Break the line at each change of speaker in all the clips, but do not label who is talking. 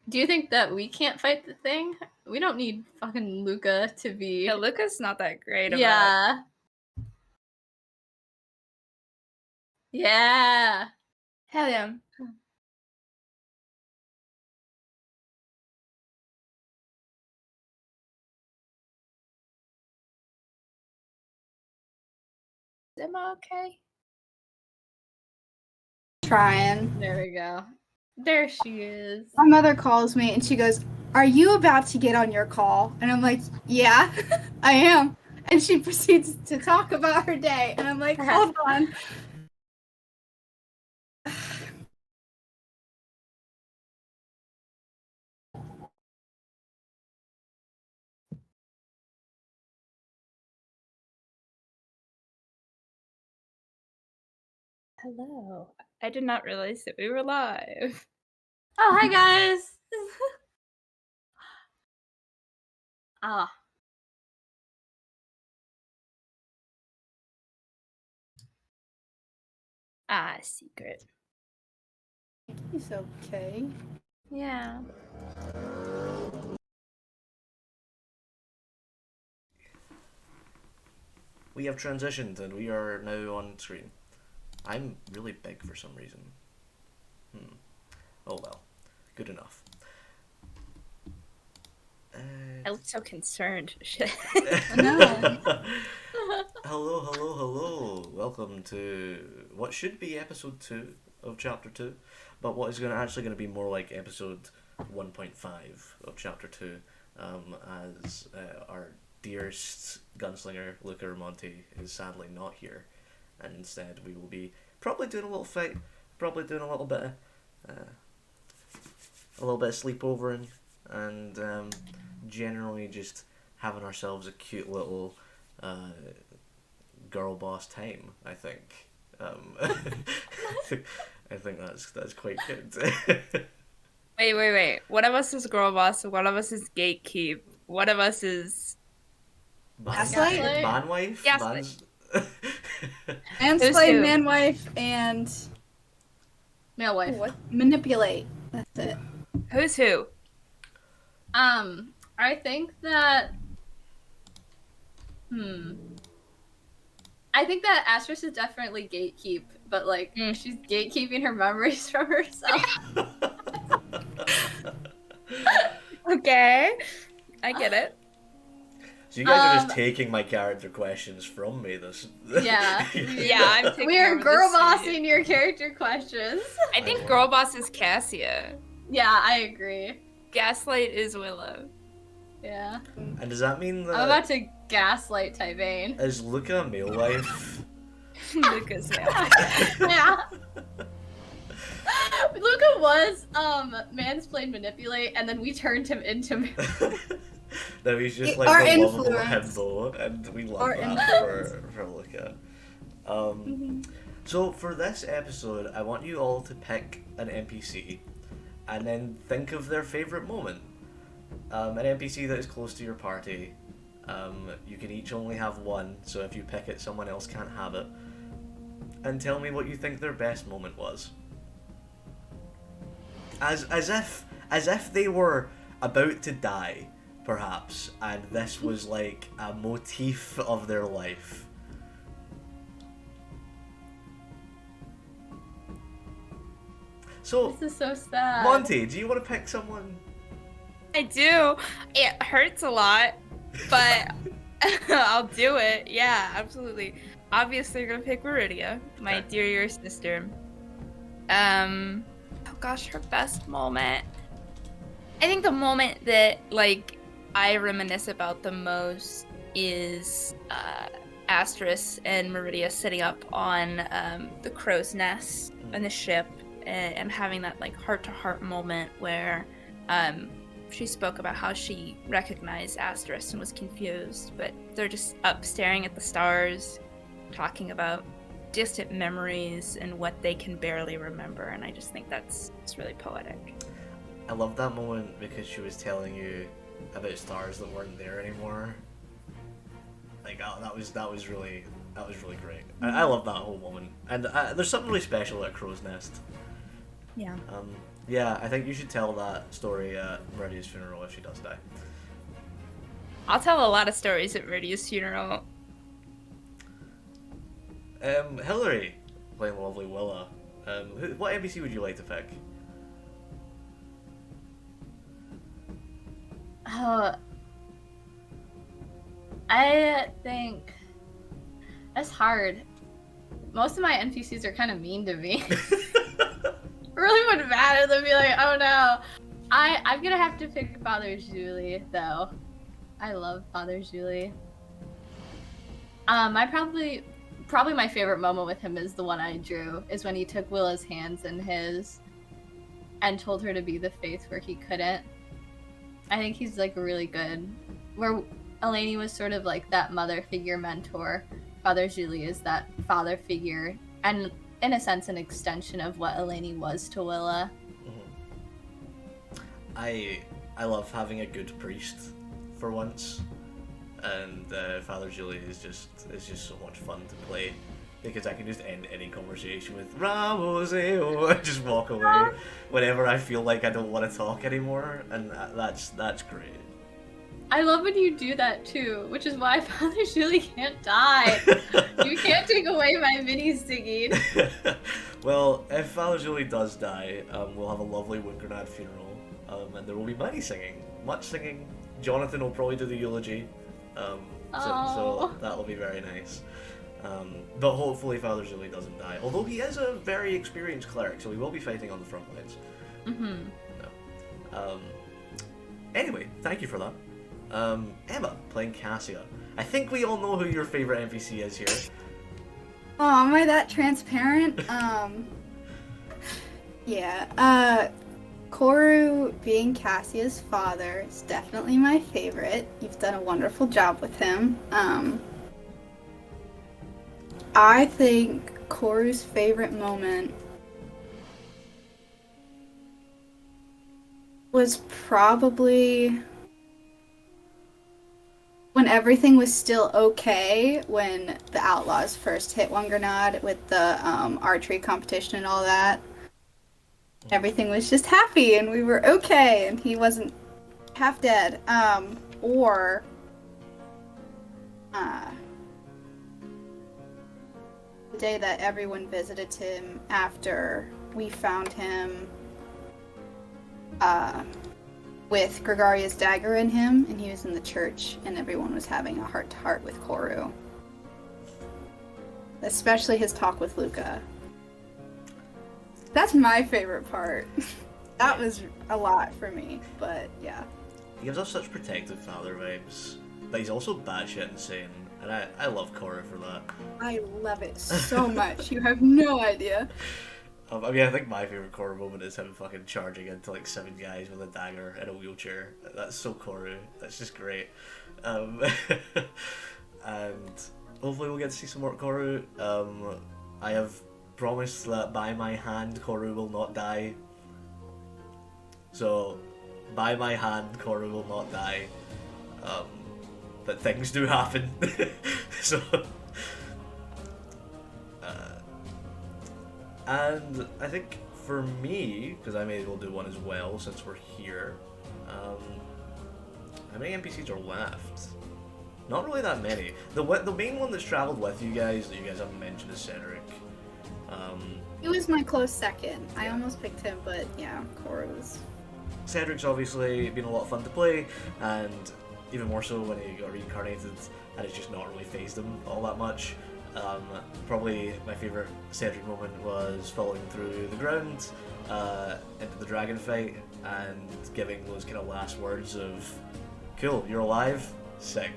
Do you think that we can't fight the thing? We don't need fucking Luca to be...
Yeah, Luca's not that great about...
Yeah. Yeah.
Hell yeah. Is Emma okay?
Trying.
There we go. There she is.
My mother calls me and she goes, "Are you about to get on your call?" And I'm like, "Yeah, I am." And she proceeds to talk about her day. And I'm like, "Hold on."
Hello. I did not realize that we were live.
Oh, hi guys. Ah.
Secret.
He's okay.
Yeah.
We have transitioned and we are now on screen. I'm really big for some reason. Oh well. Good enough.
I look so concerned. Shit.
No.
Hello. Welcome to what should be episode 2 of chapter 2, but what is actually going to be more like episode 1.5 of chapter 2, as our dearest gunslinger Luca Ramonte is sadly not here, and instead we will be probably doing a little fight, probably doing a little bit of sleepovering, and generally just having ourselves a cute little girl boss time. I think. I think that's quite good.
Wait. One of us is girl boss, one of us is gatekeep, one of us is
Gaslight?
Manwife?
Gaslight.
Mansplain, manwife, and
Male wife.
what? Manipulate. That's it.
Who's who?
I think that... I think that Asterisk is definitely gatekeep, but like, she's gatekeeping her memories from herself.
Okay. I get it.
So you guys are just taking my character questions from me.
Yeah.
Yeah, I'm taking
We are
over
girl
the
bossing
seat.
your character questions.
I think girl boss is Cassia.
Yeah, I agree.
Gaslight is Willow.
Yeah.
And does that mean that
I'm about to gaslight Tyvane.
is Luca a male wife?
Luca's male.
Yeah. Luca was mansplain manipulate, and then we turned him into
No, he's just
Or
like the lovable
influence.
himbo, and we love
Or
that for Luca. So for this episode, I want you all to pick an NPC, and then think of their favorite moment. An NPC that is close to your party. You can each only have one, so if you pick it, someone else can't have it. And tell me what you think their best moment was. As if they were about to die, perhaps, and this was like a motif of their life. So,
This is so sad.
Monty, do you want to pick someone?
I do. It hurts a lot, but I'll do it. Yeah, absolutely. Obviously, you're gonna pick Viridia, my dear sister. Oh gosh, her best moment. I think the moment that like I reminisce about the most is Asterisk and Meridia sitting up on the crow's nest on the ship and having that like heart-to-heart moment where she spoke about how she recognized Asterisk and was confused, but they're just up staring at the stars, talking about distant memories and what they can barely remember, and I just think it's really poetic.
I love that moment because she was telling you about stars that weren't there anymore. Like, oh, that was really great. I love that whole moment, and there's something really special at a crow's nest.
Yeah.
Yeah, I think you should tell that story at Meridia's funeral if she does die.
I'll tell a lot of stories at Meridia's funeral.
Hillary, playing lovely Willa. What NPC would you like to pick?
Oh, I think that's hard. Most of my NPCs are kind of mean to me. Really wouldn't matter. They'd be like, oh no. I'm gonna have to pick Father Julie though. I love Father Julie. Probably my favorite moment with him is the one I drew, is when he took Willa's hands in his and told her to be the faith where he couldn't. I think he's like really good. Where Eleni was sort of like that mother figure mentor, Father Julie is that father figure, and in a sense an extension of what Eleni was to Willa.
I love having a good priest for once, and Father Julie is just so much fun to play because I can just end any conversation with Ramoseo and just walk away whenever I feel like I don't want to talk anymore, and that's great.
I love when you do that too, which is why Father Julie can't die. You can't take away my mini singing.
Well, if Father Julie does die, we'll have a lovely wind grenade funeral, and there will be many singing, much singing. Genathan will probably do the eulogy, so that'll be very nice. But hopefully Father Julie doesn't die, although he is a very experienced cleric, so he will be fighting on the front lines. No. Anyway, thank you for that. Emma, playing Cassia. I think we all know who your favorite NPC is here.
Oh, am I that transparent? Yeah. Koru being Cassia's father is definitely my favorite. You've done a wonderful job with him. I think Koru's favorite moment was probably when everything was still okay, when the Outlaws first hit one grenade with the archery competition and all that. Everything was just happy and we were okay and he wasn't half dead. Or the day that everyone visited him after we found him with Gregaria's dagger in him, and he was in the church, and everyone was having a heart-to-heart with Koru. Especially his talk with Luca. That's my favorite part. That was a lot for me, but yeah.
He gives off such protective father vibes, but he's also batshit insane, and I love Koru for that.
I love it so much. You have no idea.
I mean, I think my favorite Koru moment is him fucking charging into like 7 guys with a dagger in a wheelchair. That's so Koru. That's just great. And hopefully we'll get to see some more Koru. I have promised that by my hand Koru will not die. So, by my hand Koru will not die. But things do happen. So... And I think for me, because I may as well do one as well since we're here, how many NPCs are left? Not really that many. The main one that's travelled with you guys that you guys haven't mentioned is Cedric.
He was my close second.
Yeah.
I almost picked him, but yeah, Koru was...
Cedric's obviously been a lot of fun to play, and even more so when he got reincarnated, and it's just not really phased him all that much. Probably my favourite Cedric moment was falling through the ground into the dragon fight and giving those kind of last words of cool, you're alive? Sick.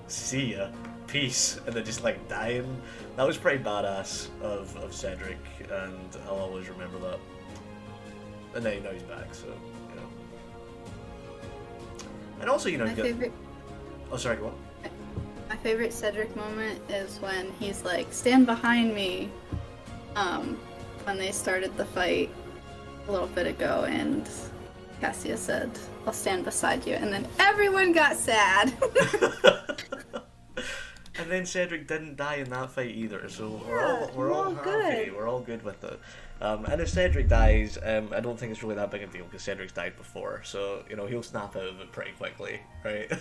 See ya. Peace. And then just like dying. That was pretty badass of Cedric, and I'll always remember that. And now he's back, so, you know. And also, you know,
My favorite...
Oh, sorry, go on.
My favorite Cedric moment is when he's like, stand behind me, when they started the fight a little bit ago, and Cassia said, I'll stand beside you, and then everyone got sad.
And then Cedric didn't die in that fight either, so
Yeah,
we're all happy.
good.
We're all good with it. And if Cedric dies, I don't think it's really that big a deal because Cedric's died before, so he'll snap out of it pretty quickly, right?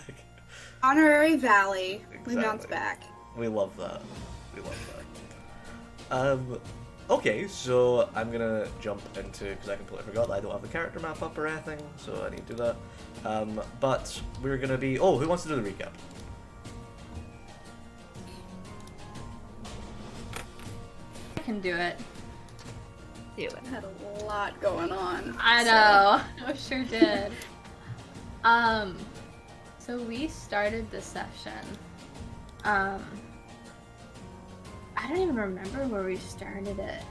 Honorary Valley. We
Exactly.
bounce back.
We love that. We love that. Okay, so I'm gonna jump into, because I completely forgot that I don't have the character map up or anything, so I need to do that. But we're gonna be. Oh, who wants to do the recap?
I can do it.
Do it.
Had a lot going on.
I know. I sure did. So we started the session. I don't even remember where we started it.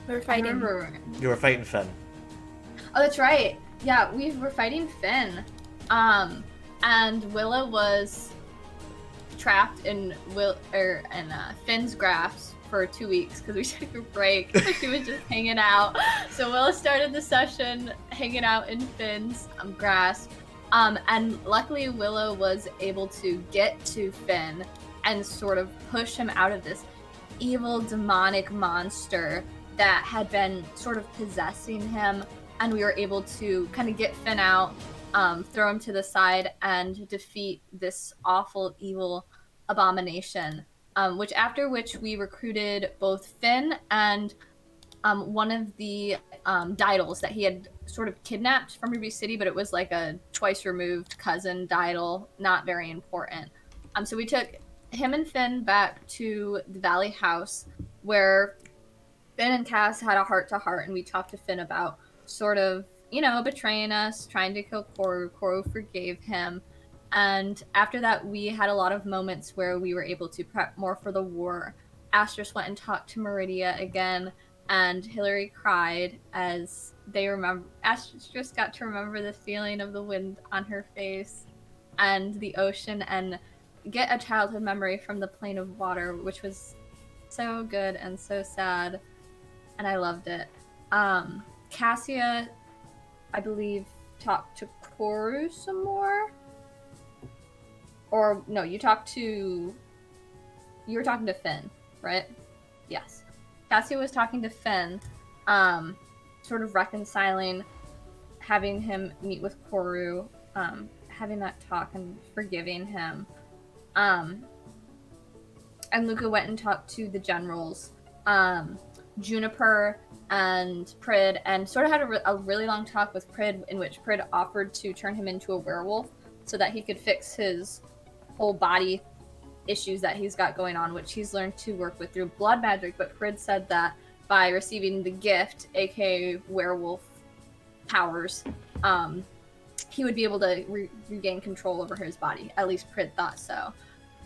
We're
I
fighting.
remember.
You were fighting Finn.
Oh, that's right. Yeah, we were fighting Finn. And Willa was trapped in Finn's grasp for 2 weeks because we took a break. She was just hanging out. So Willa started the session hanging out in Finn's grasp. And luckily Willa was able to get to Finn and sort of push him out of this evil demonic monster that had been sort of possessing him. And we were able to kind of get Finn out, throw him to the side, and defeat this awful, evil abomination. After which we recruited both Finn and one of the Didals that he had sort of kidnapped from Ruby City, but it was like a twice removed cousin Didal, not very important. So we took him and Finn back to the Valley House, where Finn and Cass had a heart-to-heart, and we talked to Finn about sort of, betraying us, trying to kill Koru. Koru forgave him. And after that, we had a lot of moments where we were able to prep more for the war. Astrus went and talked to Meridia again, and Hillary cried as Astrus got to remember the feeling of the wind on her face and the ocean and get a childhood memory from the plane of water, which was so good and so sad, and I loved it. Cassia, I believe, talked to Koru some more. Or, no, you were talking to Finn, right? Yes. Cassia was talking to Finn, sort of reconciling, having him meet with Koru, having that talk and forgiving him. And Luca went and talked to the generals, Juniper and Prid, and sort of had a really long talk with Prid, in which Prid offered to turn him into a werewolf so that he could fix his whole body issues that he's got going on, which he's learned to work with through blood magic. But Prid said that by receiving the gift, aka werewolf powers, he would be able to regain control over his body. At least Prid thought so.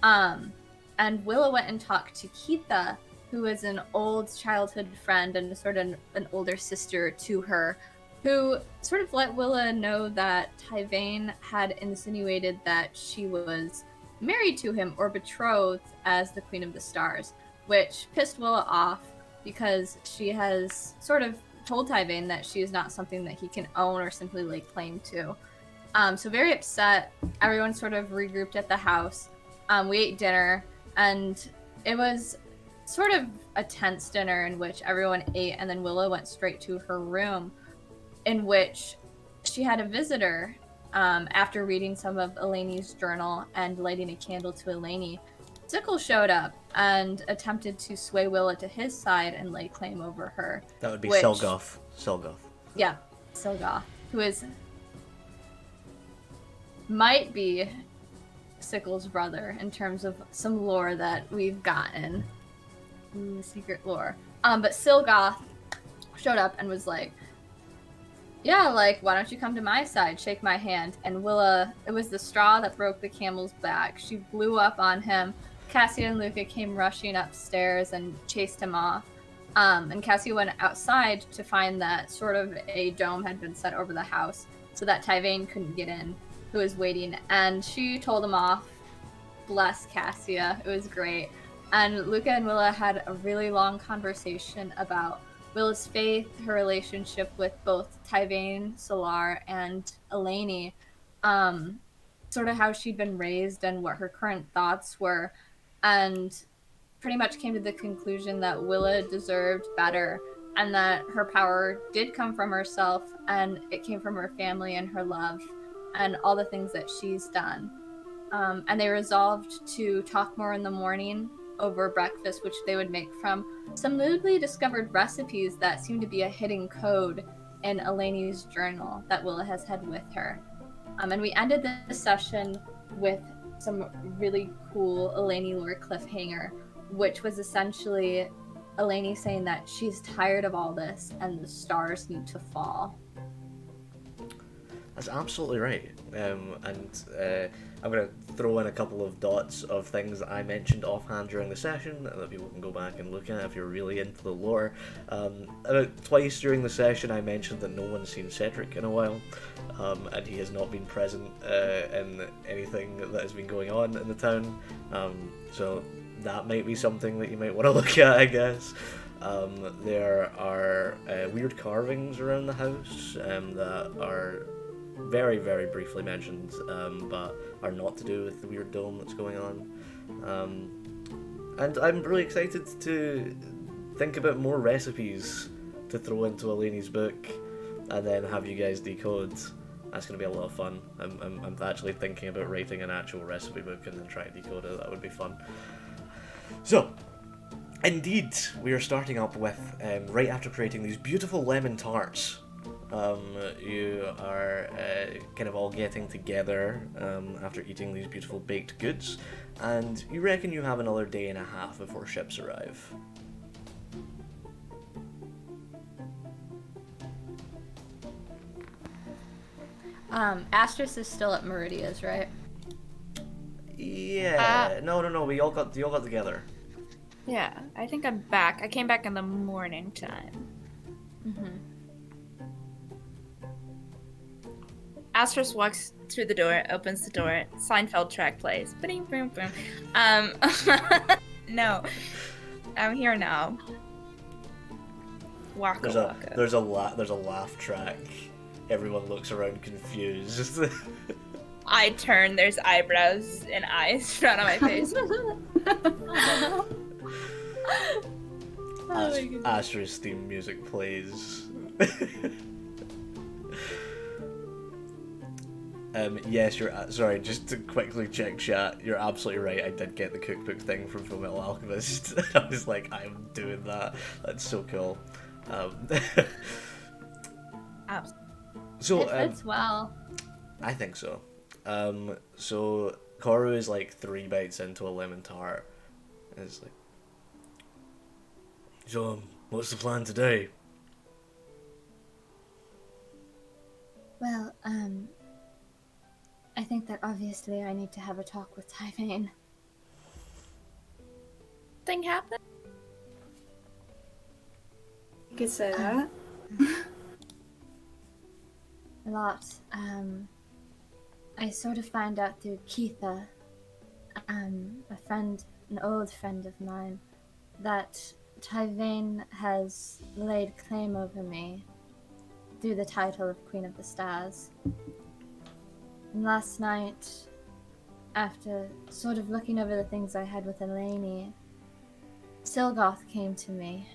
And Willa went and talked to Keitha, who is an old childhood friend and sort of an older sister to her, who sort of let Willa know that Tyvain had insinuated that she was married to him or betrothed as the Queen of the Stars, which pissed Willa off because she has sort of told Tyvain that she is not something that he can own or simply lay claim to. So very upset, everyone sort of regrouped at the house. We ate dinner, and it was sort of a tense dinner in which everyone ate, and then Willa went straight to her room, in which she had a visitor. After reading some of Eleni's journal and lighting a candle to Eleni, Sickle showed up and attempted to sway Willa to his side and lay claim over her.
That would be Selgoth.
Yeah, Selgoth, who might be Sickle's brother in terms of some lore that we've gotten. Secret lore. But Silgoth showed up and was like, yeah, why don't you come to my side, shake my hand. And Willa, it was the straw that broke the camel's back. She blew up on him. Cassia and Luca came rushing upstairs and chased him off. And Cassia went outside to find that sort of a dome had been set over the house so that Tyvain couldn't get in, who was waiting. And she told him off. Bless Cassia. It was great. And Luca and Willa had a really long conversation about Willa's faith, her relationship with both Tyvain, Solar, and Eleni. sort of how she'd been raised and what her current thoughts were, and pretty much came to the conclusion that Willa deserved better and that her power did come from herself and it came from her family and her love and all the things that she's done. And they resolved to talk more in the morning over breakfast, which they would make from some newly discovered recipes that seem to be a hidden code in Eleni's journal that Willa has had with her. And we ended this session with some really cool Eleni lore cliffhanger, which was essentially Eleni saying that she's tired of all this and the stars need to fall.
That's absolutely right. I'm going to throw in a couple of dots of things that I mentioned offhand during the session that people can go back and look at if you're really into the lore. About twice during the session I mentioned that no one's seen Cedric in a while, and he has not been present in anything that has been going on in the town. So that might be something that you might want to look at, I guess. There are weird carvings around the house that are very, very briefly mentioned, but are not to do with the weird dome that's going on. And I'm really excited to think about more recipes to throw into Eleni's book and then have you guys decode. That's going to be a lot of fun. I'm actually thinking about writing an actual recipe book and then trying to decode it. That would be fun. So, indeed, we are starting up with, right after creating these beautiful lemon tarts, you are kind of all getting together after eating these beautiful baked goods, and you reckon you have another day and a half before ships arrive.
Astris is still at Meridia's, right?
Yeah. No. We all got together.
Yeah, I think I'm back. I came back in the morning time.
Mm-hmm.
Astros walks through the door, opens the door, Seinfeld track plays. Boom, boom, boom. No. I'm here now. Waka waka.
There's a laugh track. Everyone looks around confused.
I turn, there's eyebrows and eyes drawn on my face.
Astra's theme music plays. Yes, sorry, just to quickly check chat, you're absolutely right, I did get the cookbook thing from Fullmetal Alchemist. I was like, I'm doing that. That's so cool. So,
it fits well.
I think so. So Koru is like 3 bites into a lemon tart. And it's like, so, what's the plan today?
Well, I think that obviously I need to have a talk with Tyvane.
Thing happened?
You could say that.
A lot. I sort of found out through Keitha, an old friend of mine, that Tyvane has laid claim over me through the title of Queen of the Stars. And last night, after sort of looking over the things I had with Eleni, Silgoth came to me.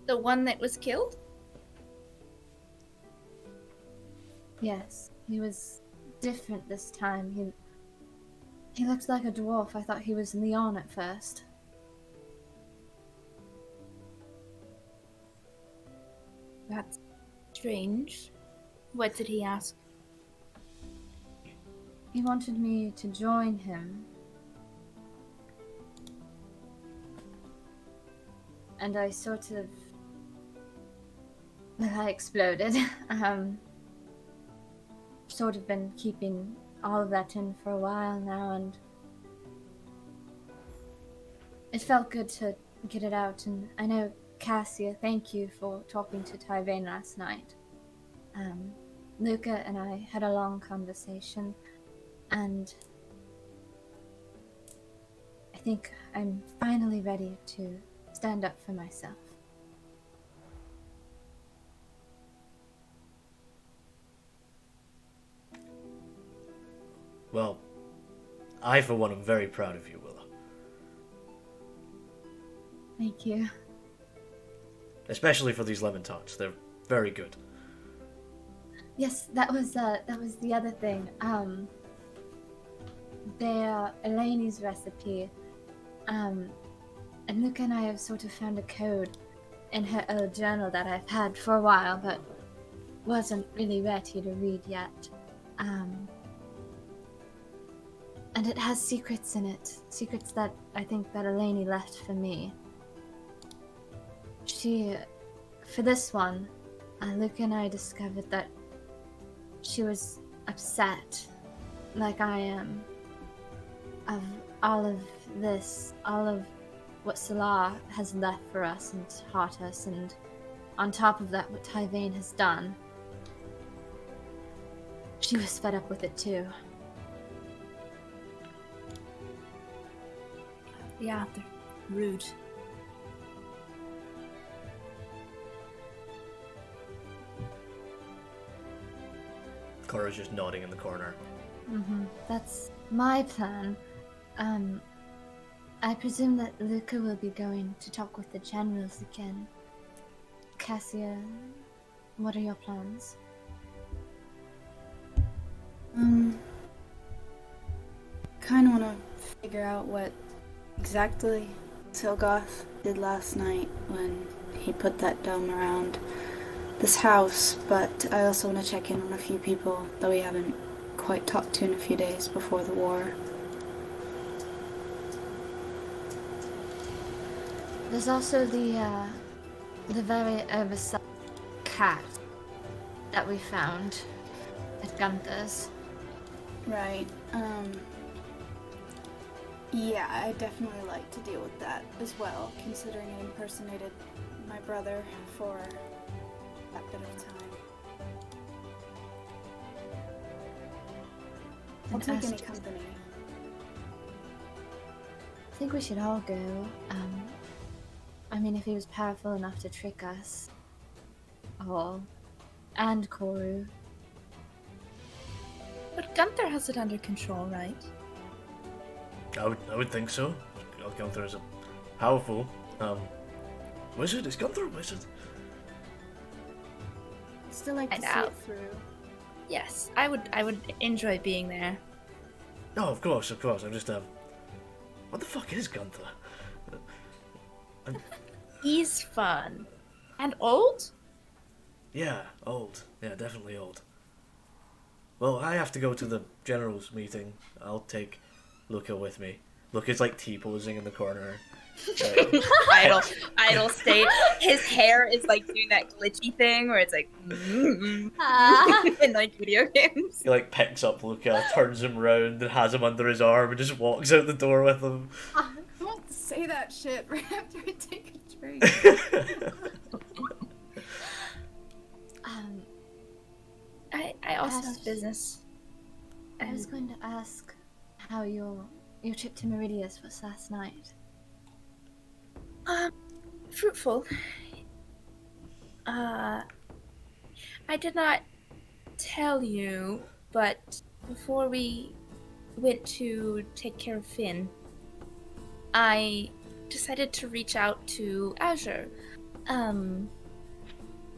The one that was killed?
Yes, he was different this time. He looked like a dwarf. I thought he was Leon at first.
That's strange. What did he ask?
He wanted me to join him. And I sort of... Well, I exploded. Sort of been keeping all of that in for a while now, and it felt good to get it out. And I know, Cassia, thank you for talking to Tyvane last night. Luca and I had a long conversation, and I think I'm finally ready to stand up for myself.
Well, I for one am very proud of you, Willa.
Thank you.
Especially for these lemon tarts. They're very good.
Yes, that was the other thing. They're Elaine's recipe. And Luca and I have sort of found a code in her old journal that I've had for a while, but wasn't really ready to read yet. And it has secrets in it. Secrets that I think that Elaine left for me. For this one, Luca and I discovered that she was upset, like I am, of all of this, all of what Salah has left for us and taught us, and on top of that, what Tyvane has done. She was fed up with it too.
Yeah, they're rude.
Cora's just nodding in the corner.
That's my plan. I presume that Luca will be going to talk with the generals again. Cassia, what are your plans?
Kind of want to figure out what exactly Silgoth did last night when he put that dome around this house, but I also want to check in on a few people that we haven't quite talked to in a few days before the war.
There's also the very oversized cat that we found at Gunther's.
Right. Yeah, I definitely like to deal with that as well, considering I impersonated my brother for that bit of time. I'll take any company.
I think we should all go. I mean, if he was powerful enough to trick us all, and Koru.
But Gunther has it under control, right?
I would think so. Gunther is a powerful wizard. Is Gunther a wizard?
Still like to see
doubt.
it through.
Yes, I would enjoy being there.
No, of course. I'm just what the fuck is Gunther?
He's fun. And old?
Yeah, old. Yeah, definitely old. Well, I have to go to the general's meeting. I'll take Luca with me. Luca's like T-posing in the corner.
idle state. His hair is like doing that glitchy thing where it's like in like video games.
He like picks up Luca, turns him round, and has him under his arm, and just walks out the door with him.
Don't say that shit right after I take a drink.
I also have business.
I was going to ask how your trip to Meridius was last night.
Fruitful. I did not tell you, but before we went to take care of Finn, I decided to reach out to Azure.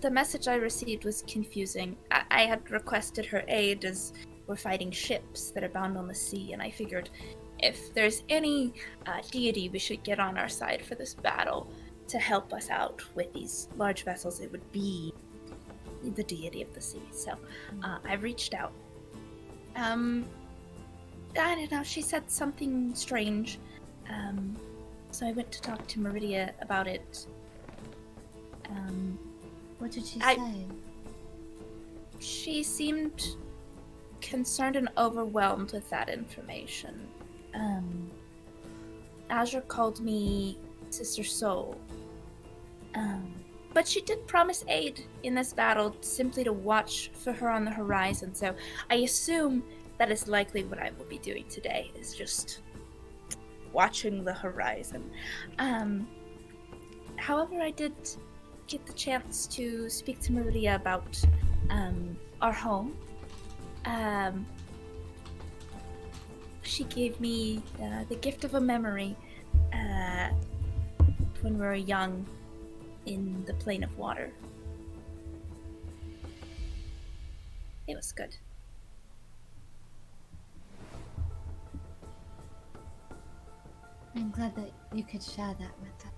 The message I received was confusing. I had requested her aid as we're fighting ships that are bound on the sea, and I figured if there's any deity we should get on our side for this battle to help us out with these large vessels, it would be the deity of the sea. So I reached out. I don't know, she said something strange. So I went to talk to Meridia about it.
What did she say?
She seemed concerned and overwhelmed with that information. Azure called me Sister Soul. But she did promise aid in this battle, simply to watch for her on the horizon, so I assume that is likely what I will be doing today, is just watching the horizon. However, I did get the chance to speak to Meridia about our home. she gave me the gift of a memory when we were young in the plane of water. It was good.
I'm glad that you could share that with her.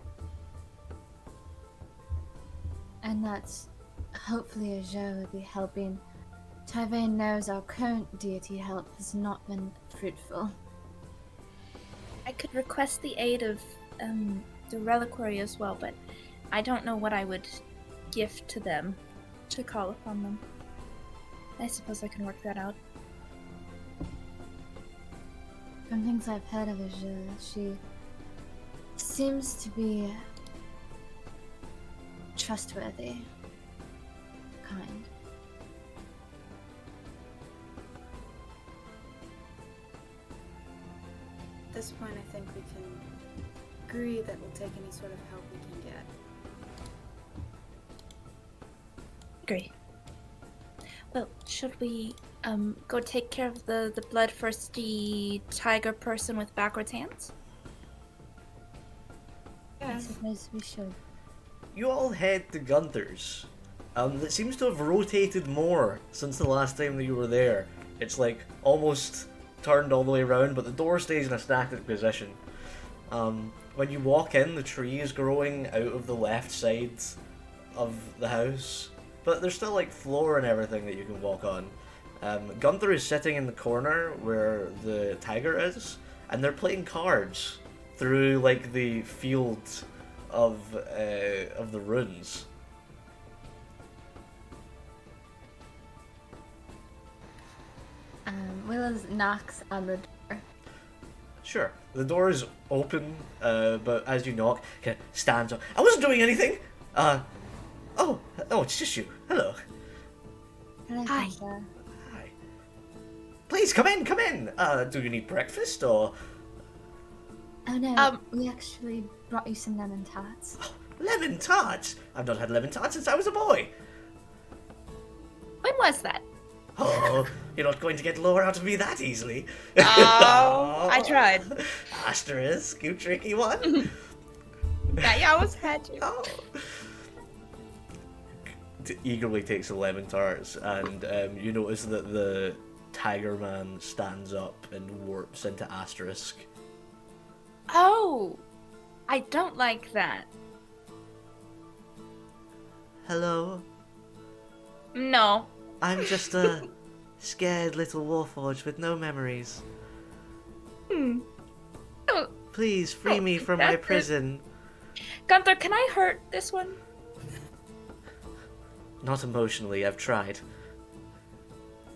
And that's hopefully a Joe will be helping. Tyvain knows our current deity help has not been fruitful.
I could request the aid of the reliquary as well, but I don't know what I would gift to them to call upon them. I suppose I can work that out.
From things I've heard of Azure, she seems to be trustworthy, kind.
At this point, I think we can agree that we'll take any sort of help we can get.
Agree. Well, should we go take care of the bloodthirsty tiger person with backwards hands?
I suppose we should.
You all head to Gunther's. It seems to have rotated more since the last time that you were there. It's like almost turned all the way around, but the door stays in a static position. When you walk in, the tree is growing out of the left side of the house, but there's still like floor and everything that you can walk on. Gunther is sitting in the corner where the tiger is, and they're playing cards through like the field of the runes.
Willows knocks on the door.
Sure, the door is open, but as you knock, kind of stands up. I wasn't doing anything. Oh, it's just you. Hello.
Hello,
Hi.
Gunther.
Hi. Please come in. Do you need breakfast or?
Oh no, we actually brought you some lemon tarts.
Oh, lemon tarts? I've not had lemon tarts since I was a boy.
When was that?
Oh, you're not going to get lower out of me that easily.
Oh, I tried.
Asterisk, you tricky one.
Yeah, you almost had to.
Oh. Eagerly takes the lemon tarts, and you notice that the tiger man stands up and warps into Asterisk.
Oh, I don't like that.
Hello,
No.
I'm just a scared little warforged with no memories.
Oh,
Please free me from my prison.
Gunther, can I hurt this one?
Not emotionally, I've tried.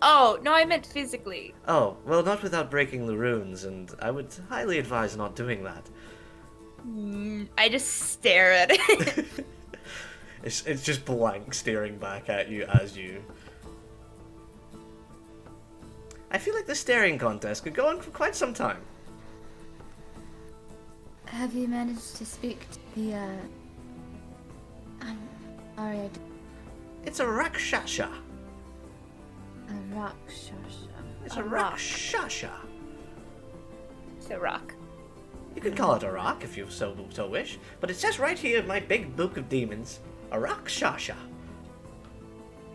Oh, no, I meant physically.
Oh, well, not without breaking the runes, and I would highly advise not doing that.
I just stare at it.
It's just blank staring back at you as you... I feel like the staring contest could go on for quite some time.
Have you managed to speak to the, Aria,
It's a rakshasha.
a rakshasha?
It's
A
a
rock.
rakshasha.
It's a rock.
You can call it a rock if you so wish, but it says right here in my big book of demons, a rakshasha.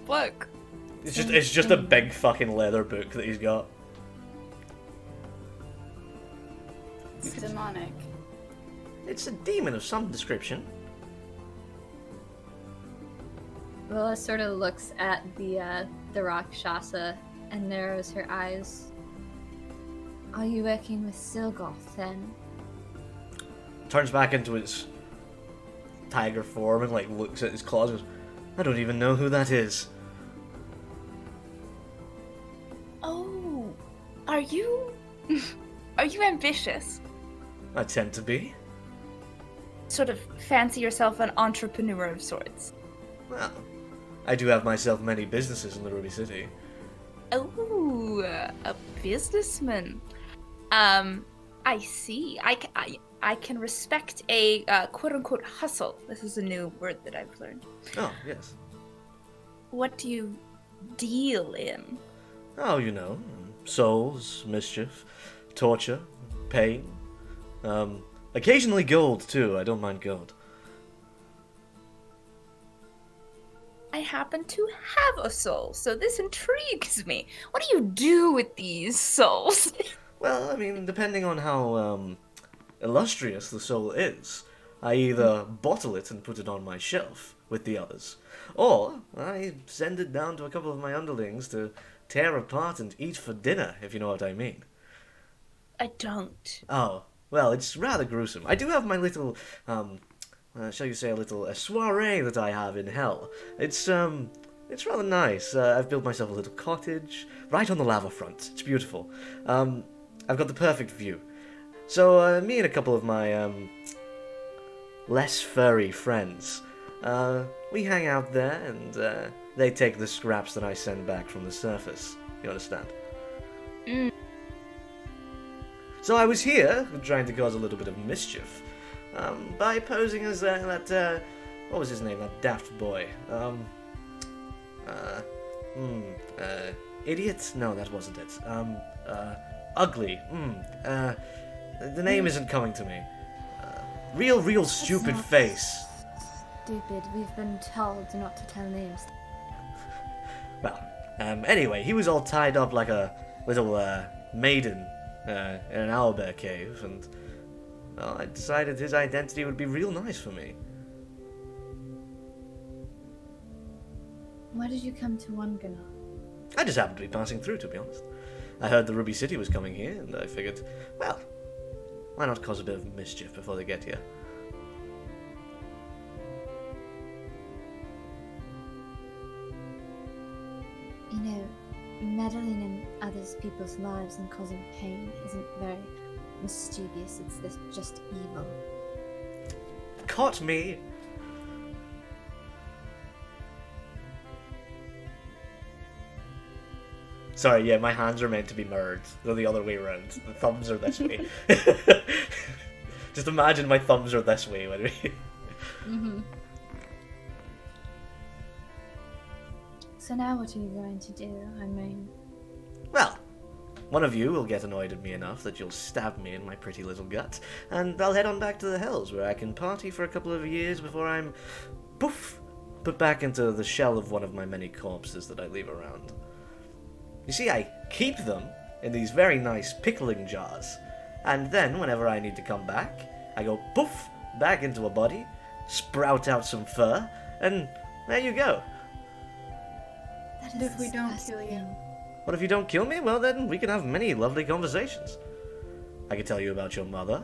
Look.
It's just a big fucking leather book that he's got.
It's demonic.
It's a demon of some description.
Willa sort of looks at the Rakshasa and narrows her eyes. Are you working with Silgoth then?
Turns back into its tiger form and like looks at his claws and goes, I don't even know who that is.
Oh, are you ambitious?
I tend to be.
Sort of fancy yourself an entrepreneur of sorts.
Well, I do have myself many businesses in the Ruby City.
Oh, a businessman. I see. I can respect a quote-unquote hustle. This is a new word that I've learned.
Oh, yes.
What do you deal in?
Oh, you know, souls, mischief, torture, pain, occasionally gold too. I don't mind gold.
I happen to have a soul, so this intrigues me. What do you do with these souls?
Well, I mean, depending on how illustrious the soul is, I either bottle it and put it on my shelf with the others, or I send it down to a couple of my underlings to tear apart and eat for dinner, if you know what I mean.
I don't.
Oh, well, it's rather gruesome. I do have my little, shall you say, a soiree that I have in hell. It's rather nice. I've built myself a little cottage right on the lava front. It's beautiful. I've got the perfect view. So, me and a couple of my, less furry friends, we hang out there and, they take the scraps that I send back from the surface. You understand?
Mm.
So I was here, trying to cause a little bit of mischief, by posing as that, what was his name, that daft boy? Idiot? No, that wasn't it. Ugly. The name isn't coming to me. Real stupid face.
Stupid. We've been told not to tell names.
Well, anyway, he was all tied up like a little, maiden, in an owlbear cave, and, well, I decided his identity would be real nice for me.
Why did you come to Wonganor?
I just happened to be passing through, to be honest. I heard the Ruby City was coming here, and I figured, well, why not cause a bit of mischief before they get here?
You know, meddling in others people's lives and causing pain isn't very mischievous. It's just evil.
Caught me! Sorry, yeah, my hands are meant to be mirrored. They're the other way around. The thumbs are this way. Just imagine my thumbs are this way when we...
Mm-hmm. So now what are you going to do? I mean...
Well, one of you will get annoyed at me enough that you'll stab me in my pretty little gut, and I'll head on back to the hills where I can party for a couple of years before I'm, poof, put back into the shell of one of my many corpses that I leave around. You see, I keep them in these very nice pickling jars, and then whenever I need to come back, I go poof, back into a body, sprout out some fur, and there you go.
That
What if we don't kill you?
What if you don't kill me? Well, then we can have many lovely conversations. I could tell you about your mother.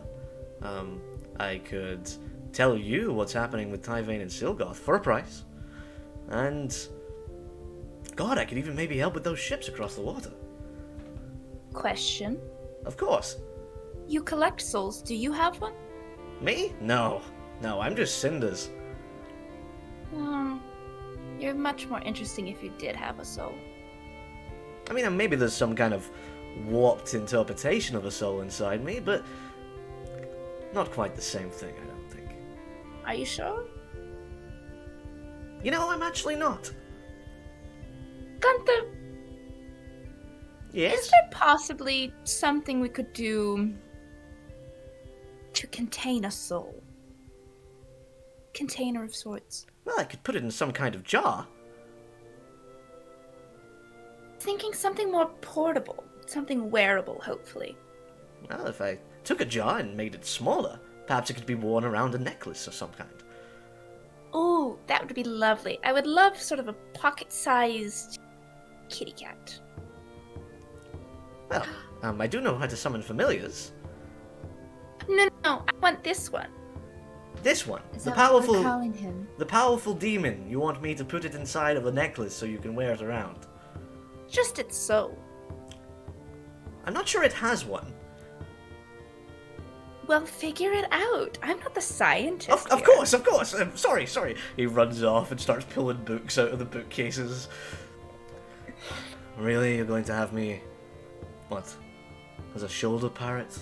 I could tell you what's happening with Tyvane and Silgoth for a price. And... God, I could even maybe help with those ships across the water.
Question.
Of course.
You collect souls. Do you have one?
Me? No. No, I'm just cinders.
You're much more interesting if you did have a soul.
I mean, maybe there's some kind of warped interpretation of a soul inside me, but not quite the same thing, I don't think.
Are you sure?
You know, I'm actually not.
Gunther,
Yes?
is there possibly something we could do to contain a soul? Container of sorts.
Well, I could put it in some kind of jar.
Thinking something more portable. Something wearable, hopefully.
Well, if I took a jar and made it smaller, perhaps it could be worn around a necklace of some kind.
Oh, that would be lovely. I would love sort of a pocket-sized kitty cat.
Well, I do know how to summon familiars.
No, I want this one.
This one,
Is
the
that what we're
powerful,
calling him?
the powerful demon. You want me to put it inside of a necklace so you can wear it around.
Just its soul.
I'm not sure it has one.
Well, figure it out. I'm not the scientist.
Of
here.
course, of course. Sorry. He runs off and starts pulling books out of the bookcases. Really, you're going to have me, what, as a shoulder parrot?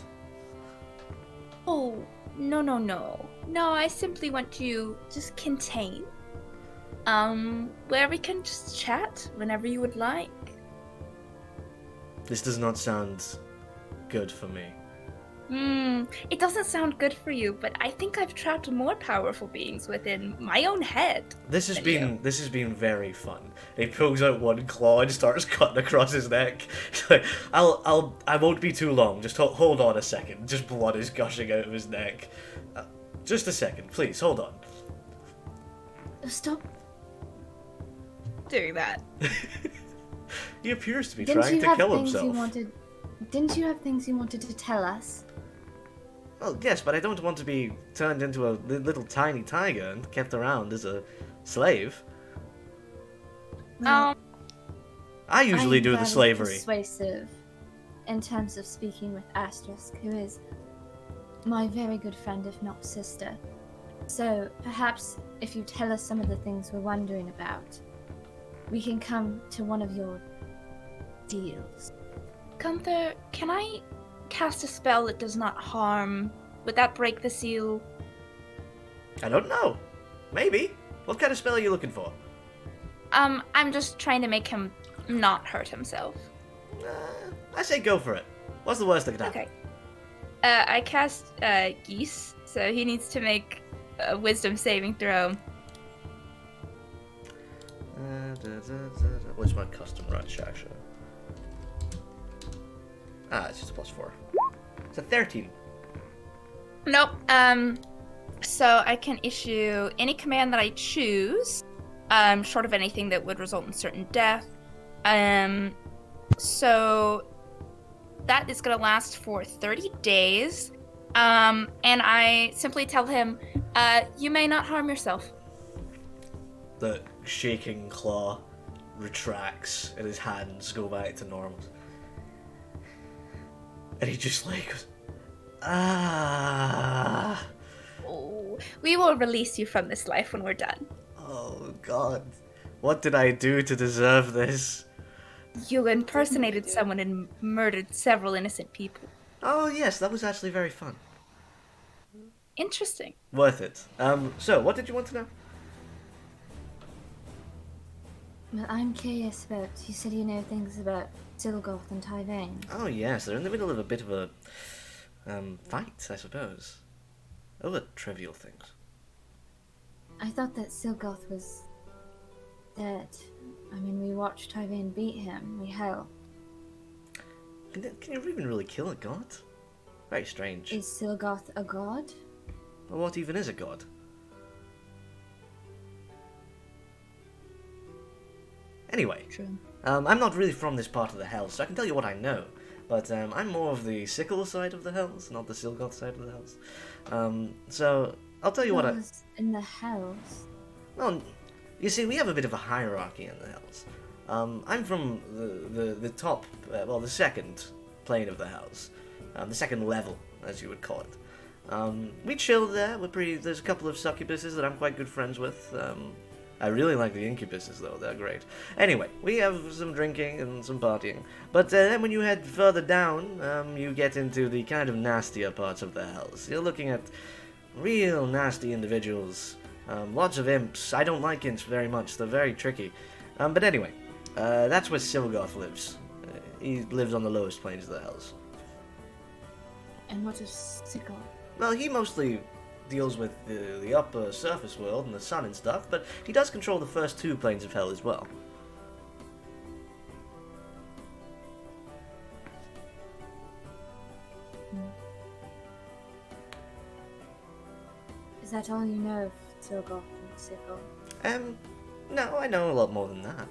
Oh, no. No, I simply want to just contain. Where we can just chat whenever you would like.
This does not sound good for me.
It doesn't sound good for you, but I think I've trapped more powerful beings within my own head.
This has been very fun. He pulls out one claw and starts cutting across his neck. I won't be too long. Just hold on a second. Just blood is gushing out of his neck. Just a second, please. Hold on.
Stop.
Doing that.
He appears to be
Didn't
trying
you
to
have
kill
things
himself.
you wanted? Didn't you have things you wanted to tell us?
Well, yes, but I don't want to be turned into a little tiny tiger and kept around as a slave.
Well,
I usually
I'm
do the
very
slavery.
Persuasive, in terms of speaking with Asterisk, who is my very good friend, if not sister. So perhaps if you tell us some of the things we're wondering about, we can come to one of your deals.
Gunther, can I cast a spell that does not harm? Would that break the seal?
I don't know. Maybe. What kind of spell are you looking for?
I'm just trying to make him not hurt himself.
I say go for it. What's the worst that could happen?
Okay. I cast Geese, so he needs to make a wisdom saving throw.
What's my custom run check? It's just a +4. It's a 13.
Nope. So I can issue any command that I choose, short of anything that would result in certain death. So that is gonna last for 30 days. And I simply tell him, you may not harm yourself.
The shaking claw retracts and his hands go back to normal. And he just like goes, ah.
Oh, we will release you from this life when we're done.
Oh God, what did I do to deserve this?
You impersonated someone and murdered several innocent people.
Oh yes, that was actually very fun.
Interesting.
Worth it. So what did you want to know?
Well, I'm curious about. You said you know things about Silgoth and Tyvane.
Oh yes, they're in the middle of a bit of a fight, I suppose. Over trivial things.
I thought that Silgoth was dead. I mean, we watched Tyvane beat him. We helped.
Can you even really kill a god? Very strange.
Is Silgoth a god?
Well, what even is a god? Anyway,
True.
I'm not really from this part of the Hells, so I can tell you what I know. But I'm more of the Sickle side of the Hells, not the Silgoth side of the Hells. So I'll tell you what I...
Was in the Hells.
Well, you see, we have a bit of a hierarchy in the Hells. I'm from the top, the second plane of the Hells. The second level, as you would call it. We chill there. There's a couple of succubuses that I'm quite good friends with. I really like the incubuses, though. They're great. Anyway, we have some drinking and some partying. But then when you head further down, you get into the kind of nastier parts of the Hells. You're looking at real nasty individuals. Lots of imps. I don't like imps very much. They're very tricky. But anyway, that's where Silgoth lives. He lives on the lowest planes of the Hells.
And what is Sickle?
Well, he mostly deals with the upper surface world and the sun and stuff, but he does control the first two planes of hell as well.
Is that all you know of Silgoth and Sickle?
No, I know a lot more than that.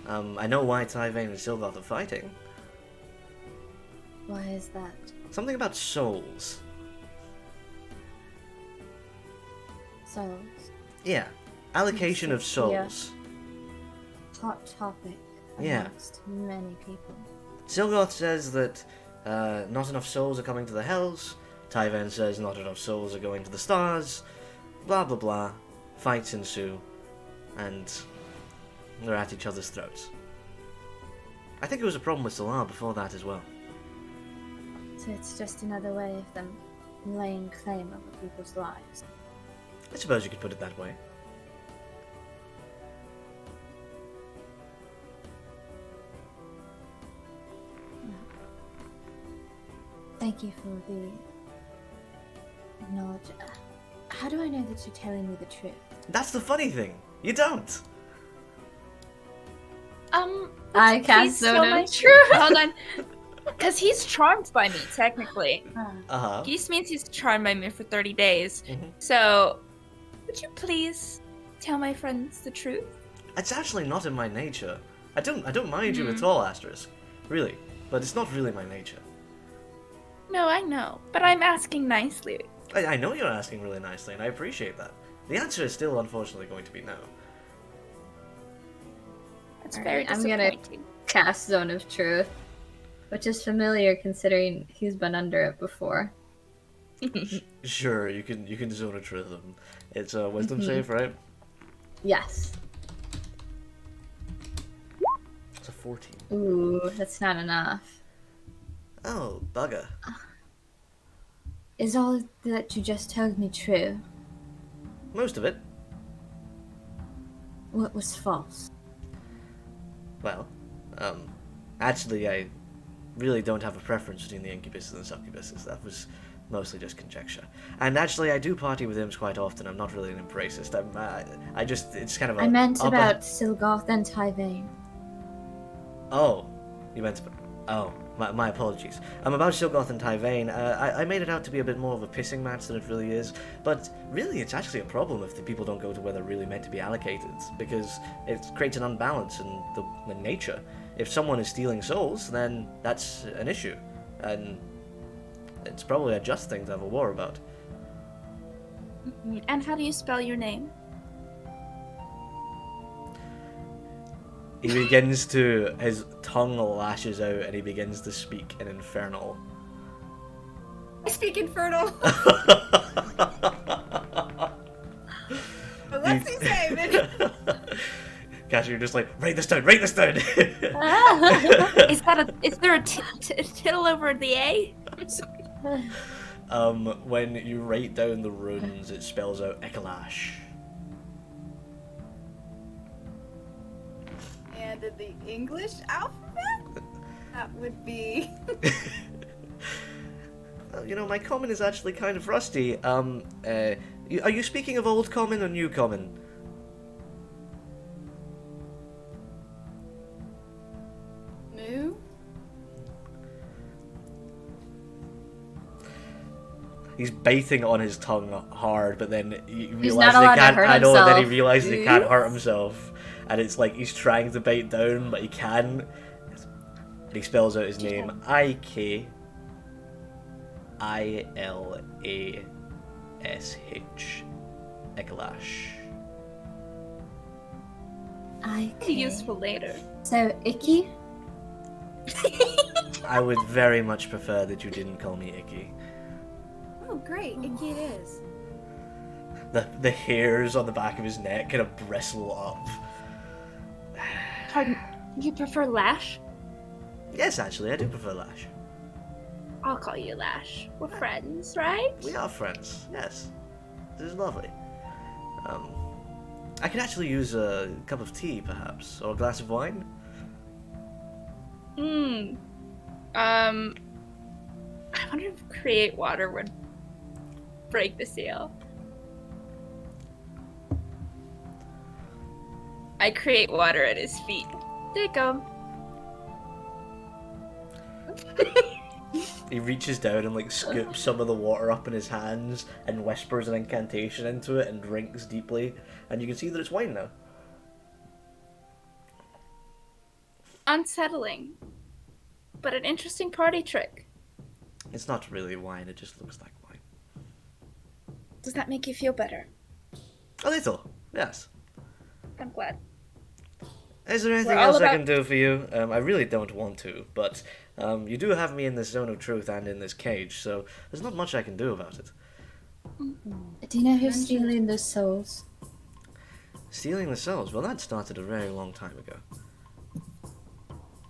I know why Tyvane and Silgoth are fighting.
Why is that?
Something about souls.
Souls.
Yeah, allocation of souls.
Hot topic
Yeah.
amongst many people.
Silgoth says that not enough souls are coming to the Hells. Tyvane says not enough souls are going to the stars. Blah blah blah. Fights ensue. And they're at each other's throats. I think it was a problem with Solar before that as well.
So it's just another way of them laying claim over people's lives.
I suppose you could put it that way.
Thank you for the knowledge. How do I know that you're telling me the truth?
That's the funny thing. You don't.
I
please
cast
tell
Zone
my
of Truth.
Hold on. Because he's charmed by me, technically.
Uh-huh.
Geese means he's charmed by me for 30 days.
Mhm.
So, would you please tell my friends the truth?
It's actually not in my nature. I don't mind you at all, Asterisk. Really. But it's not really my nature.
No, I know. But I'm asking nicely.
I know you're asking really nicely, and I appreciate that. The answer is still unfortunately going to be no.
That's
Alright,
very
I'm gonna-
disappointing.
Cast Zone of Truth, which is familiar considering he's been under it before.
Sure, you can zone a truth them. It's a wisdom save, right?
Yes.
It's a 14.
Ooh, that's not enough.
Oh, bugger.
Is all that you just told me true?
Most of it.
What was false?
Well, actually, I really don't have a preference between the incubuses and the succubuses. That was mostly just conjecture. And actually, I do party with imps quite often. I'm not really an imp racist. It's kind of a...
I meant about Silgoth and Tyvane.
Oh, you meant... Oh, my apologies. I'm about Silgoth and Tyvane. I made it out to be a bit more of a pissing match than it really is, but really it's actually a problem if the people don't go to where they're really meant to be allocated, because it creates an unbalance in the nature. If someone is stealing souls, then that's an issue, and it's probably a just thing to have a war about.
And how do you spell your name?
He begins to... His tongue lashes out and he begins to speak in Infernal.
I speak Infernal. What's he saying?
Gotcha, you're just like, write this down, write this down!
Is there a tittle over the A?
When you write down the runes, it spells out Ekalash.
And in the English alphabet, that would be.
Well, you know, my common is actually kind of rusty. Are you speaking of Old Common or New Common?
New?
He's biting on his tongue hard, but then he
He's
realizes
not allowed
he
to
can't.
hurt
I know, and then he
himself.
realizes he can't hurt himself, and it's like he's trying to bite down, but he can. And he spells out his name: IKILASH. Ekalash.
Be useful later.
So, Icky?
I would very much prefer that you didn't call me Icky.
Oh, great. Icky it is.
The hairs on the back of his neck kind of bristle up.
Pardon, you prefer Lash?
Yes, actually, I do prefer Lash.
I'll call you Lash. We're friends, right?
We are friends, yes. This is lovely. I could actually use a cup of tea, perhaps, or a glass of wine.
I wonder if create water would break the seal. I create water at his feet. Dick 'em.
He reaches down and like scoops some of the water up in his hands and whispers an incantation into it and drinks deeply, and you can see that it's wine now.
Unsettling, but an interesting party trick.
It's not really wine, it just looks like wine.
Does that make you feel better?
A little, yes.
I'm glad.
Is there anything
We're all
else I
about-
can do for you? I really don't want to, but you do have me in this zone of truth and in this cage, so there's not much I can do about it.
Do you know who's stealing those souls?
Stealing the souls? Well, that started a very long time ago.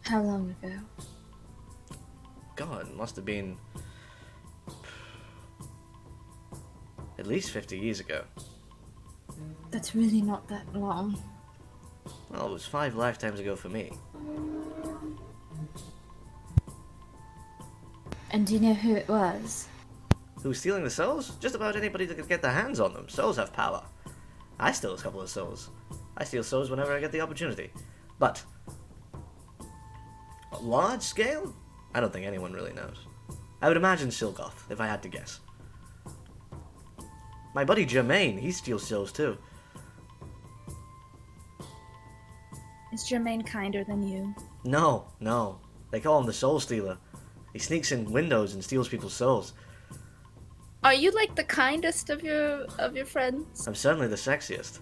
How long ago?
God, it must have been at least 50 years ago.
That's really not that long.
Well, it was 5 lifetimes ago for me.
And do you know who it was?
Who's stealing the souls? Just about anybody that could get their hands on them. Souls have power. I steal a couple of souls. I steal souls whenever I get the opportunity. But large scale? I don't think anyone really knows. I would imagine Silgoth, if I had to guess. My buddy Jermaine, he steals souls too.
Is Jermaine kinder than you?
No. They call him the Soul Stealer. He sneaks in windows and steals people's souls.
Are you like the kindest of your friends?
I'm certainly the sexiest.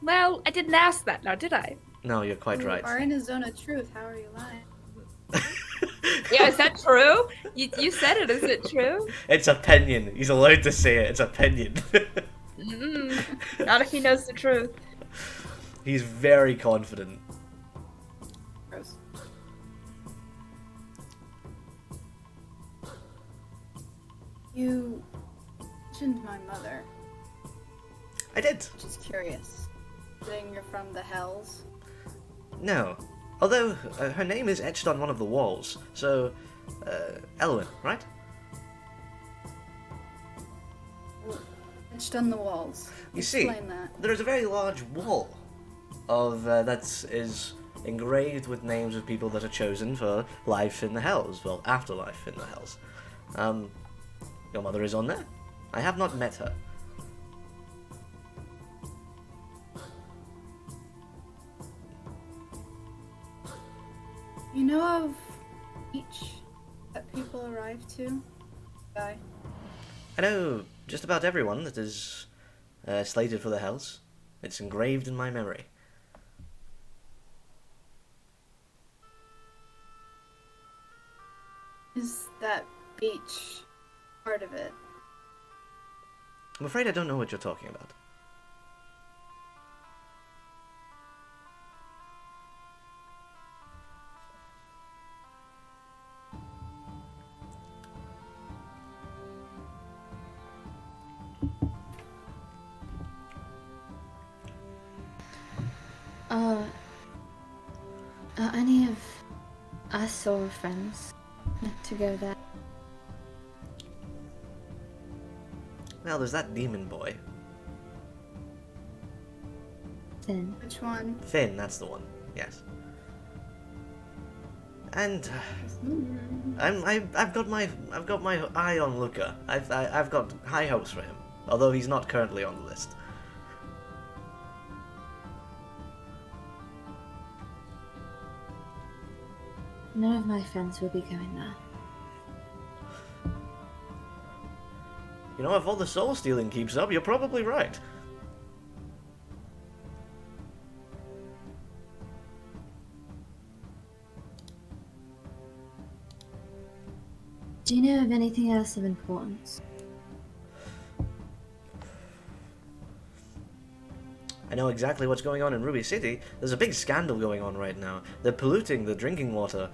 Well, I didn't ask that now, did I?
No, you're quite
You
right.
are in a zone of truth. How are you lying?
Yeah, is that true? You said it. Is it true?
It's opinion. He's allowed to say it. It's opinion.
Not if he knows the truth.
He's very confident.
Gross. You mentioned my mother.
I did.
Just curious. Saying you're from the Hells?
No. Although, her name is etched on one of the walls. So, Elwyn, right?
Etched on the walls.
You see,
Explain that.
there is a very large wall of that is engraved with names of people that are chosen for life in the Hells. Well, afterlife in the Hells. Your mother is on there. I have not met her.
You know of each that people arrive to? Guy.
I know just about everyone that is slated for the Hells. It's engraved in my memory.
Is that beach part of it?
I'm afraid I don't know what you're talking about.
Are any of us or friends meant to go there?
Well, there's that demon boy.
Then
Which one?
Finn, that's the one. Yes. And I've got my eye on Luca. I've got high hopes for him, although he's not currently on the list.
none of my friends will be going there.
You know, if all the soul stealing keeps up, you're probably right.
Do you know of anything else of importance?
I know exactly what's going on in Ruby City. There's a big scandal going on right now. They're polluting the drinking water.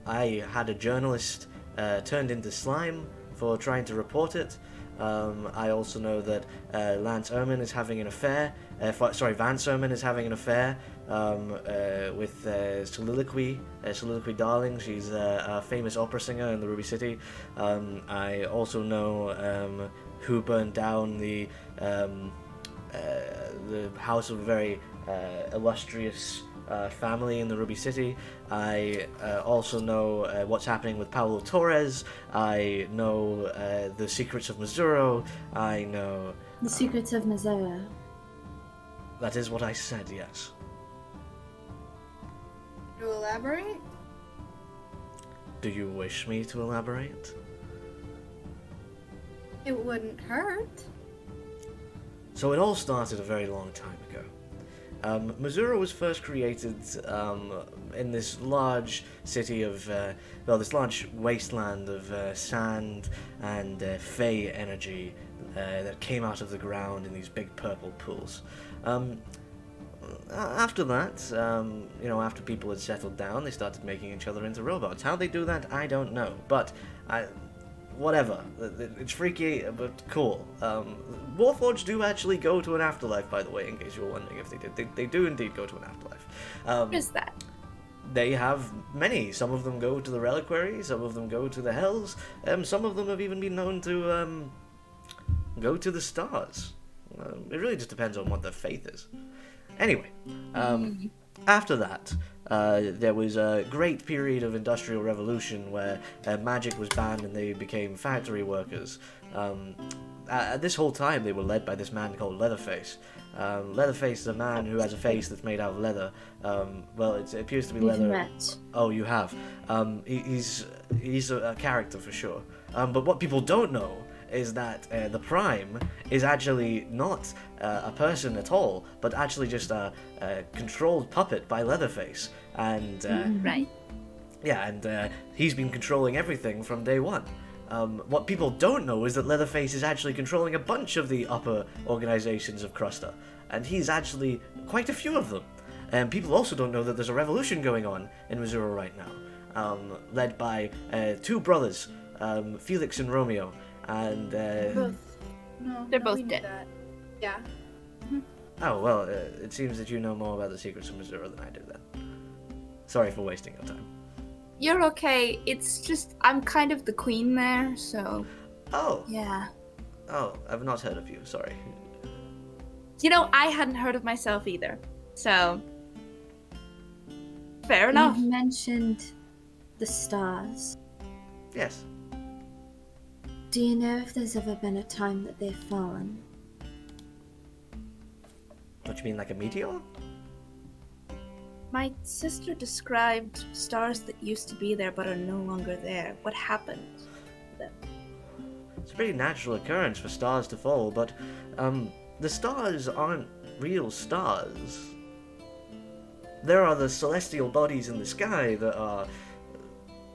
I had a journalist turned into slime for trying to report it. I also know that Vance Ermin is having an affair with Soliloquy Darling. She's a famous opera singer in the Ruby City. I also know who burned down the house of a very illustrious family in the Ruby City. I also know what's happening with Paulo Torres. I know the secrets of Missouro. I know...
The secrets of Missouro.
That is what I said, yes.
To elaborate?
Do you wish me to elaborate?
It wouldn't hurt.
So it all started a very long time ago. Missouro was first created in this large city of, this large wasteland of sand and fey energy that came out of the ground in these big purple pools. After that, after people had settled down, they started making each other into robots. How they do that, I don't know, but whatever. It's freaky, but cool. Warforged do actually go to an afterlife, by the way, in case you were wondering if they did. They do indeed go to an afterlife.
What is that?
they have many. Some of them go to the reliquary, some of them go to the hells, some of them have even been known to go to the stars. It really just depends on what their faith is. Anyway, after that, there was a great period of industrial revolution where magic was banned and they became factory workers. At this whole time, they were led by this man called Leatherface. Leatherface is a man who has a face that's made out of leather. Well, it appears to be
We've
leather.
met.
Oh, you have. He's a character for sure. But what people don't know is that the Prime is actually not a person at all, but actually just a controlled puppet by Leatherface. And
Right.
yeah, and he's been controlling everything from day one. What people don't know is that Leatherface is actually controlling a bunch of the upper organizations of Crusta, and he's actually quite a few of them. And people also don't know that there's a revolution going on in Missouri right now, led by two brothers, Felix and Romeo, and
They're both
we knew
dead.
that. Yeah.
oh well, it seems that you know more about the secrets of Missouri than I do then. Sorry for wasting your time.
You're okay. It's just I'm kind of the queen there, so
Oh,
yeah.
oh, I've not heard of you, sorry.
You know, I hadn't heard of myself either. So fair enough.
You've mentioned the stars.
Yes.
Do you know if there's ever been a time that they've fallen?
What, you mean like a meteor?
My sister described stars that used to be there but are no longer there. What happened to them?
It's a pretty natural occurrence for stars to fall, but the stars aren't real stars. There are the celestial bodies in the sky that are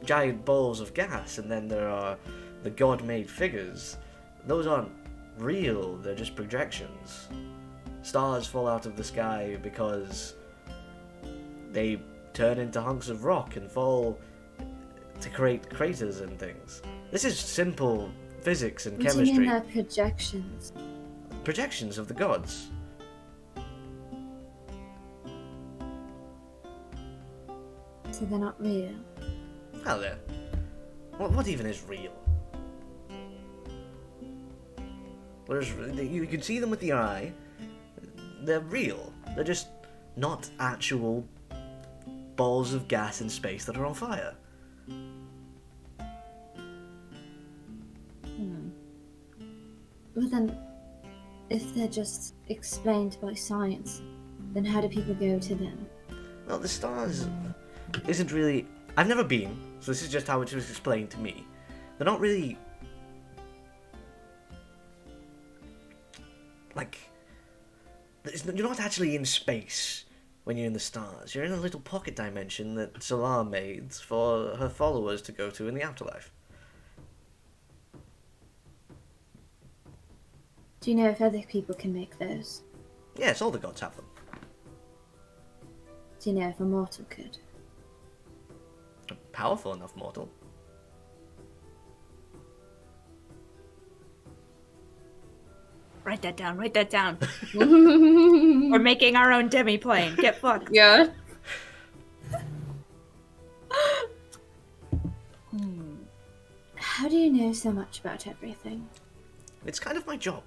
giant balls of gas, and then there are the god-made figures. Those aren't real, they're just projections. Stars fall out of the sky because they turn into hunks of rock and fall to create craters and things. This is simple physics and
What do you mean
chemistry.
they're projections?
Projections of the gods.
So they're not real?
Well, then, what even is real? You can see them with the eye. They're real. They're just not actual balls of gas in space that are on fire.
Well then, if they're just explained by science, then how do people go to them?
Well, the stars isn't really... I've never been, so this is just how it was explained to me. They're not really... like... You're not actually in space when you're in the stars. You're in a little pocket dimension that Solar made for her followers to go to in the afterlife.
Do you know if other people can make those?
Yes, all the gods have them.
Do you know if a mortal could?
A powerful enough mortal.
Write that down. Write that down. We're making our own demi-plane. Get fucked.
Yeah.
How do you know so much about everything?
It's kind of my job.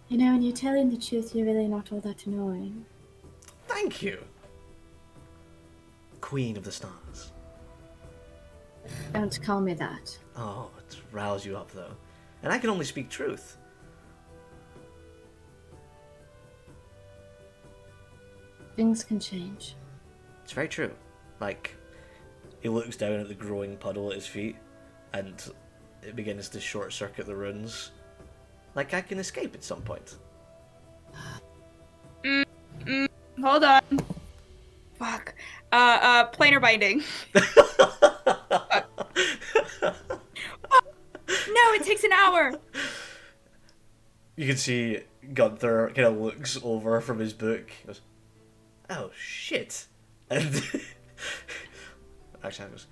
You know, when you're telling the truth, you're really not all that annoying.
Thank you. Queen of the stars.
Don't call me that.
Oh, to rouse you up though. And I can only speak truth.
Things can change.
It's very true. Like, he looks down at the growing puddle at his feet, and it begins to short circuit the runes. Like, I can escape at some point.
Hold on. Fuck. Planar binding. No, it takes an hour.
You can see Gunther kind of looks over from his book. He goes, "Oh shit!" And actually, I goes,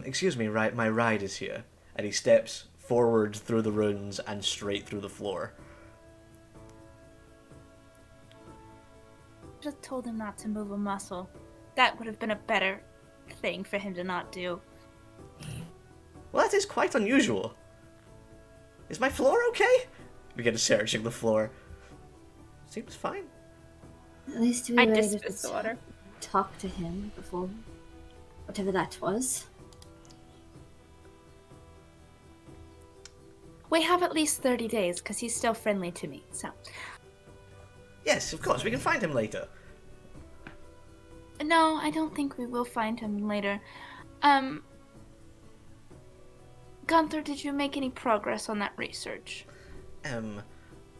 "Excuse me, right? My ride is here." And he steps forward through the runes and straight through the floor.
just told him not to move a muscle. That would have been a better thing for him to not do.
Well, that is quite unusual. Is my floor okay? Begin searching the floor. Seems fine.
At least we
I
were able
dismiss the water.
to talk to him before whatever that was.
We have at least 30 days, because he's still friendly to me, so...
Yes, of course, we can find him later.
No, I don't think we will find him later. Gunther, did you make any progress on that research?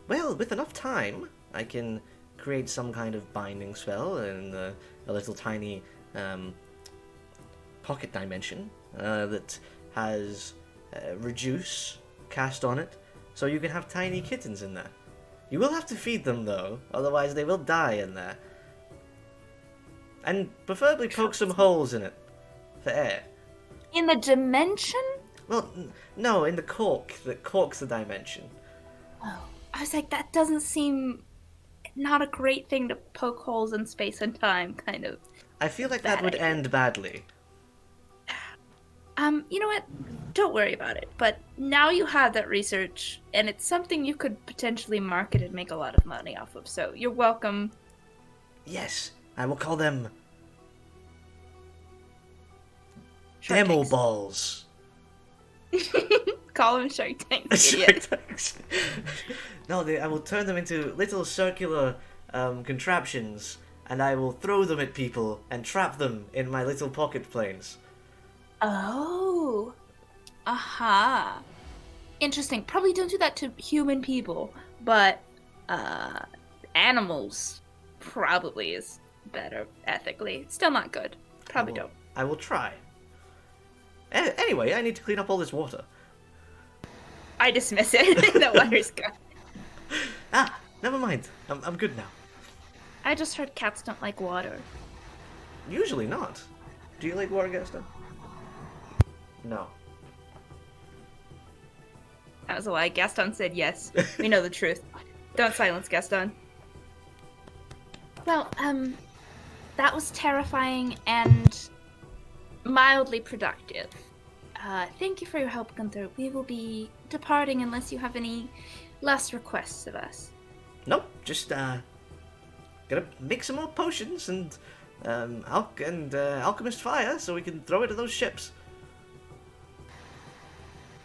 Well, with enough time, I can create some kind of binding spell in a little tiny, pocket dimension, that has reduce cast on it, so you can have tiny kittens in there. You will have to feed them, though, otherwise they will die in there. And preferably poke some holes in it, for air.
In the dimension?
Well, no, in the cork that corks the dimension.
Oh, I was like, that doesn't seem not a great thing to poke holes in space and time, kind of.
I feel like that would end badly.
You know what? Don't worry about it. But now you have that research, and it's something you could potentially market and make a lot of money off of. So you're welcome.
Yes, I will call them
Shark
demo
Tanks.
balls.
Call them Shark Tanks.
Shark
Idiot.
Tanks. No, I will turn them into little circular contraptions, and I will throw them at people and trap them in my little pocket planes.
Oh. Aha. Interesting. Probably don't do that to human people, but animals probably is better ethically. Still not good. Probably don't.
I will try. Anyway, I need to clean up all this water.
I dismiss it. The water's gone.
Ah, never mind. I'm good now.
I just heard cats don't like water.
Usually not. Do you like water, Gaston? No.
That was a lie. Gaston said yes. We know the truth. Don't silence Gaston. Well, that was terrifying and mildly productive. Thank you for your help, Gunther. We will be departing unless you have any last requests of us.
Nope, just gonna make some more potions and alchemist fire so we can throw it at those ships.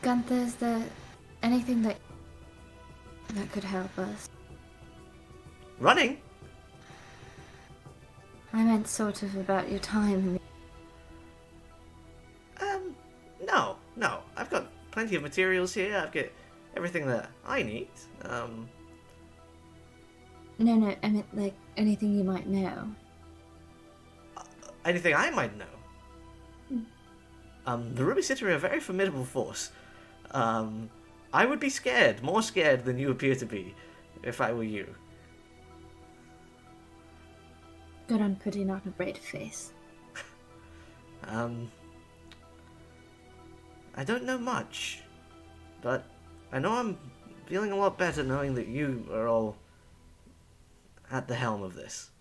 Gunther, is there anything that could help us?
Running?
I meant sort of about your time.
No. I've got plenty of materials here. I've got everything that I need.
No, I meant like anything you might know.
Anything I might know. The Ruby City are a very formidable force. I would be scared, more scared than you appear to be, if I were you.
Good on putting on a brave face.
I don't know much, but I know I'm feeling a lot better knowing that you are all at the helm of this.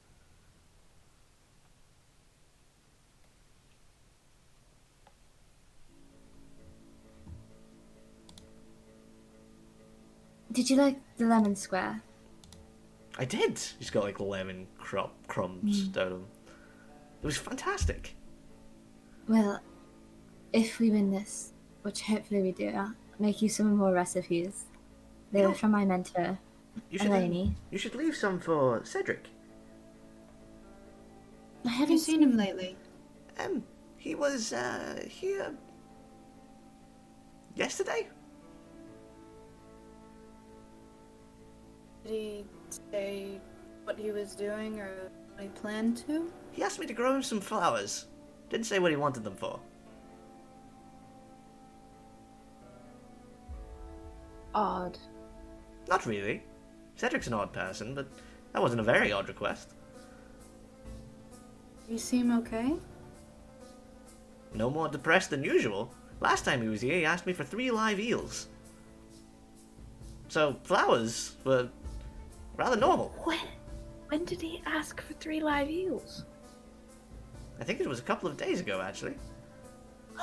Did you like the lemon square?
I did. He's got like lemon crumbs down him. It was fantastic.
Well, if we win this, which hopefully we do, I'll make you some more recipes. They were from my mentor, Eleni.
You should leave some for Cedric.
I
Have
haven't
you seen him lately?
He was here yesterday.
Did he say what he was doing or what he planned to?
He asked me to grow him some flowers. Didn't say what he wanted them for.
Odd.
Not really. Cedric's an odd person, but that wasn't a very odd request.
You seem okay?
No more depressed than usual. Last time he was here, he asked me for 3 live eels. So, flowers were rather normal.
When did he ask for 3 live eels?
I think it was a couple of days ago, actually.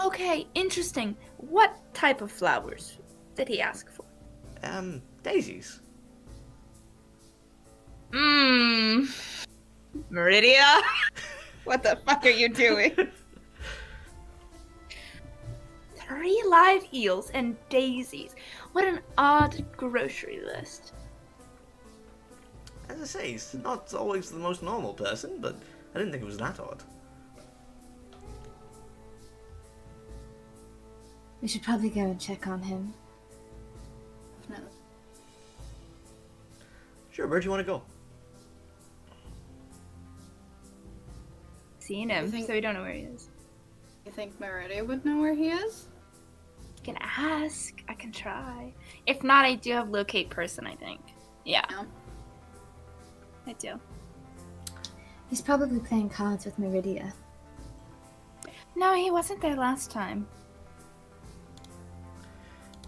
Okay, interesting. What type of flowers did he ask for?
Daisies.
Meridia? What the fuck are you doing? 3 live eels and daisies. What an odd grocery list.
As I say, he's not always the most normal person, but I didn't think it was that odd.
We should probably go and check on him.
No.
Sure, where do you want to go?
Seen him,
think-
so we don't know where he is.
You think Meridia would know where he is?
You can ask. I can try. If not, I do have locate person, I think. Yeah.
No.
I do.
He's probably playing cards with Meridia.
No, he wasn't there last time.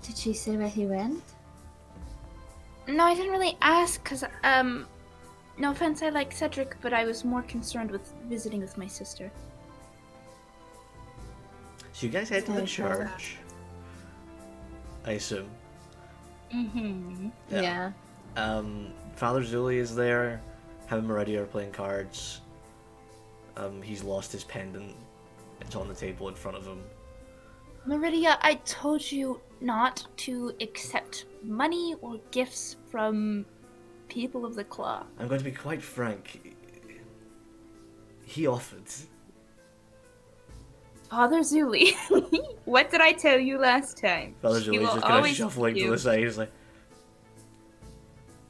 Did she say where he went?
No, I didn't really ask, because, no offense, I like Cedric, but I was more concerned with visiting with my sister.
So you guys head to the
Sorry, Father.
church. I assume.
Mm-hmm.
Yeah.
Father Zuli is there. Him and Meridia are playing cards. He's lost his pendant. It's on the table in front of him.
Meridia, I told you not to accept money or gifts from people of the claw.
I'm going to be quite frank. He offered.
Father Zuli, what did I tell you last time?
Father
He
Zuli's
will
just kind of
always
shuffling to
you.
the side. He's like,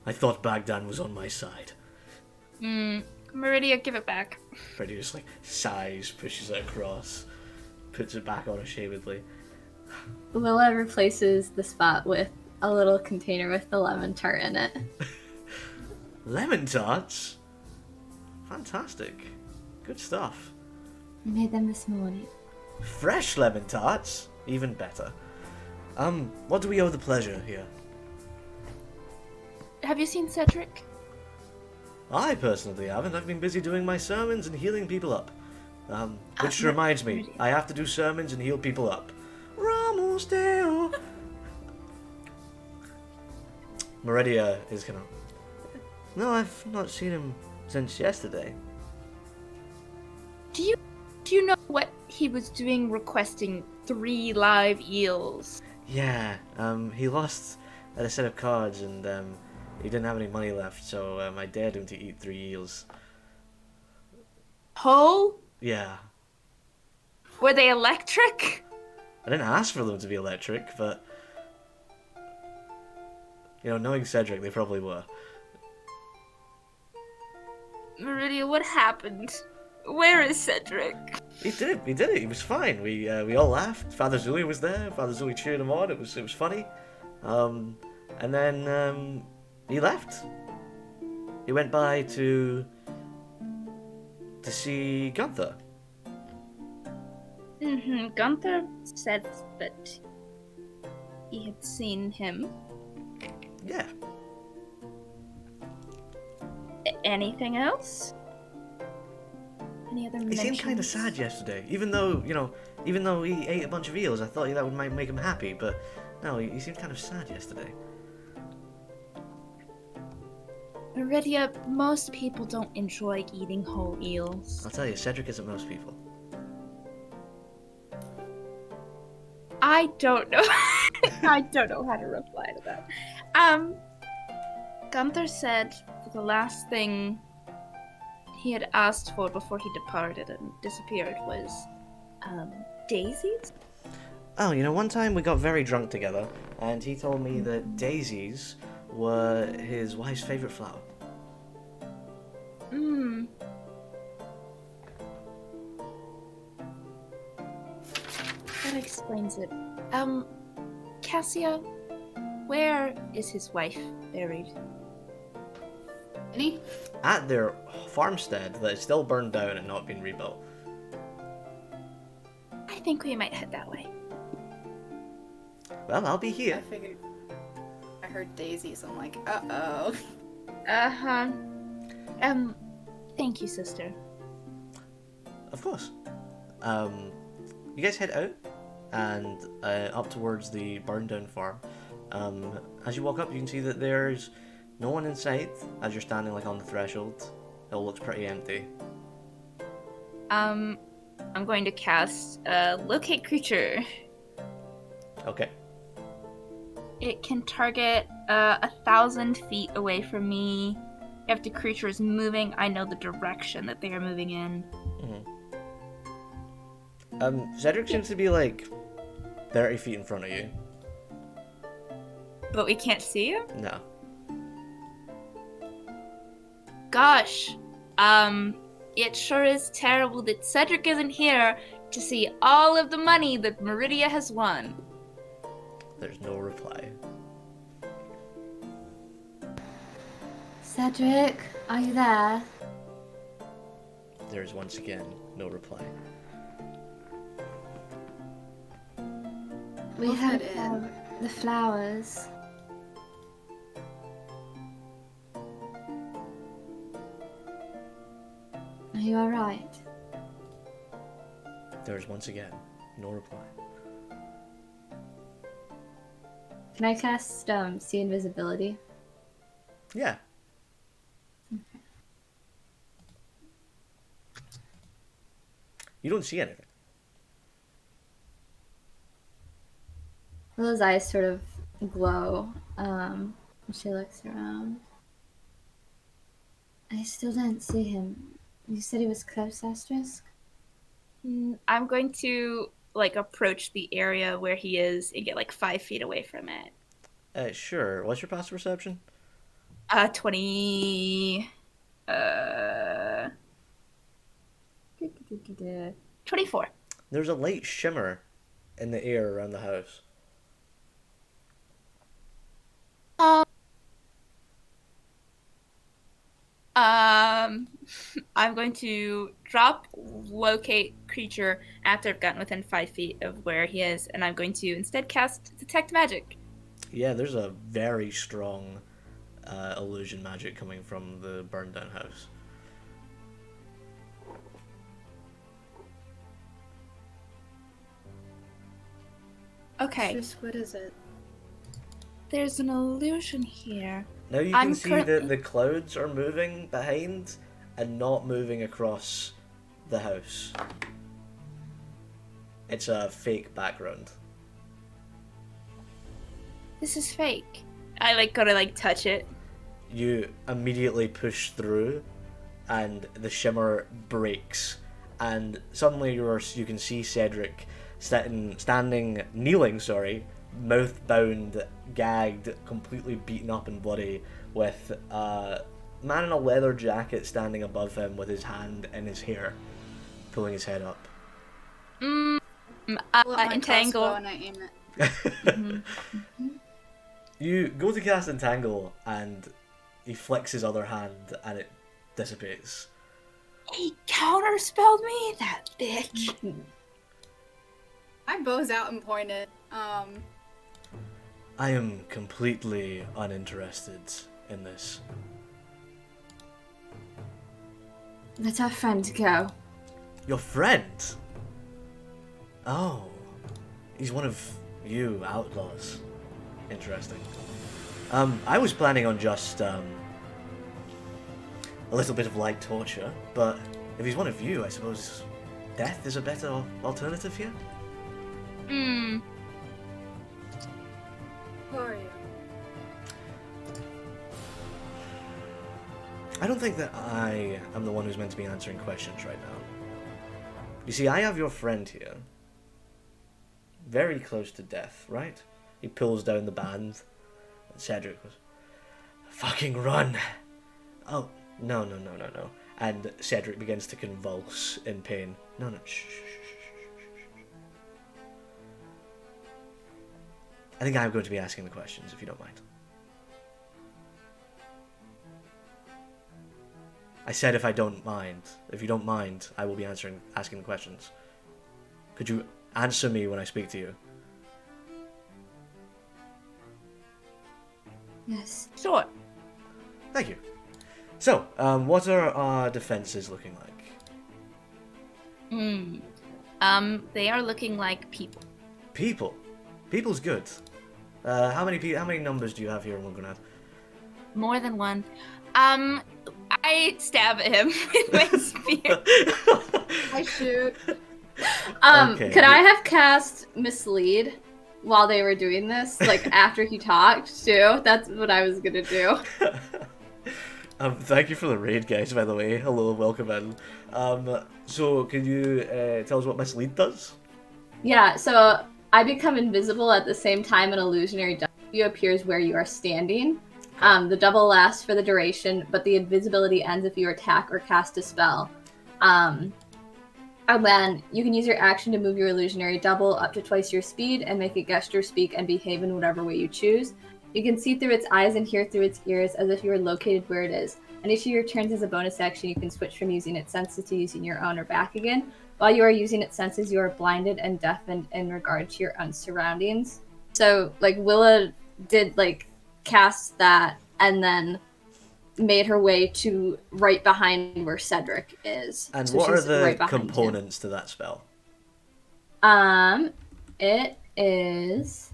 I thought Baghdad was on my side.
Meridia, give it back.
Freddy just like sighs, pushes it across, puts it back on ashamedly.
Willa replaces the spot with a little container with the lemon tart in it.
Lemon tarts? Fantastic. Good stuff.
We made them this morning.
Fresh lemon tarts? Even better. What do we owe the pleasure here?
Have you seen Cedric?
I personally haven't. I've been busy doing my sermons and healing people up. Which reminds me,
Meridia.
I have to do sermons and heal people up. Ramos Deo! Meridia is gonna... No, I've not seen him since yesterday.
Do you know what he was doing requesting 3 live eels?
Yeah, he lost at a set of cards and he didn't have any money left, so I dared him to eat 3 eels.
Whole?
Yeah.
Were they electric?
I didn't ask for them to be electric, but... You know, knowing Cedric, they probably were.
Meridia, what happened? Where is Cedric?
He did it, he was fine. We all laughed. Father Zuli was there, Father Zuli cheered him on, it was funny. And then, he left. He went by to see Gunther.
Gunther said that he had seen him.
Yeah.
Anything else? Any other
He
mentions?
seemed kind of sad yesterday, even though he ate a bunch of eels. I thought that might make him happy, but no, he seemed kind of sad yesterday.
Meridia, most people don't enjoy eating whole eels.
I'll tell you, Cedric isn't most people.
I don't know. I don't know how to reply to that. Gunther said that the last thing he had asked for before he departed and disappeared was, daisies?
Oh, one time we got very drunk together, and he told me that daisies were his wife's favorite flower.
That explains it. Cassia, where is his wife buried?
Any?
At their farmstead that is still burned down and not been rebuilt.
I think we might head that way.
Well, I'll be
I
here.
figured. I heard daisies. I'm like, uh-oh.
Uh-huh. Thank you, sister.
Of course. You guys head out and up towards the burned down farm. As you walk up, you can see that there's no one in sight as you're standing like on the threshold. It all looks pretty empty.
I'm going to cast Locate Creature.
Okay.
It can target 1,000 feet away from me. If the creature is moving, I know the direction that they are moving in.
Cedric seems to be like 30 feet in front of you.
But we can't see him?
No.
Gosh. It sure is terrible that Cedric isn't here to see all of the money that Meridia has won.
There's no reply.
Cedric, are you there?
There's once again no reply.
We
We'll
have
head in.
the flowers. Are you alright?
There's once again no reply.
Can I cast see invisibility?
Yeah. You don't see anything.
Lilla's eyes sort of glow. She looks around.
I still don't see him. You said he was close, Asterisk?
I'm going to approach the area where he is and get 5 feet away from it.
Sure. What's your passive perception?
20. 24.
There's a light shimmer in the air around the house.
I'm going to drop Locate Creature after I've gotten within 5 feet of where he is, and I'm going to instead cast Detect Magic.
Yeah, there's a very strong illusion magic coming from the burned down house.
Okay,
Just, what is it?
there's an illusion here.
Now you can
I'm
see
currently-
that the clouds are moving behind and not moving across the house. It's a fake background.
This is fake. I gotta touch it.
You immediately push through and the shimmer breaks and suddenly you can see Cedric kneeling, mouth bound, gagged, completely beaten up and bloody, with a man in a leather jacket standing above him with his hand in his hair, pulling his head up.
Pull up my
Entangle.
crossbow and I aim it.
You go to cast Entangle and he flicks his other hand and it dissipates.
He counterspelled me, that bitch.
I bows out and point it.
I am completely uninterested in this.
Let our friend go.
Your friend? Oh, he's one of you outlaws. Interesting. I was planning on just a little bit of light torture, but if he's one of you, I suppose death is a better alternative here?
Who are you?
I don't think that I am the one who's meant to be answering questions right now. You see, I have your friend here. Very close to death, right? He pulls down the band. And Cedric goes, "Fucking run!" Oh, no. And Cedric begins to convulse in pain. No, shh. I think I'm going to be asking the questions, if you don't mind. I said if I don't mind. If you don't mind, I will be asking the questions. Could you answer me when I speak to you?
Yes.
Sure.
Thank you. So, what are our defenses looking like?
They are looking like people.
People. People's good. How many numbers do you have here in Grenade?
More than one. I stab at him with my spear.
I shoot.
Okay.
Could I have cast Mislead while they were doing this? Like, after he talked, too? That's what I was gonna do.
Thank you for the raid, guys, by the way. Hello, welcome in. So, can you tell us what Mislead does?
Yeah, so I become invisible at the same time an illusionary W appears where you are standing. The double lasts for the duration, but the invisibility ends if you attack or cast a spell. And then you can use your action to move your illusionary double up to twice your speed and make it gesture, speak, and behave in whatever way you choose. You can see through its eyes and hear through its ears as if you were located where it is. And each of your turns as a bonus action, you can switch from using its senses to using your own or back again. While you are using its senses, you are blinded and deafened in regard to your own surroundings. So, like, Willa did, like, cast that and then made her way to right behind where Cedric is.
And
So
what are
she's
the
right behind him.
components to that spell?
It is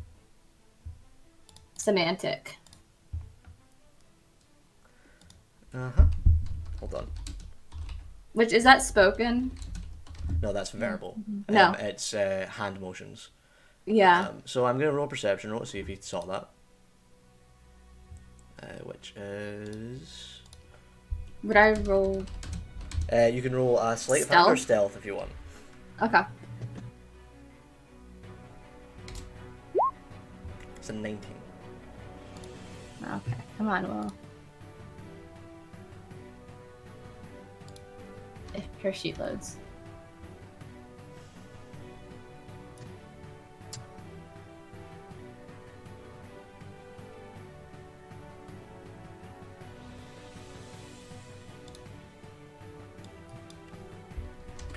semantic.
Uh-huh. Hold on.
Which, is that spoken?
No, that's verbal.
No.
It's hand motions.
Yeah.
So I'm going to roll a perception roll to see if you saw that. Which is...
Would I roll?
you can roll a sleight of hand or stealth if you want.
Okay.
It's a 19.
Okay. Come on, Will. If her sheet loads.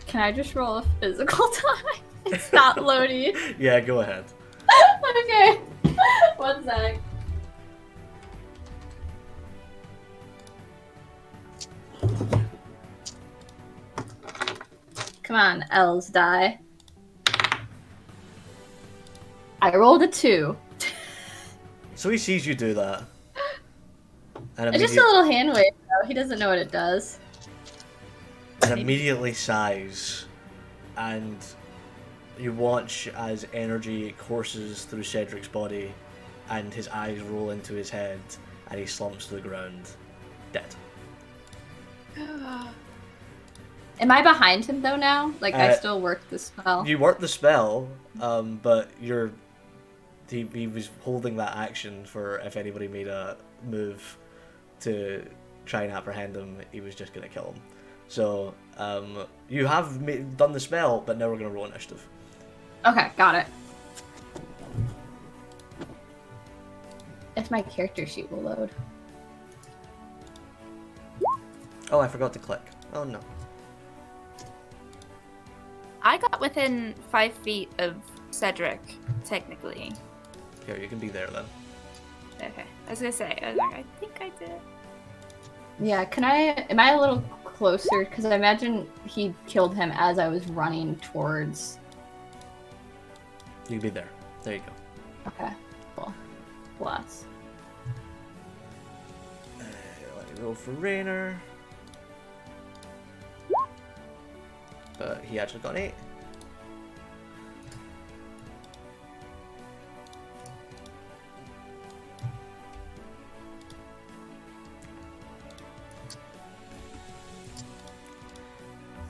Can I just roll a physical time? It's not loading.
Yeah, go ahead.
Okay. One sec. Come on, L's die. I rolled a 2.
So he sees you do that. And
It's just a little hand wave, though. He doesn't know what it does.
and immediately sighs, and you watch as energy courses through Cedric's body, and his eyes roll into his head, and he slumps to the ground, dead.
Am I behind him though now? Like I still work the spell.
You work the spell, but he was holding that action for if anybody made a move to try and apprehend him, he was just going to kill him. So, you have done the spell, but now we're going to roll initiative.
Okay, got it. If my character sheet will load.
Oh, I forgot to click. Oh no.
I got within 5 feet of Cedric, technically.
Here, you can be there then.
Okay, I was gonna say, I was like, I think I did.
Yeah, am I a little closer? Because I imagine he killed him as I was running towards...
You can be there. There you go.
Okay, cool. Bless.
Let me roll for Raynor. But he actually got 8.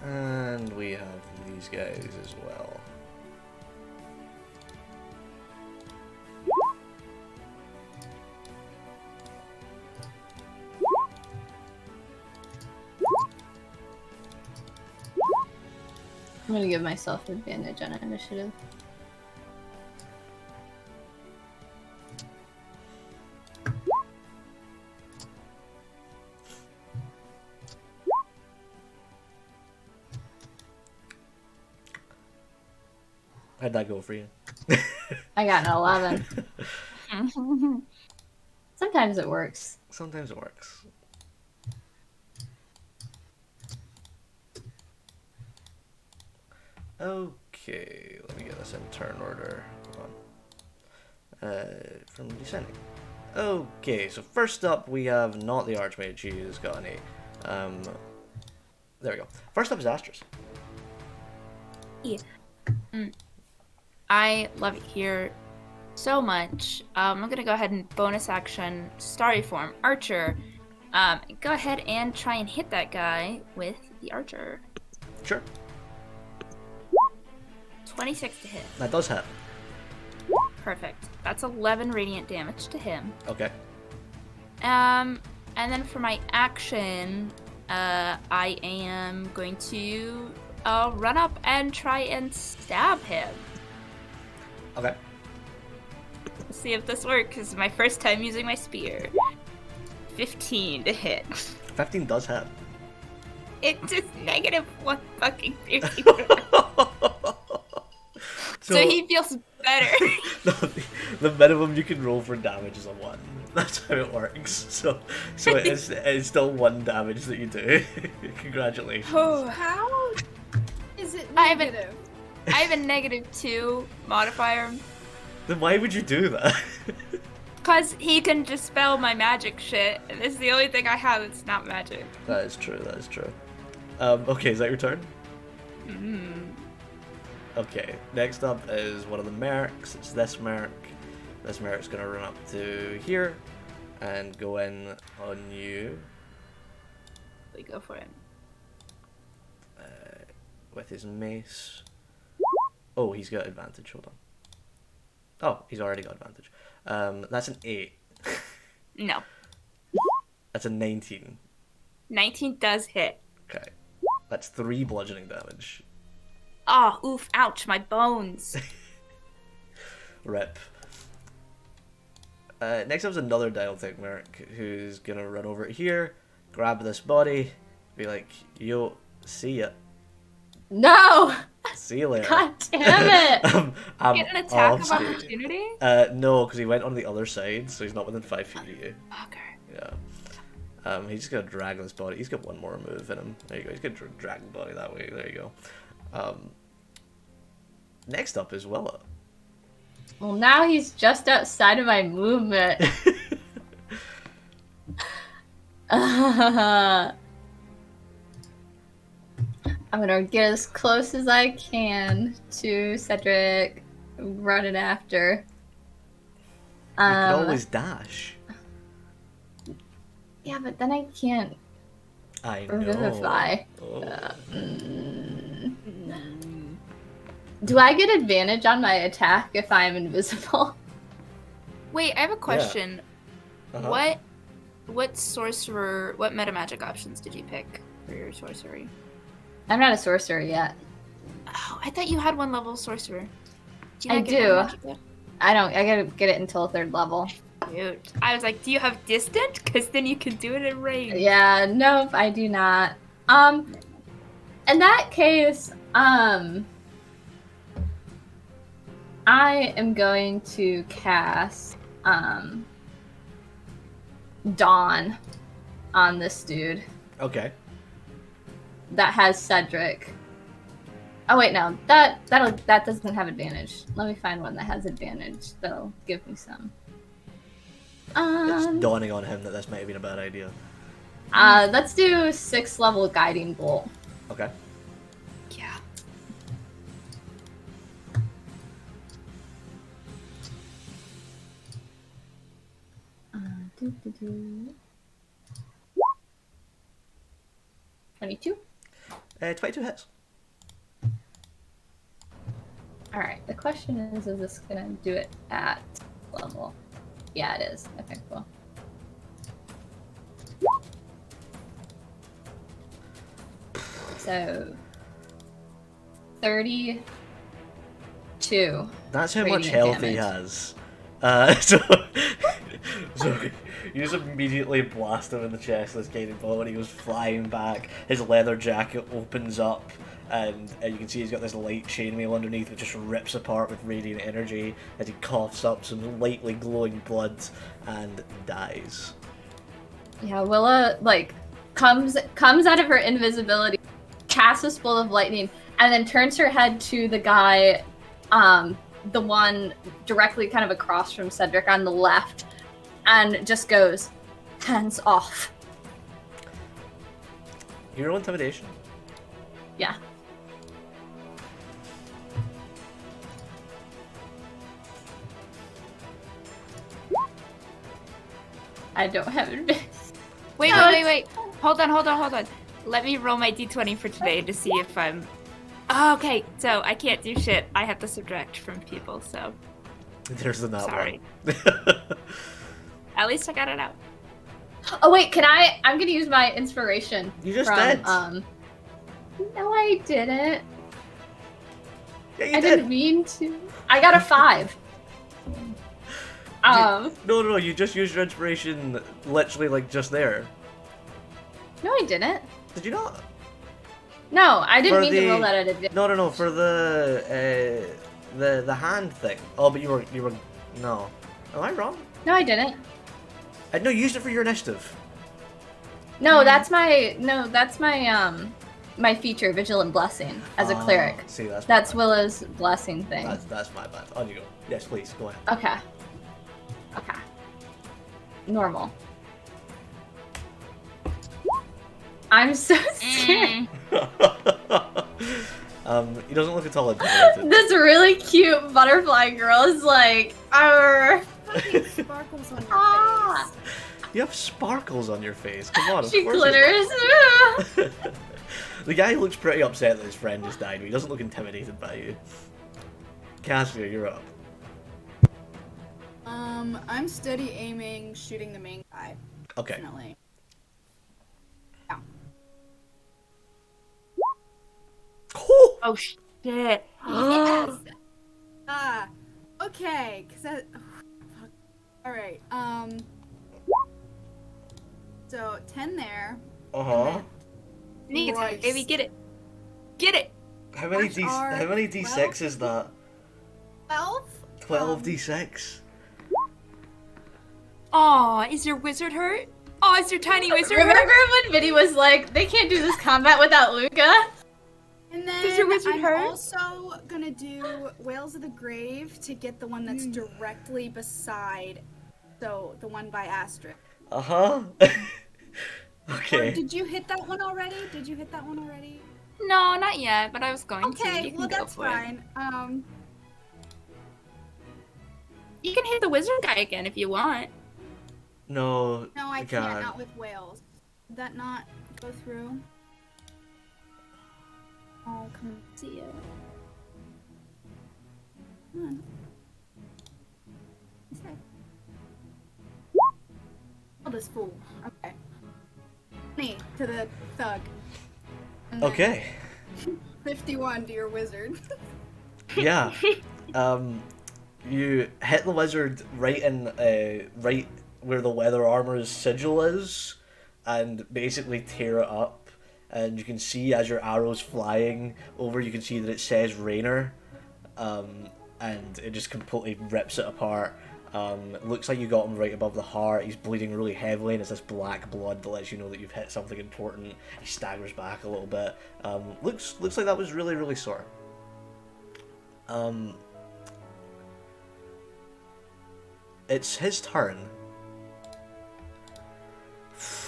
And we have these guys as well.
I'm gonna give myself advantage on initiative.
How'd that go for you?
I got an 11. Sometimes it works.
Sometimes it works. Okay, let me get this in turn order. Hold on. From descending. Okay, so first up we have not the Archmage who's got any. There we go. First up is Astra's.
Yeah. I love it here so much. I'm gonna go ahead and bonus action Starry Form Archer. Go ahead and try and hit that guy with the Archer.
Sure.
26 to hit.
That does hit.
Perfect. That's 11 radiant damage to him.
Okay.
And then for my action, I am going to run up and try and stab him.
Okay.
Let's see if this works. This is my first time using my spear. 15 to hit.
15 does hit.
It's just -1 fucking 50.
So
he feels better.
the minimum you can roll for damage is a 1. That's how it works. So it's still 1 damage that you do. Congratulations.
Oh,
How is it
I have a-
negative?
I have a -2 modifier.
Then why would you do that?
Because he can dispel my magic shit, and this is the only thing I have that's not magic.
That is true. That is true. Okay, is that your turn? Okay, next up is one of the mercs. It's this merc. This merc's gonna run up to here and go in on you
We go for it.
with his mace. Oh, he's got advantage. Hold on. Oh, he's already got advantage. That's an 8.
No.
That's a 19.
19 does hit.
Okay. That's 3 bludgeoning damage.
Oh, oof, ouch, my bones.
Rip. Next up is another Dialtech merc who's gonna run over here, grab this body, be like, yo, see ya.
No!
See you later.
God damn it!
I'm
Get an attack
off
of
stage.
opportunity?
No, because he went on the other side, so he's not within 5 feet of you.
Okay.
Yeah. He's just gonna drag this body. He's got one more move in him. There you go. He's gonna drag the body that way. There you go. Next up is Willa.
Well, now he's just outside of my movement. I'm gonna get as close as I can to Cedric, run it after.
You can always dash.
Yeah, but then I can't
I know.
revivify.
Oh.
Do I get advantage on my attack if I'm invisible?
Wait, I have a question.
Uh-huh.
What sorcerer, what meta magic options did you pick for your sorcery?
I'm not a sorcerer yet.
Oh, I thought you had 1 level sorcerer. Do you
I
not get
do.
meta magic yet?
I gotta get it until 3rd level.
Dude. I was like, do you have distant? Because then you can do it in range.
Yeah, nope, I do not. In that case, I am going to cast, Dawn on this dude
Okay.
that has Cedric. Oh wait, no, that doesn't have advantage. Let me find one that has advantage. That'll give me some.
It's dawning on him that this might have been a bad idea.
Let's do 6th level guiding bolt.
Okay.
Yeah.
Doo, doo, doo. 22.
22 hits.
Alright, the question is this gonna do it at level? Yeah, it is. Okay, cool. So, 32.
That's how much
radiant
health he
damage.
has. So you just immediately blast him in the chest with this guiding bolt, and he goes flying back. His leather jacket opens up, and you can see he's got this light chainmail underneath, which just rips apart with radiant energy as he coughs up some lightly glowing blood and dies.
Yeah, Willa, like, comes out of her invisibility, casts a bolt of lightning, and then turns her head to the guy, the one directly kind of across from Cedric on the left, and just goes, "Hands off."
You roll intimidation.
Yeah. I don't have it.
Wait. Hold on. Let me roll my d20 for today to see if I'm... Oh, okay, so I can't do shit. I have to subtract from people, so...
There's the not
Sorry.
one.
At least I got it out.
Oh wait, I'm gonna use my inspiration.
You just
from,
did.
No, I didn't.
Yeah, you
I
did.
didn't mean to. I got a 5.
No, you just used your inspiration literally like just there.
No, I didn't.
Did you not?
No, I didn't
For
mean
the-
to roll that at advantage.
No, for the hand thing. Oh, but you were no. Am I wrong?
No, I didn't.
No, you used it for your initiative.
No, that's my my feature, Vigilant Blessing, as a cleric.
See, that's
That's
my bad.
Willa's blessing thing.
That's my bad. On you go. Yes, please go ahead.
Okay. Normal. I'm so scared.
He doesn't look at all intimidated.
This really cute butterfly girl is like, "Arr."
Fucking sparkles on your
Ah.
face.
You have sparkles on your face. Come on, of
She
course.
glitters.
The guy looks pretty upset that his friend just died, but he doesn't look intimidated by you. Cassia, you're up.
I'm steady aiming, shooting the main guy.
Okay.
Definitely.
Cool.
Oh, shit.
Yes. Okay. Cause that. Fuck. All right. So 10 there.
Uh-huh.
Neat,
Christ.
baby, get it. Get it.
How many
Which are
d6 is that?
12.
12 d6.
Aw, is your wizard hurt? Aw, is your tiny wizard hurt?
Remember when Vinny was like, "They can't do this combat without Luca"?
And then
Does your wizard
I'm
hurt?
also gonna do Whales of the Grave to get the one that's directly beside, so the one by Asterisk.
Uh-huh.
Or
Okay.
did you hit that one already? Did you hit that one already?
No, not yet, but I was going to.
Okay,
You can
well
go
that's
for it.
fine.
You can hit the wizard guy again if you want.
No,
No, I
you
can't. Not with whales. Did that not go through? Oh, come on.
See ya.
Come on. Okay. Oh, this fool. Okay. 20 to the thug. And then
Okay.
51 to your wizard.
Yeah. You hit the wizard right in right where the leather armor's sigil is, and basically tear it up. And you can see as your arrow's flying over, you can see that it says Rainer, and it just completely rips it apart. It looks like you got him right above the heart. He's bleeding really heavily, and it's this black blood that lets you know that you've hit something important. He staggers back a little bit. Looks like that was really sore. It's his turn.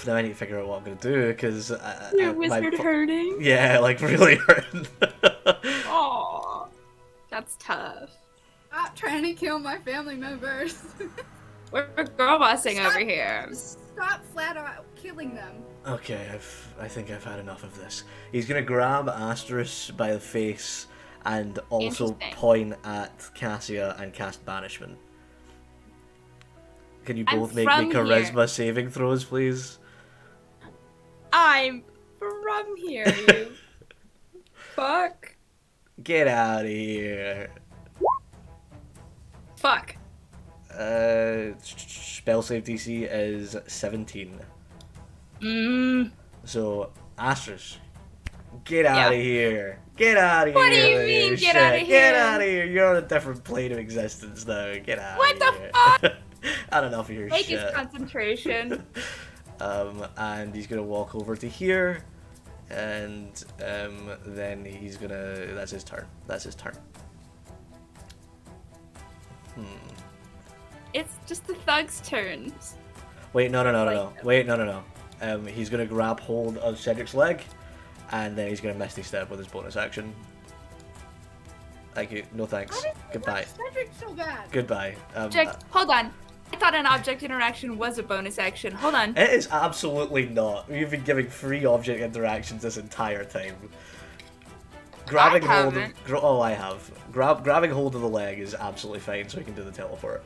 Now I need to figure out what I'm gonna do because
Your wizard hurting?
Yeah, like really hurting.
Aw, that's tough.
Stop trying to kill my family members.
We're girl bossing
Stop.
over here.
Stop flat out killing them.
Okay, I think I've had enough of this. He's gonna grab Asterisk by the face and also
Interesting.
point at Cassia and cast Banishment. Can you
I'm
both make me
from here.
charisma saving throws, please?
I'm from here, you fuck.
Get out of here.
Fuck.
Spell save DC is 17. So, Asterisk, get out of here. Get out of
What do
here.
you
with
mean,
your
get outta
shit. Get
here?
out of here. You're on a different plane of existence now. Get out
What
of
the
here.
fuck?
I don't know for your
Take
shit.
his concentration.
And he's gonna walk over to here, And then he's gonna. That's his turn. That's his turn.
It's just the thug's turns.
Wait, no. Wait, no. He's gonna grab hold of Cedric's leg, and then he's gonna Misty Step with his bonus action. Thank you. No thanks. Goodbye.
Cedric so bad.
Goodbye.
Hold on. I thought an object interaction was a bonus action. Hold on.
It is absolutely not. We've been giving free object interactions this entire time. Grabbing hold of... I have. Grabbing hold of the leg is absolutely fine, so he can do the teleport.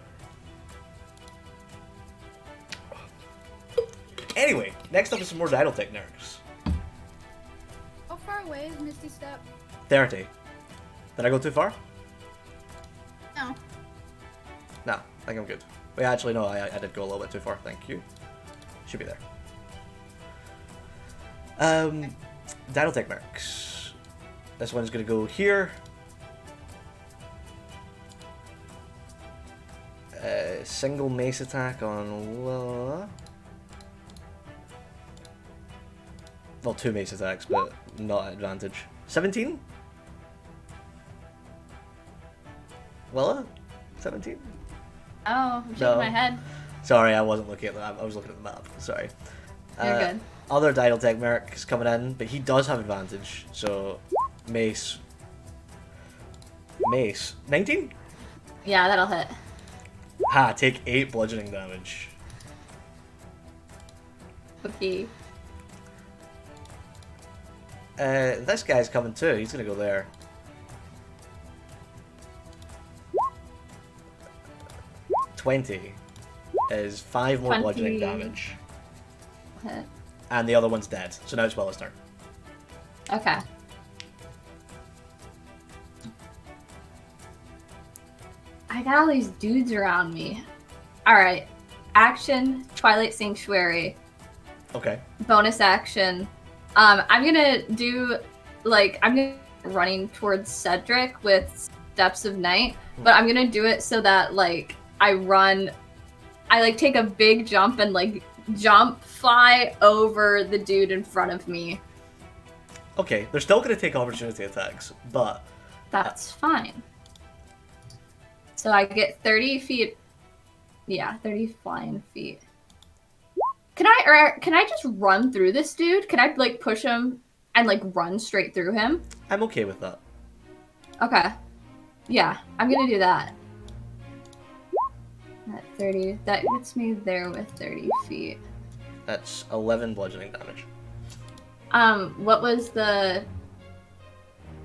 Anyway, next up is some more Dynotech nerds.
How far away is Misty Step?
30. Did I go too far?
No.
No, I think I'm good. Wait, actually, no, I did go a little bit too far. Thank you. Should be there. Dynotech mercs. This one's gonna go here. Single mace attack on Willa. Well, 2 mace attacks, but not at advantage. 17? Willa? 17?
Oh, I'm shaking my head.
Sorry, I wasn't looking at the map. I was looking at the map. Sorry.
You're good.
Other Dynotech merc is coming in, but he does have advantage. So, mace. Mace. 19?
Yeah, that'll hit.
Ha, take 8 bludgeoning damage.
Okay.
This guy's coming too. He's gonna go there. $20 is 5 more bludgeoning damage.
Hit.
And the other one's dead. So now it's Willa's turn.
Okay. I got all these dudes around me. Alright. Action, Twilight Sanctuary.
Okay.
Bonus action. I'm gonna do, I'm gonna running towards Cedric with Steps of Night, but I'm gonna do it so that, I take a big jump and, fly over the dude in front of me.
Okay, they're still gonna take opportunity attacks, but...
That's fine. So I get 30 feet. Yeah, 30 flying feet. Can I just run through this dude? Can I push him and run straight through him?
I'm okay with that.
Okay. Yeah, I'm gonna do that. At 30, that gets me there with 30 feet.
That's 11 bludgeoning damage.
What was the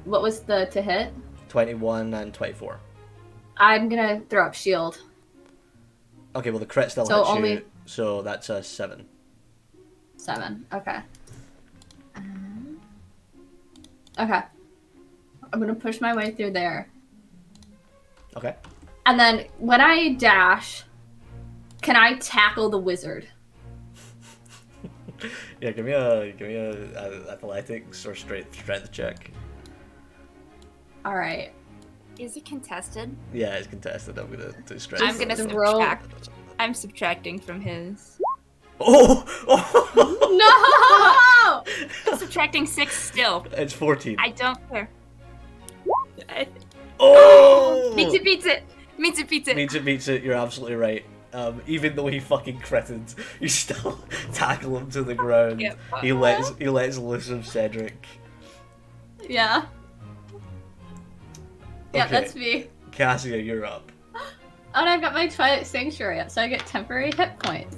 to hit?
21 and 24.
I'm gonna throw up shield.
Okay, well the crit still
So
hits
only-
you, so that's a 7.
7. Okay. Okay. I'm gonna push my way through there.
Okay.
And then when I dash, can I tackle the wizard?
Yeah, give me a athletics or strength check.
All right.
Is it contested?
Yeah, it's contested. I'm gonna do strength.
I'm gonna
the roll-
subtract. I'm subtracting from his.
Oh!
No!
I'm subtracting 6 still.
It's 14.
I don't care.
Oh!
Meets it, beats it. Meets it, beats it.
Meets it. You're absolutely right. Even though he fucking critted, you still tackle him to the ground.
Yep.
He lets loose of Cedric.
Yeah. Yeah,
Okay.
that's me.
Cassia, you're up.
Oh, and I've got my Twilight Sanctuary up, so I get temporary hit points.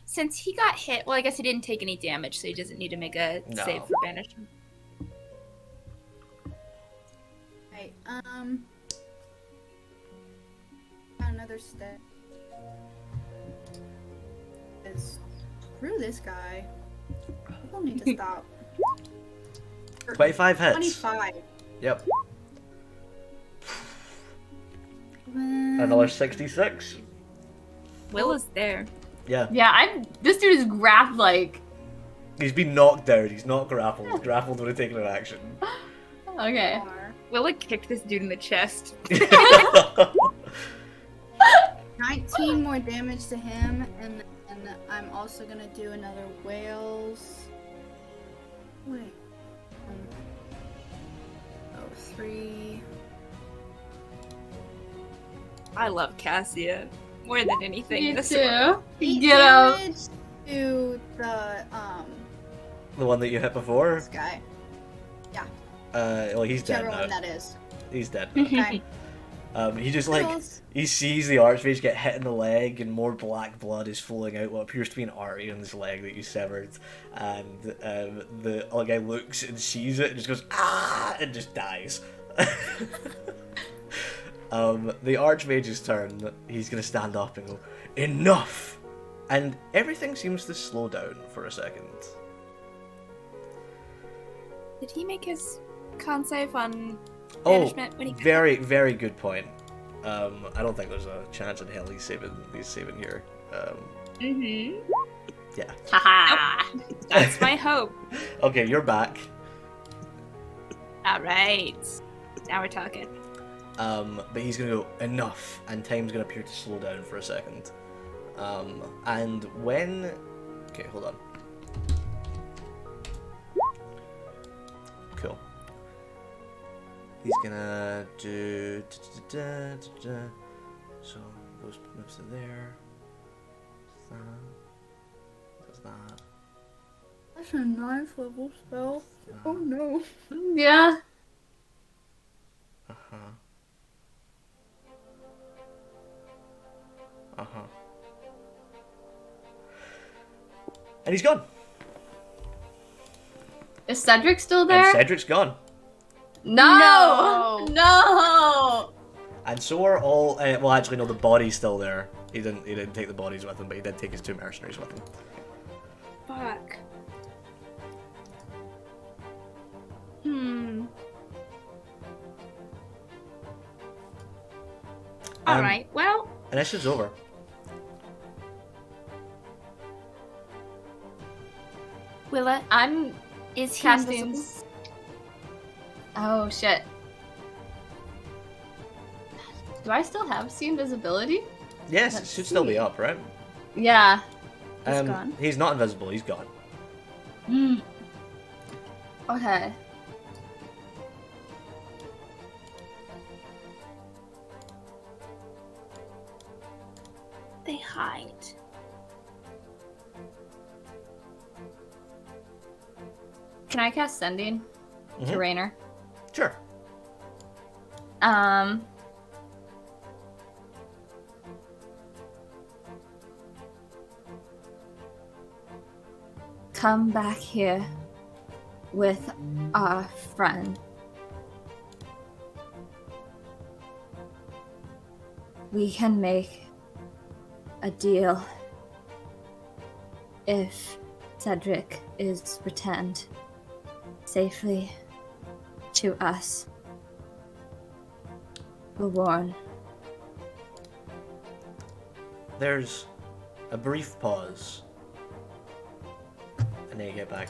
Since he got hit, well, I guess he didn't take any damage, so he doesn't need to make a
No.
save for banishment.
Right, another step. Screw this guy. People need to stop.
25 hits.
25.
Yep. Another 66.
Will is there.
Yeah.
Yeah, this dude is grappled
He's been knocked down. He's not grappled. He's grappled when he's taking an action.
Okay.
Willa kicked this dude in the chest.
19 more damage to him, and then I'm also gonna do another whales. Wait. Oh, 3.
I love Cassia more than anything.
Me
this
too.
one.
8
Get out.
damage to the
The one that you hit before?
this guy.
Well, he's dead
Whichever
now.
one that is.
He's dead now.
Okay.
He just like he sees the archmage get hit in the leg, and more black blood is flowing out what appears to be an artery in his leg that you severed. And the other guy looks and sees it and just goes ah, and just dies. The archmage's turn. He's gonna stand up and go enough, and everything seems to slow down for a second.
Did he make his con save on
Oh,
banishment when he
very, very good point. I don't think there's a chance in hell he's saving here.
Mm-hmm.
Yeah.
Haha.
That's my hope.
Okay, you're back.
All right. Now we're talking.
But he's gonna go enough, and time's gonna appear to slow down for a second. And when... Okay, hold on. Cool. He's gonna do... So, those moves to there. Does that.
That's a 9th level spell. Oh no.
Yeah.
Uh-huh. Uh-huh. And he's gone.
Is Cedric still there?
And Cedric's gone.
No! No!
And so are all... well, actually, no, the body's still there. He didn't take the bodies with him, but he did take his 2 mercenaries with him.
Fuck. All right. Well,
Initiative's over.
Willa,
I'm
is he
casting.
invisible?
Oh shit. Do I still have see invisibility?
Yes, it
Let's
should still be
see.
up, right?
Yeah.
He's gone.
He's not invisible, he's gone.
Okay.
They hide.
Can I cast Sending to Raynor?
Sure.
Come back here with our friend. We can make a deal if Cedric is returned safely to us. We'll warn.
There's a brief pause. And then you get back.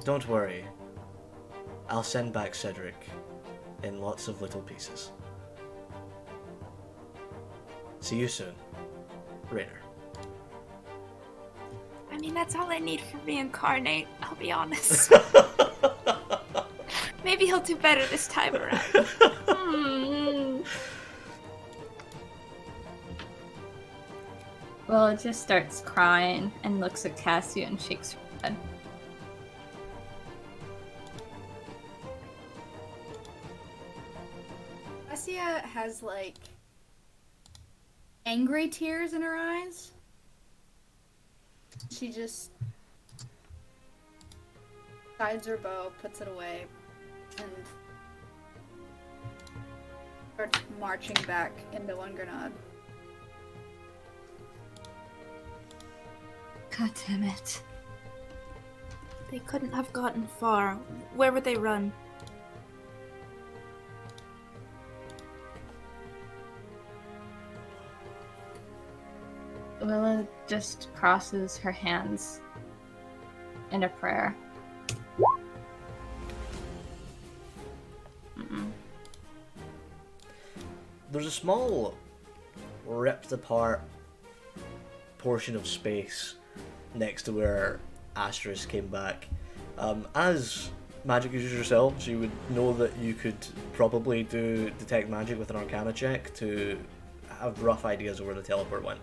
Don't worry. I'll send back Cedric in lots of little pieces. See you soon, Raynor.
I mean, that's all I need for reincarnate, I'll be honest. Maybe he'll do better this time around.
Well, it just starts crying and looks at Cassia and shakes her head.
Cassia has like angry tears in her eyes. She just guides her bow, puts it away, and starts marching back into One Grenade.
God damn it.
They couldn't have gotten far. Where would they run?
Willa just crosses her hands in a prayer.
There's a small ripped apart portion of space next to where Asterisk came back. As magic user yourselves, you would know that you could probably do detect magic with an Arcana check to have rough ideas of where the teleport went.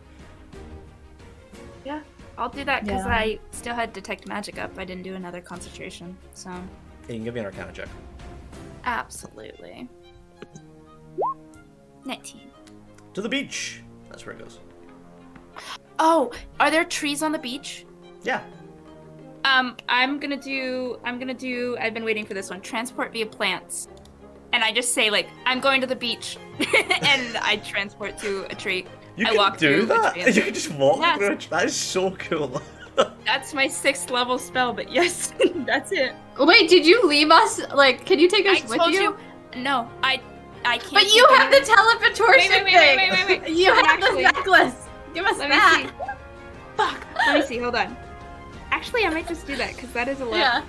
Yeah, I'll do that because
Yeah.
I still had detect magic up. I didn't do another concentration, so
You can give me an Arcana check.
absolutely. 19.
To the beach. That's where it goes.
Oh, are there trees on the beach?
Yeah.
I'm gonna do, I've been waiting for this one, transport via plants. And I just say, like, I'm going to the beach. And I transport to a tree.
You
I
can
walk
do
through a
that?
tree
You
and-
can just walk
Yes.
through it? That is so cool.
That's my 6th level spell, but yes, that's it.
Wait, did you leave us? Like, can you take us
I
with
told
you?
you, no, I can't.
But you
take
have the
anyone-
teleportation
Wait.
You have
Actually-
the necklace. Give us
Let me
that.
see. Fuck. Let me see. Hold on. Actually, I might just do that because that is a lot
Yeah.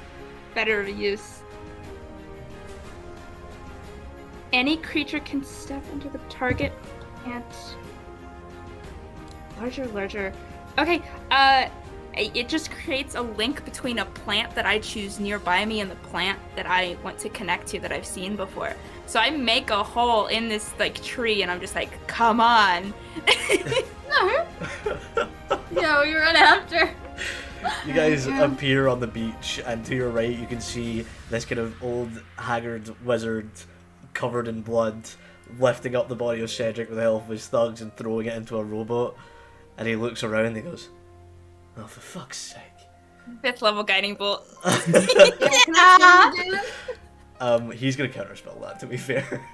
better use. Any creature can step into the target and larger. Okay. It just creates a link between a plant that I choose nearby me and the plant that I want to connect to that I've seen before. So I make a hole in this like tree, and I'm just like, come on.
No. Yeah, we run after.
You guys appear on the beach, and to your right you can see this kind of old, haggard wizard covered in blood lifting up the body of Cedric with the help of his thugs and throwing it into a rowboat. And he looks around and he goes, "Oh, for fuck's sake."
5th level guiding bolt.
He's gonna counterspell that, to be fair.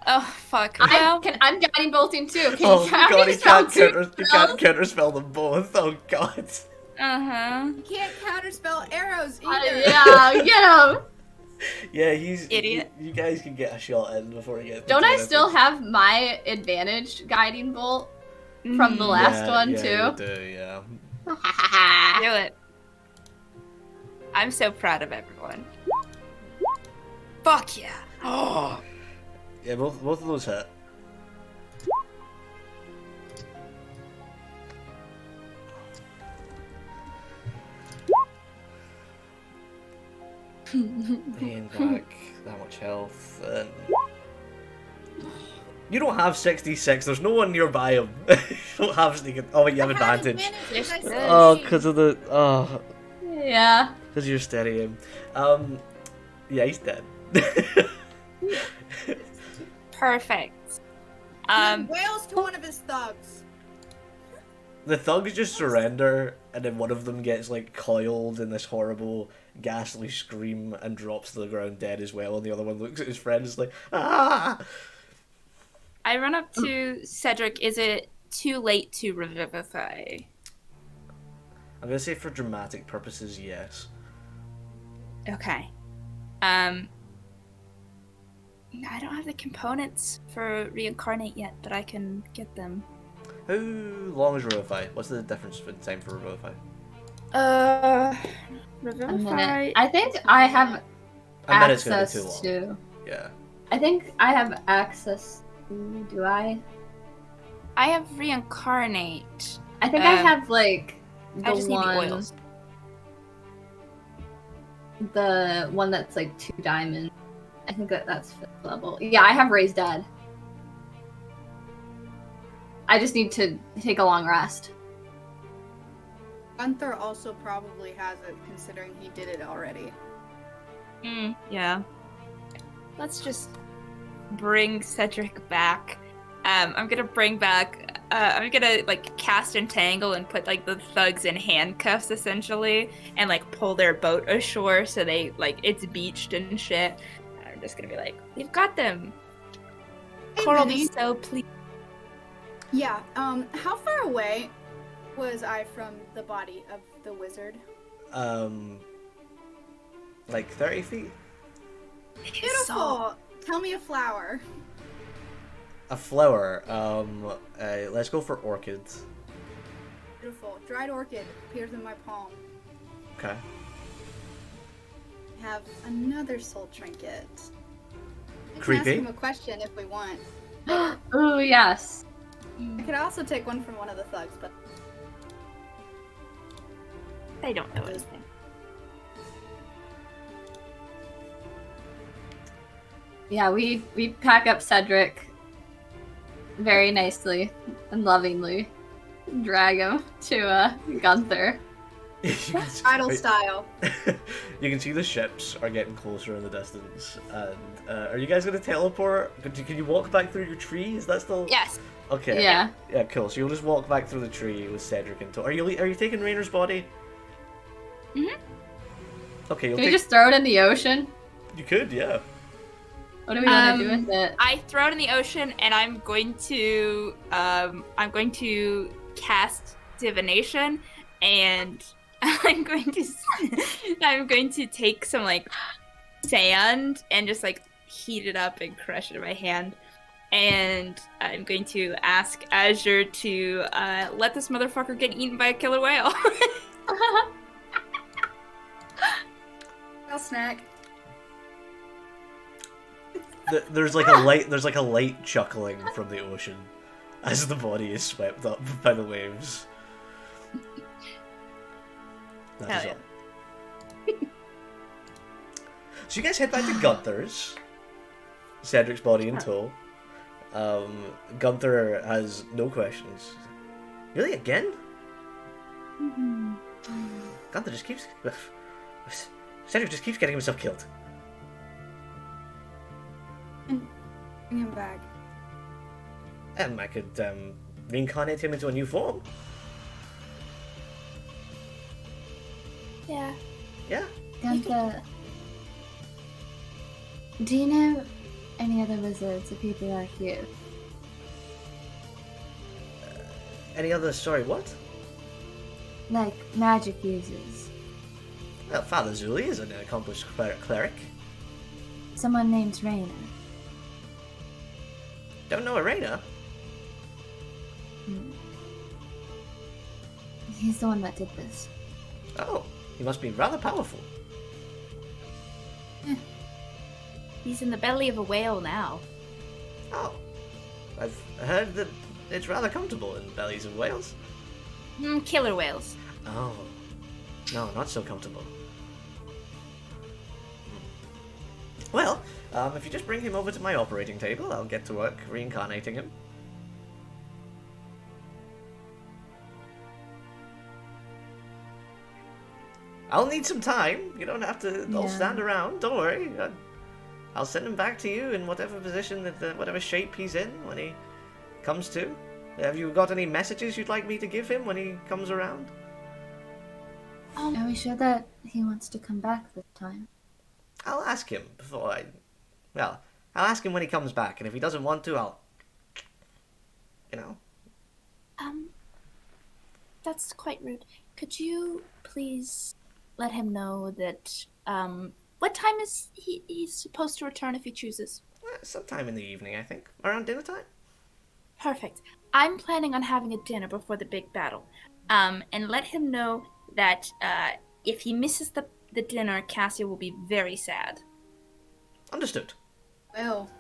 Oh fuck. Well,
I'm guiding bolting too. Can
Oh
you
god, he
counterspell
can't,
two
he can't
spells?
counterspell them both. Oh god.
You can't counterspell arrows either.
Yeah, get him.
Yeah, he's...
Idiot.
You guys can get a shot in before he gets...
Don't I still have my advantage guiding bolt from the last one
You
too?
do, yeah.
do it. I'm so proud of everyone. Fuck yeah. Oh.
Yeah, both of those hit. Gain back that much health. And... You don't have 66. There's no one nearby him. You don't have sneaking. Oh wait, you have advantage. Oh, because of the. Oh,
Yeah.
because you're steadying. Yeah, he's dead.
Perfect.
Wails to one of his thugs.
The thugs just surrender, and then one of them gets like coiled in this horrible, ghastly scream and drops to the ground dead as well. And the other one looks at his friend and is like, "Ah!"
I run up to Cedric. Is it too late to revivify?
I'm gonna say for dramatic purposes, yes.
Okay. I don't have the components for reincarnate yet, but I can get them.
How long is Revivify? What's the difference in time for Revivify?
A
Revivify.
minute. I think I have
I bet it's gonna be
access
too long.
to.
Yeah.
I think I have access to. Do I?
I have reincarnate.
I think I have like the
I just need the
one.
oils.
The one that's like 2 diamonds. I think that's 5th level. Yeah, I have Raised Dead. I just need to take a long rest.
Gunther also probably has it, considering he did it already.
Yeah. Let's just bring Cedric back. I'm gonna bring back. I'm gonna like cast Entangle and put like the thugs in handcuffs essentially, and like pull their boat ashore so they like it's beached and shit. And I'm just gonna be like, "We've got them."
Hey,
Coral
Vinny.
be so pleased.
Yeah, how far away was I from the body of the wizard?
Like 30 feet?
Beautiful! Tell me a flower.
A flower. Let's go for orchid.
Beautiful. Dried orchid appears in my palm.
Okay.
I have another soul trinket. We can
Creepy.
ask him a question if we want.
Oh yes.
I could also take one from one of the thugs, but
They don't know anything.
Yeah, we pack up Cedric very nicely and lovingly, drag him to Gunther.
idle style.
You can see the ships are getting closer in the distance. And are you guys gonna teleport? Can you walk back through your tree? Is that still?
Yes.
Okay.
Yeah.
Yeah, cool. So you'll just walk back through the tree with Cedric and Are you taking Rainer's body?
Mhm.
Okay, you'll
Can we
take.
just throw it in the ocean?
You could, yeah.
What do we want to do with it?
I throw it in the ocean, and I'm going to cast divination, and I'm going to take some like sand and just like heat it up and crush it in my hand, and I'm going to ask Azure to let this motherfucker get eaten by a killer whale.
I'll snack.
There's like a light chuckling from the ocean as the body is swept up by the waves. That
Hell
is
yeah.
all. So you guys head back to Gunther's. Cedric's body in tow. Gunther has no questions. Really, again? Gunther just keeps... Cedric just keeps getting himself killed.
Bring him back.
I could reincarnate him into a new form.
Yeah.
Yeah.
Gunther, do you know any other wizards or people like you?
Any other... Sorry, what?
Like magic users?
Well, Father Zuli is an accomplished cleric.
Someone named Raina.
Don't know Arena.
He's the one that did this.
Oh, he must be rather powerful.
He's in the belly of a whale now.
Oh, I've heard that it's rather comfortable in bellies of whales.
Killer whales.
Oh, no, not so comfortable. Well, if you just bring him over to my operating table, I'll get to work reincarnating him. I'll need some time. You don't have to all stand around. Don't worry. I'll send him back to you in whatever position, whatever shape he's in when he comes to. Have you got any messages you'd like me to give him when he comes around?
Are we sure that he wants to come back this time?
I'll ask him before I... Well, I'll ask him when he comes back, and if he doesn't want to, I'll... You know?
That's quite rude. Could you please let him know that, what time is he's supposed to return if he chooses?
Sometime in the evening, I think. Around dinner time?
Perfect. I'm planning on having a dinner before the big battle. And let him know that, if he misses the dinner, Cassia will be very sad.
Understood.
Well,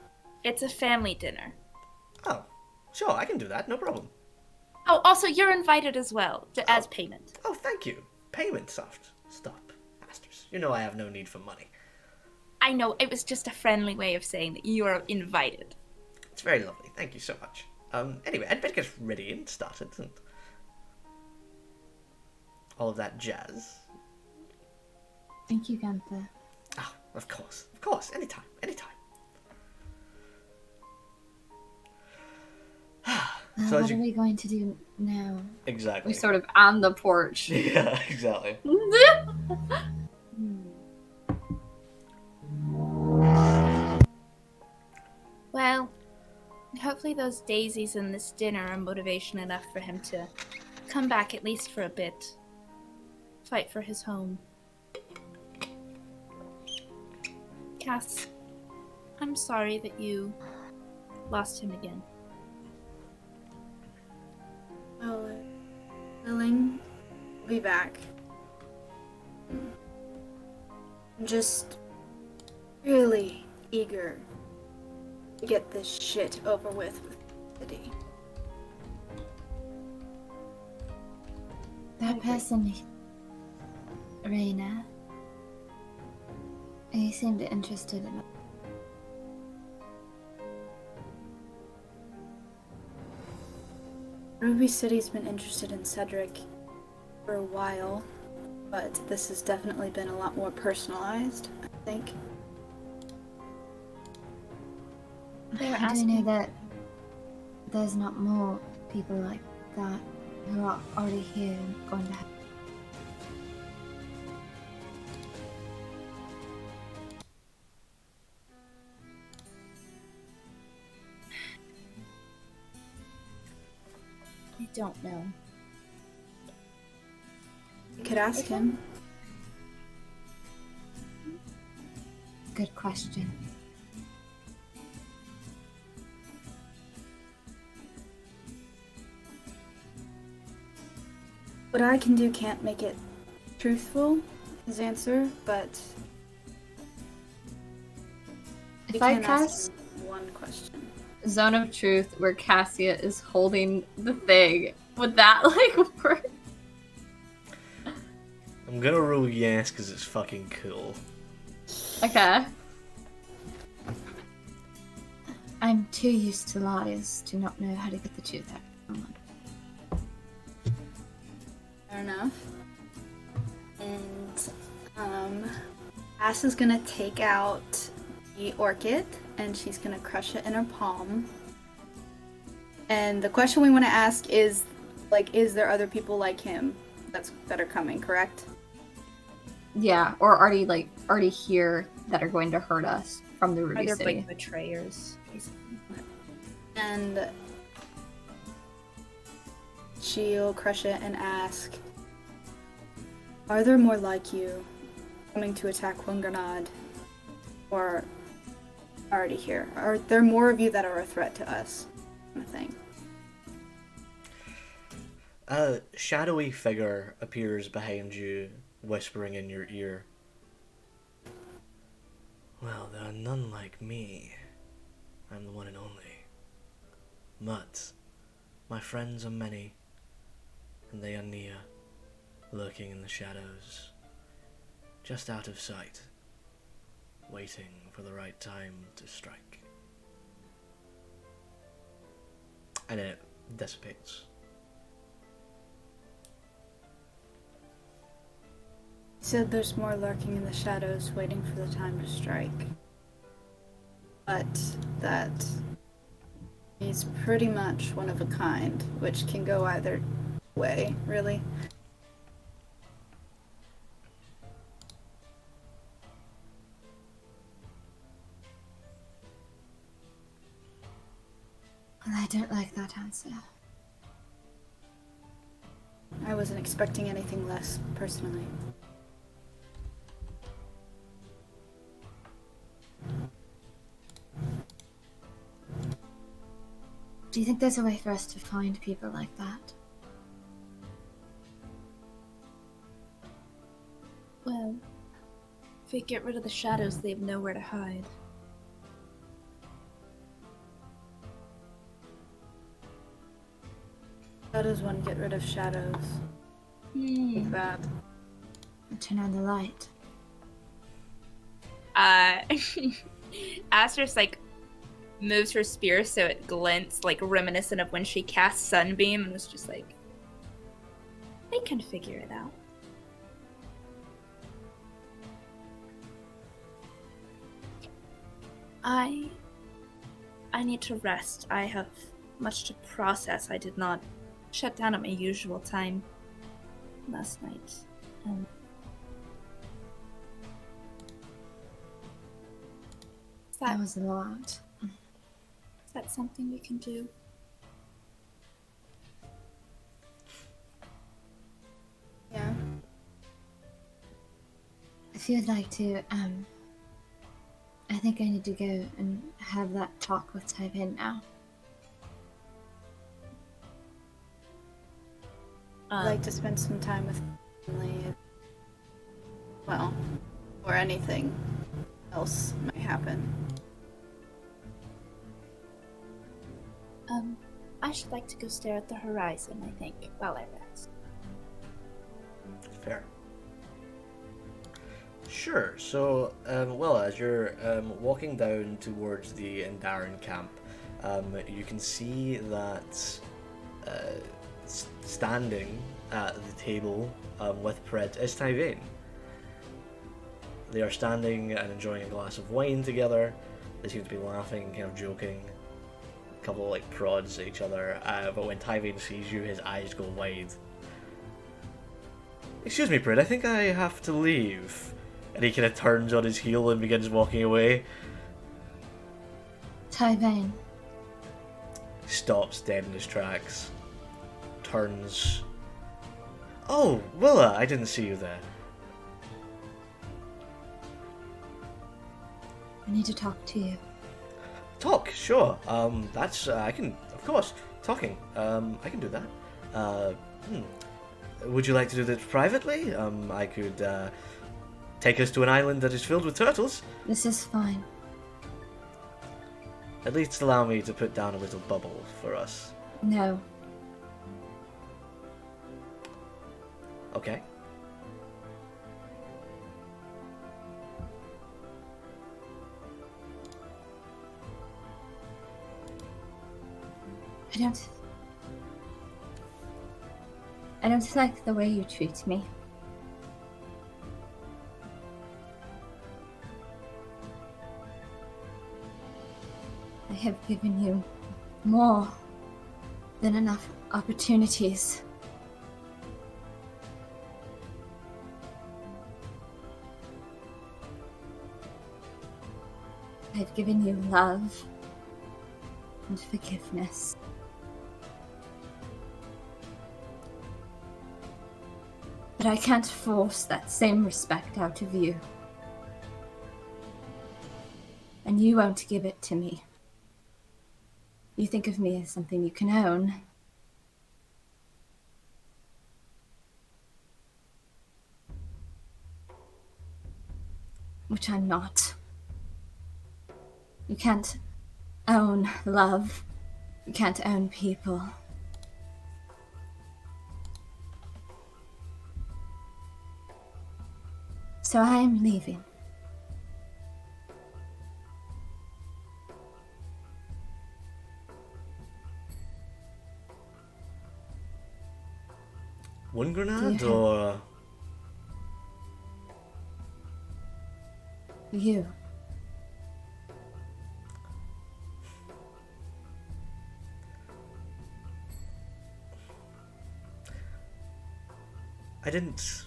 It's a family dinner.
Oh, sure, I can do that, no problem.
Oh, also, you're invited as well, as payment.
Oh, thank you. Payment soft. Stop, masters. You know I have no need for money.
I know, it was just a friendly way of saying that you are invited.
It's very lovely, thank you so much. Anyway, I'd better get ready and started and... all of that jazz.
Thank you, Gunther.
Ah, of course, anytime. So
What
as
are
you...
we going to do now?
Exactly.
We're sort of on the porch.
Yeah, exactly.
Well, hopefully those daisies and this dinner are motivation enough for him to come back at least for a bit. Fight for his home. Cass, I'm sorry that you lost him again.
well, willing, will be back. I'm just really eager to get this shit over with the city.
That person, Reina, he seemed interested in.
Ruby City's been interested in Cedric for a while, but this has definitely been a lot more personalized, I think.
I do know that there's not more people like that who are already here and going to have.
I don't know.
You could ask him.
Good question.
What I can do can't make it truthful, his answer, but
If
we
I
can ask
cast
him one question.
Zone of Truth where Cassia is holding the thing, would that like work?
I'm gonna roll yes because it's fucking cool.
Okay.
I'm too used to lies to not know how to get the truth out of someone.
Fair enough. And Ass is gonna take out the orchid and she's gonna crush it in her palm. And the question we want to ask is, like, is there other people like him that are coming? Correct?
Yeah, or already here that are going to hurt us from the Ruby
Are there
City.
like betrayers? Basically?
And she'll crush it and ask, are there more like you coming to attack Wungarnad? Or already here? Are there more of you that are a threat to us? Kind of thing.
A shadowy figure appears behind you, whispering in your ear. Well, there are none like me. I'm the one and only. But my friends are many, and they are near, lurking in the shadows, just out of sight, waiting for the right time to strike. And then it dissipates.
He said there's more lurking in the shadows, waiting for the time to strike. But that he's pretty much one of a kind, which can go either way, really.
Well, I don't like that answer.
I wasn't expecting anything less, personally.
Do you think there's a way for us to find people like that?
Well, if we get rid of the shadows, they have nowhere to hide.
How does one get rid of shadows? Like that.
Turn on the light.
Aster's like moves her spear so it glints, like reminiscent of when she cast Sunbeam, and was just like, they can figure it out. I need to rest. I have much to process. I did not shut down at my usual time last night.
That was a lot.
Is that something we can do?
Yeah.
If you'd like to, I think I need to go and have that talk with Taipin now.
I'd like to spend some time with family. Well, or anything else might happen.
I should like to go stare at the horizon, I think, while I rest.
Fair. Sure. So, well, as you're walking down towards the Endaran camp, you can see that standing at the table with Pred is Tyvain. They are standing and enjoying a glass of wine together. They seem to be laughing, kind of joking. A couple of like prods at each other. But when Tyvain sees you, his eyes go wide. Excuse me, Pred, I think I have to leave. And he kind of turns on his heel and begins walking away.
Tyvain.
Stops dead in his tracks. Turns. Oh, Willa, I didn't see you there.
I need to talk to you.
Talk, sure. That's I can, of course, talking. I can do that. Would you like to do this privately? I could take us to an island that is filled with turtles.
This is fine.
At least allow me to put down a little bubble for us.
No.
Okay.
I don't like the way you treat me. I have given you more than enough opportunities. I've given you love and forgiveness. But I can't force that same respect out of you. And you won't give it to me. You think of me as something you can own. Which I'm not. You can't own love. You can't own people. So I am leaving.
One grenade
Do you
or
You.
I didn't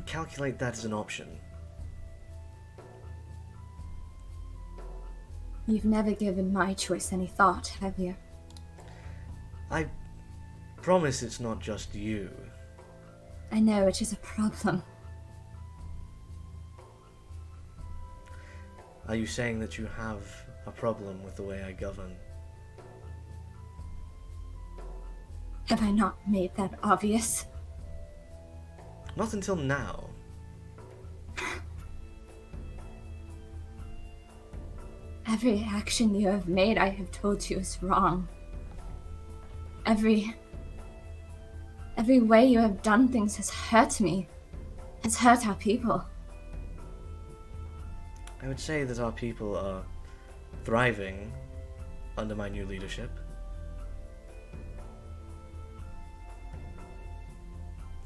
calculate that as an option.
You've never given my choice any thought, have you?
I promise it's not just you.
I know it is a problem.
Are you saying that you have a problem with the way I govern?
Have I not made that obvious?
Not until now.
Every action you have made, I have told you is wrong. Every way you have done things has hurt me. Has hurt our people.
I would say that our people are thriving under my new leadership.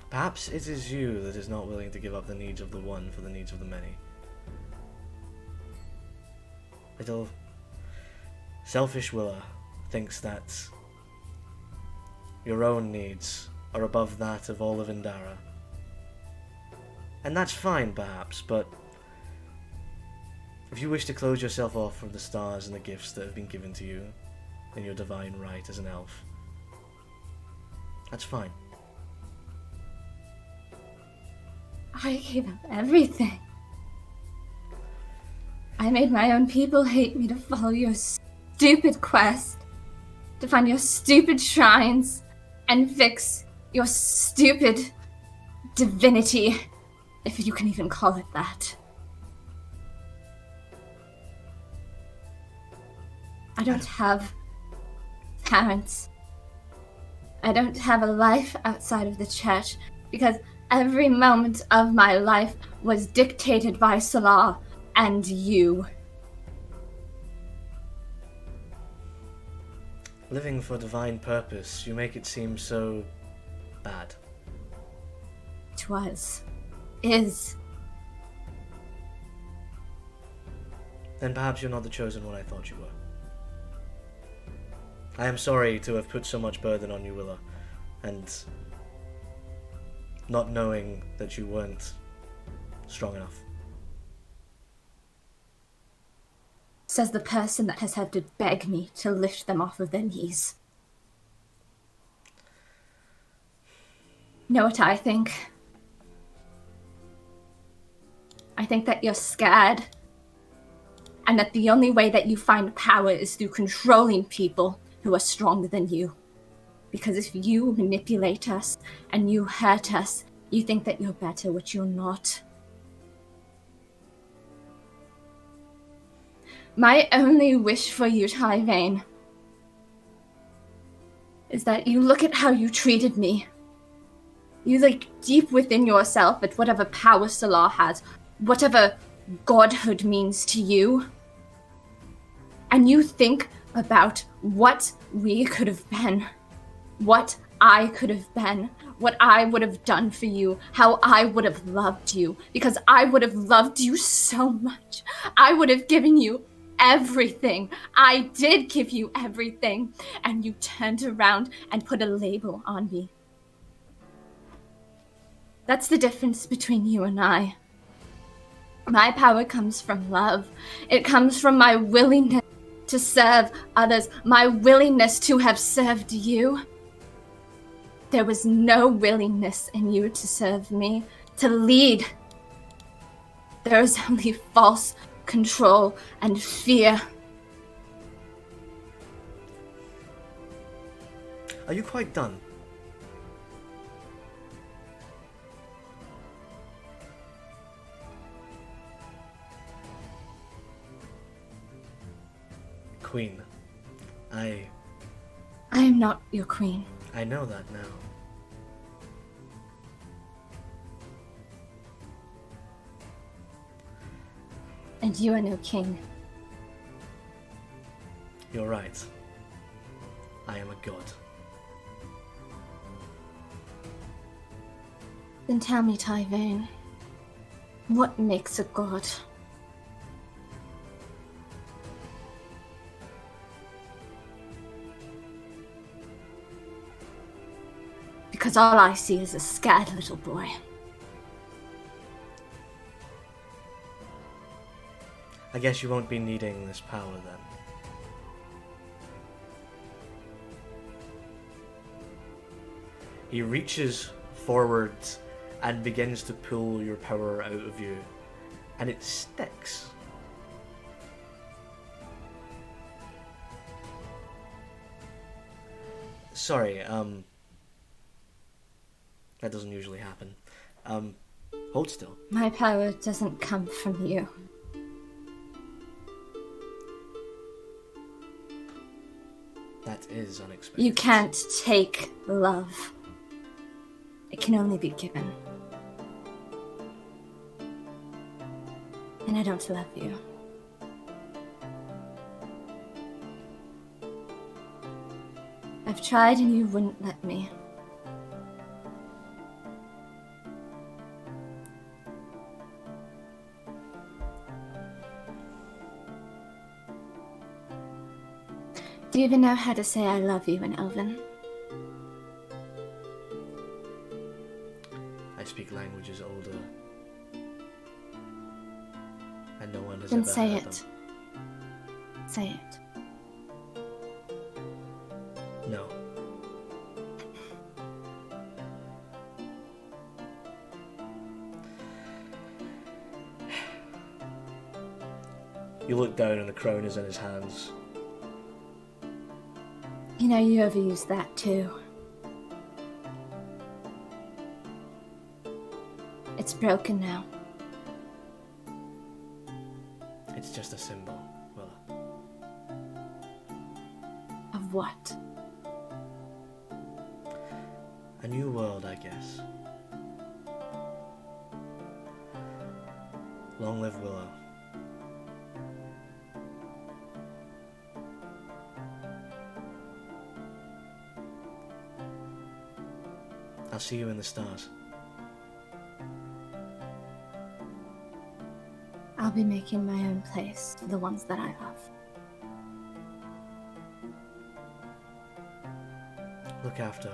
Perhaps it is you that is not willing to give up the needs of the one for the needs of the many. Little selfish Willa thinks that your own needs are above that of all of Indara. And that's fine, perhaps, but if you wish to close yourself off from the stars and the gifts that have been given to you in your divine right as an elf, that's fine.
I gave up everything. I made my own people hate me to follow your stupid quest, to find your stupid shrines, and fix your stupid divinity, if you can even call it that. I don't have parents. I don't have a life outside of the church because every moment of my life was dictated by Salah and you.
Living for divine purpose, you make it seem so bad.
It was. Is.
Then perhaps you're not the chosen one I thought you were. I am sorry to have put so much burden on you, Willa, and not knowing that you weren't strong enough.
Says the person that has had to beg me to lift them off of their knees. Know what I think? I think that you're scared, and that the only way that you find power is through controlling people who are stronger than you. Because if you manipulate us and you hurt us, you think that you're better, which you're not. My only wish for you, Tyvane, is that you look at how you treated me. You look deep within yourself at whatever power Salah has, whatever godhood means to you. And you think about what we could have been, what I could have been, what I would have done for you, how I would have loved you, because I would have loved you so much. I would have given you everything. I did give you everything, and you turned around and put a label on me. That's the difference between you and I. My power comes from love. It comes from my willingness to serve others, my willingness to have served you. There was no willingness in you to serve me, to lead. There is only false control and fear.
Are you quite done? Queen, I
am not your queen.
I know that now.
And you are no king.
You're right. I am a god.
Then tell me, Tyvane, what makes a god? Because all I see is a scared little boy.
I guess you won't be needing this power then. He reaches forwards and begins to pull your power out of you, and it sticks. Sorry, that doesn't usually happen. Hold still.
My power doesn't come from you.
That is unexpected.
You can't take love. It can only be given. And I don't love you. I've tried and you wouldn't let me. Do you even know how to say I love you in Elven?
I speak languages older, and no one has
Then
ever
say
heard
it.
them.
Say it.
No. You look down and the crown is in his hands.
You know, you overused that too. It's broken now.
It's just a symbol, Willa.
Of what?
A new world, I guess. Long live Willow. I'll see you in the stars.
I'll be making my own place for the ones that I love.
Look after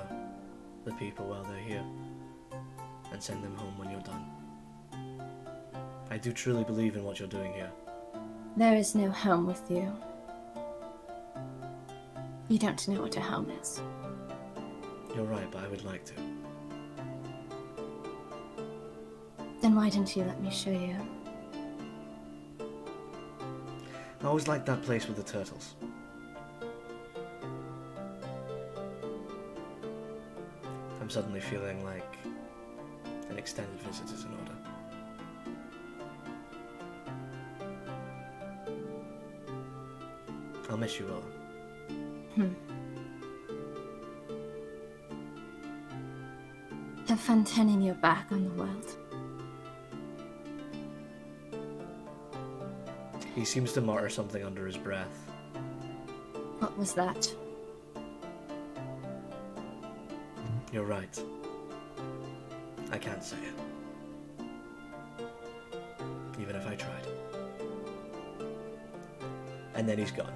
the people while they're here, and send them home when you're done. I do truly believe in what you're doing here.
There is no home with you. You don't know what a home is.
You're right, but I would like to.
Then why don't you let me show you?
I always liked that place with the turtles. I'm suddenly feeling like an extended visit is in order. I'll miss you, Willow.
Have fun turning your back on the world.
He seems to mutter something under his breath.
What was that?
You're right. I can't say it. Even if I tried. And then he's gone.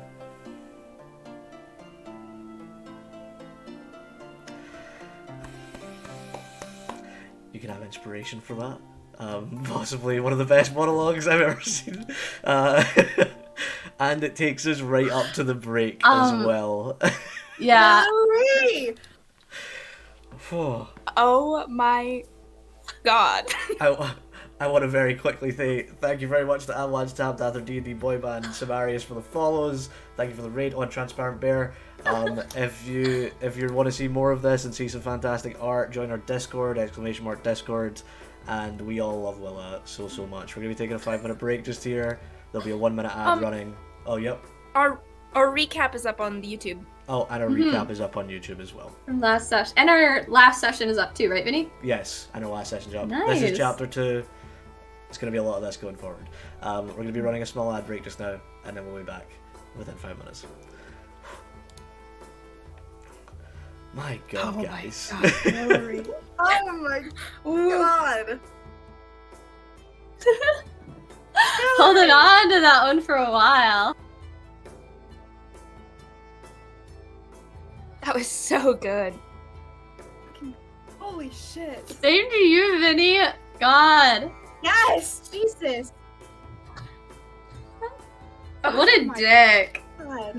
You can have inspiration for that. Possibly one of the best monologues I've ever seen. And it takes us right up to the break as well.
Yeah.
Hooray!
Oh my god.
I want to very quickly say thank you very much to Outlaws, Tapped After D&D Boy Band, Samarius for the follows. Thank you for the raid on Transparent Bear. If you want to see more of this and see some fantastic art, join our Discord, !Discord, and we all love Willa so much. We're going to be taking a 5-minute break just here. There'll be a 1-minute ad running. Oh, yep.
Our recap is up on the YouTube.
Oh, and our recap is up on YouTube as well.
From last session. And our last session is up too, right, Vinny?
Yes, and our last session's up.
Nice.
This is chapter 2. It's going to be a lot of this going forward. We're going to be running a small ad break just now, and then we'll be back within 5 minutes. My god, guys.
Oh my god.
Holding on to that one for a while.
That was so good.
Holy shit.
Same to you, Vinny. God.
Yes! Jesus!
What a
my
dick.
God.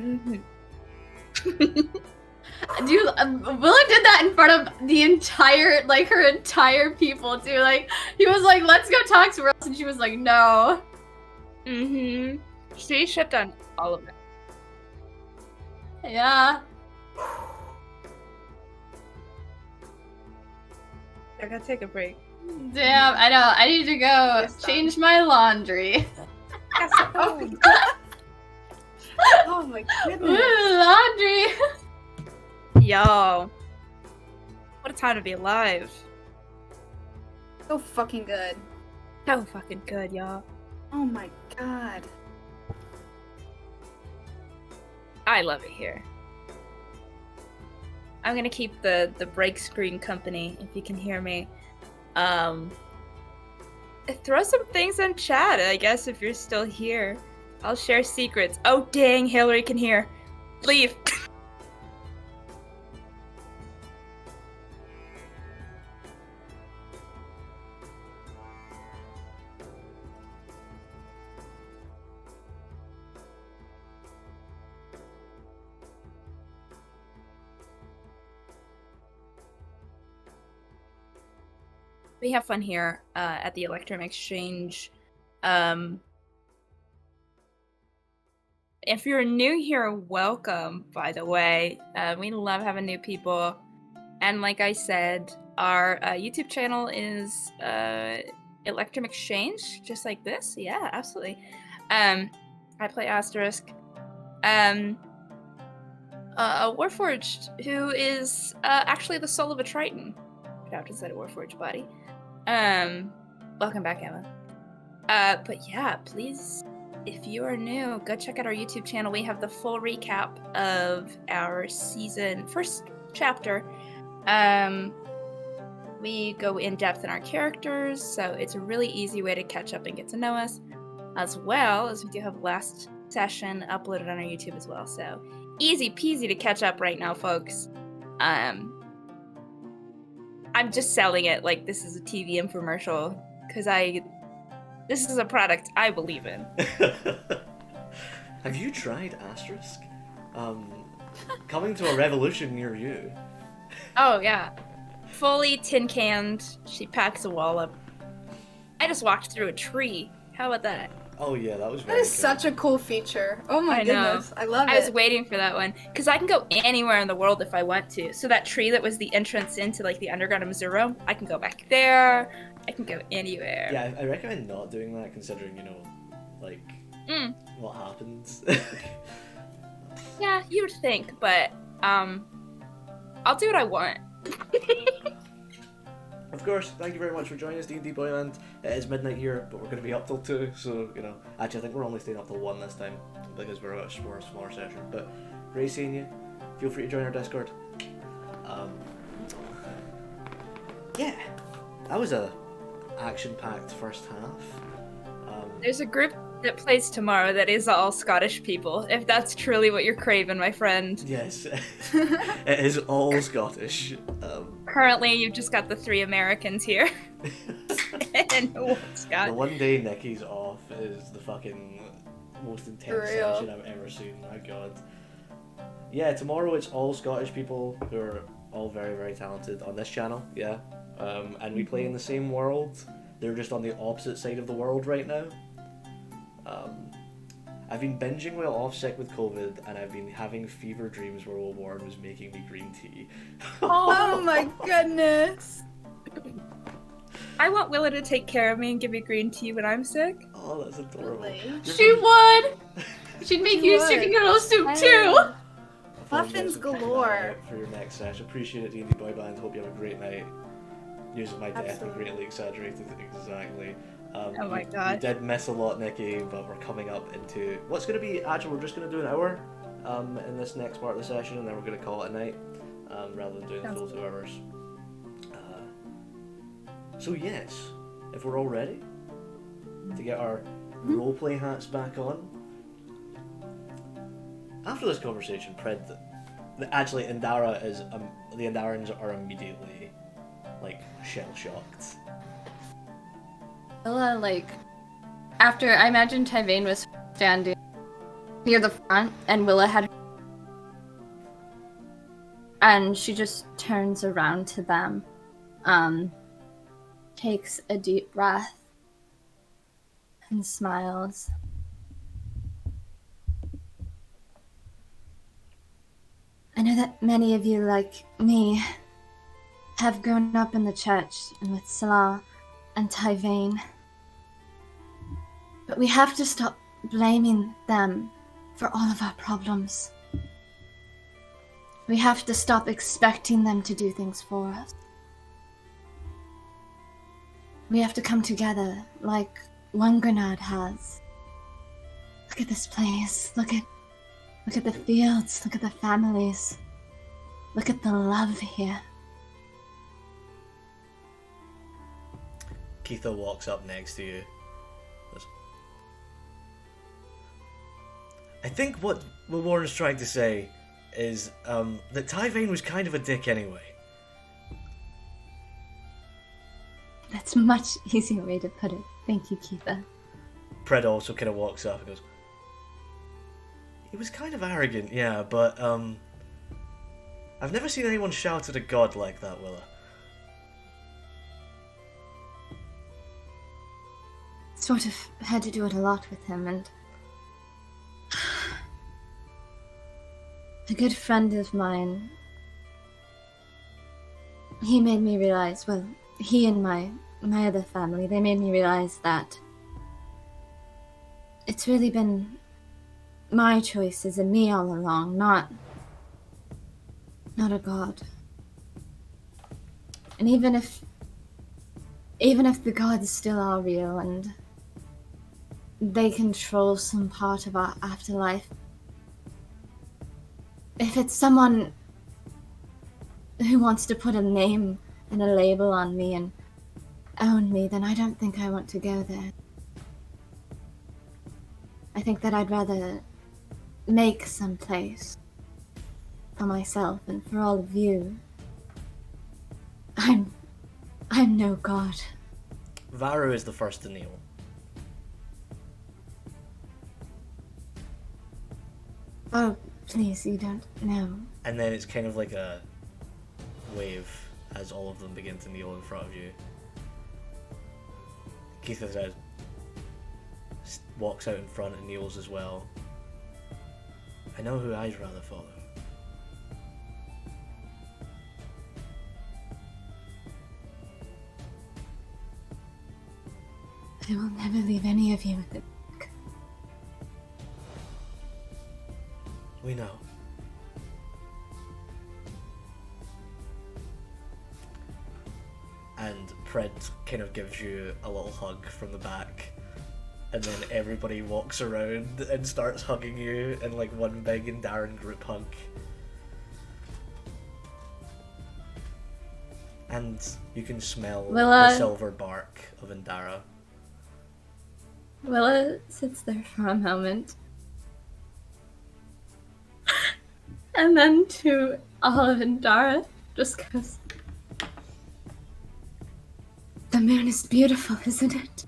Dude, Willa did that in front of the entire, like, her entire people, too. Like, he was like, let's go talk to Rose, and she was like, no.
Mm-hmm. She shut down all of it.
Yeah.
I gotta take a break.
Damn, I know. I need to go change my laundry.
Oh my god. Oh my goodness.
Ooh, laundry.
Yo. What a time to be alive.
So fucking good.
So fucking good, y'all.
Oh my god.
I love it here. I'm gonna keep the break screen company, if you can hear me. Throw some things in chat, I guess, if you're still here. I'll share secrets. Oh dang, Hillary can hear. Leave. We have fun here at the ElectrumExchange. If you're new here, welcome, by the way. We love having new people. And like I said, our YouTube channel is ElectrumExchange, just like this. Yeah, absolutely. I play Asterisk. Warforged, who is actually the soul of a Triton. Craft inside a Warforged body. Welcome back, Emma. But yeah, please, if you are new, go check out our YouTube channel. We have the full recap of our season first chapter. We go in depth in our characters, so it's a really easy way to catch up and get to know us, as well as we do have last session uploaded on our YouTube as well. So easy peasy to catch up right now, folks. I'm just selling it like this is a TV infomercial because this is a product I believe in.
Have you tried Asterisk? Coming to a revolution near you.
Oh yeah, fully tin canned. She packs a wallop. I just walked through a tree. How about that?
Oh yeah, that was
That
very
is such a cool feature. Oh my
I know.
goodness. I love
I
it.
was waiting for that one because I can go anywhere in the world if I want to. So that tree that was the entrance into like the underground of Missouri, I can go back there. I can go anywhere.
Yeah, I recommend not doing that, considering, you know, like, what happens.
Yeah, you would think, but I'll do what I want.
Of course, thank you very much for joining us, D&D Boyland. It is midnight here, but we're going to be up till 2, so, you know, actually I think we're only staying up till 1 this time, because we're a smaller session, but great seeing you. Feel free to join our Discord. Yeah, that was a action-packed first half.
There's a group that plays tomorrow that is all Scottish people, if that's truly what you're craving, my friend.
Yes, it is all Scottish.
Currently, you've just got the 3 Americans here. And one Scot.
The one day Nikki's off is the fucking most intense
For real.
session I've ever seen, my god. Yeah, tomorrow it's all Scottish people who are all very, very talented on this channel, yeah. And we play in the same world. They're just on the opposite side of the world right now. I've been binging while off sick with COVID, and I've been having fever dreams where old Warren was making me green tea.
Oh my goodness.
I want Willa to take care of me and give me green tea when I'm sick.
Oh, that's adorable.
Really?
She would! She'd make you
would.
chicken noodle soup too!
I'll find
Muffins
out some
galore.
for your next session. Appreciate it, D&D Boy Band. Hope you have a great night. Using my death and
Absolutely.
greatly exaggerated exactly.
Oh my
we
God.
did miss a lot, Nikki, but we're coming up into what's going to be. Actually, we're just going to do an hour in this next part of the session, and then we're going to call it a night rather than doing the full 2 hours. So yes, if we're all ready to get our roleplay hats back on. After this conversation, Pred, actually, Indara is the Indarans are immediately like shell shocked.
Willa, like, after, I imagine Tyvain was standing near the front, and Willa had, and she just turns around to them, takes a deep breath, and smiles. I know that many of you, like me, have grown up in the church and with Salah and Tyvain. But we have to stop blaming them for all of our problems. We have to stop expecting them to do things for us. We have to come together like one Grenade has. Look at this place. Look at the fields. Look at the families. Look at the love here.
Keitha walks up next to you. I think what Warren's trying to say is that Tyvain was kind of a dick anyway.
That's a much easier way to put it. Thank you, Keitha.
Pred also kind of walks up and goes, he was kind of arrogant, yeah, but I've never seen anyone shout at a god like that, Willa.
Sort of had to do it a lot with him, and a good friend of mine, he made me realize, well, he and my other family, they made me realize that it's really been my choices and me all along, not a god.
And even if the gods still are real and they control some part of our afterlife, if it's someone who wants to put a name and a label on me and own me, then I don't think I want to go there. I think that I'd rather make some place for myself and for all of you. I'm no god.
Varu is the first to kneel.
Oh, please, you don't know.
And then it's kind of like a wave as all of them begin to kneel in front of you. Keith walks out in front and kneels as well. I know who I'd rather follow.
I will never leave any of you at the back.
We know. And Pred kind of gives you a little hug from the back, and then everybody walks around and starts hugging you in like one big Indaren group hug. And you can smell the silver bark of Indara.
Willa sits there for a moment. And then to all of Indara, just goes, "The moon is beautiful, isn't it?"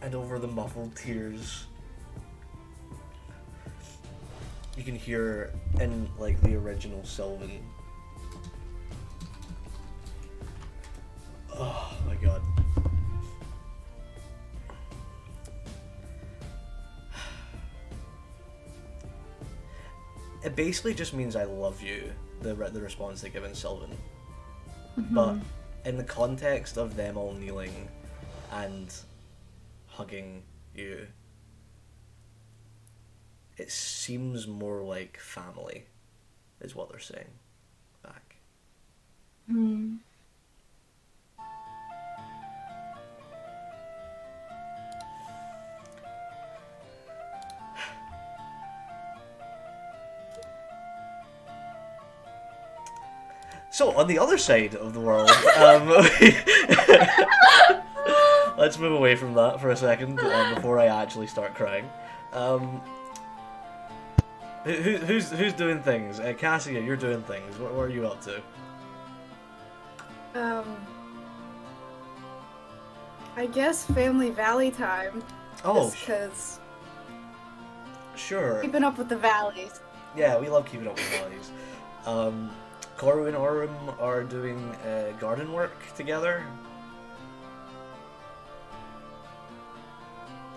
And over the muffled tears, you can hear in like the original Sylvan. Oh my god. It basically just means I love you, the response they give in Sylvan.
Mm-hmm.
But in the context of them all kneeling and hugging you, it seems more like family, is what they're saying back.
Hmm.
So, on the other side of the world, let's move away from that for a second before I actually start crying. Who's doing things? Cassia, you're doing things. What are you up to?
I guess Family Valley time.
Oh,
because
sure.
keeping up with the valleys.
Yeah, we love keeping up with valleys. Koru and Orum are doing garden work together.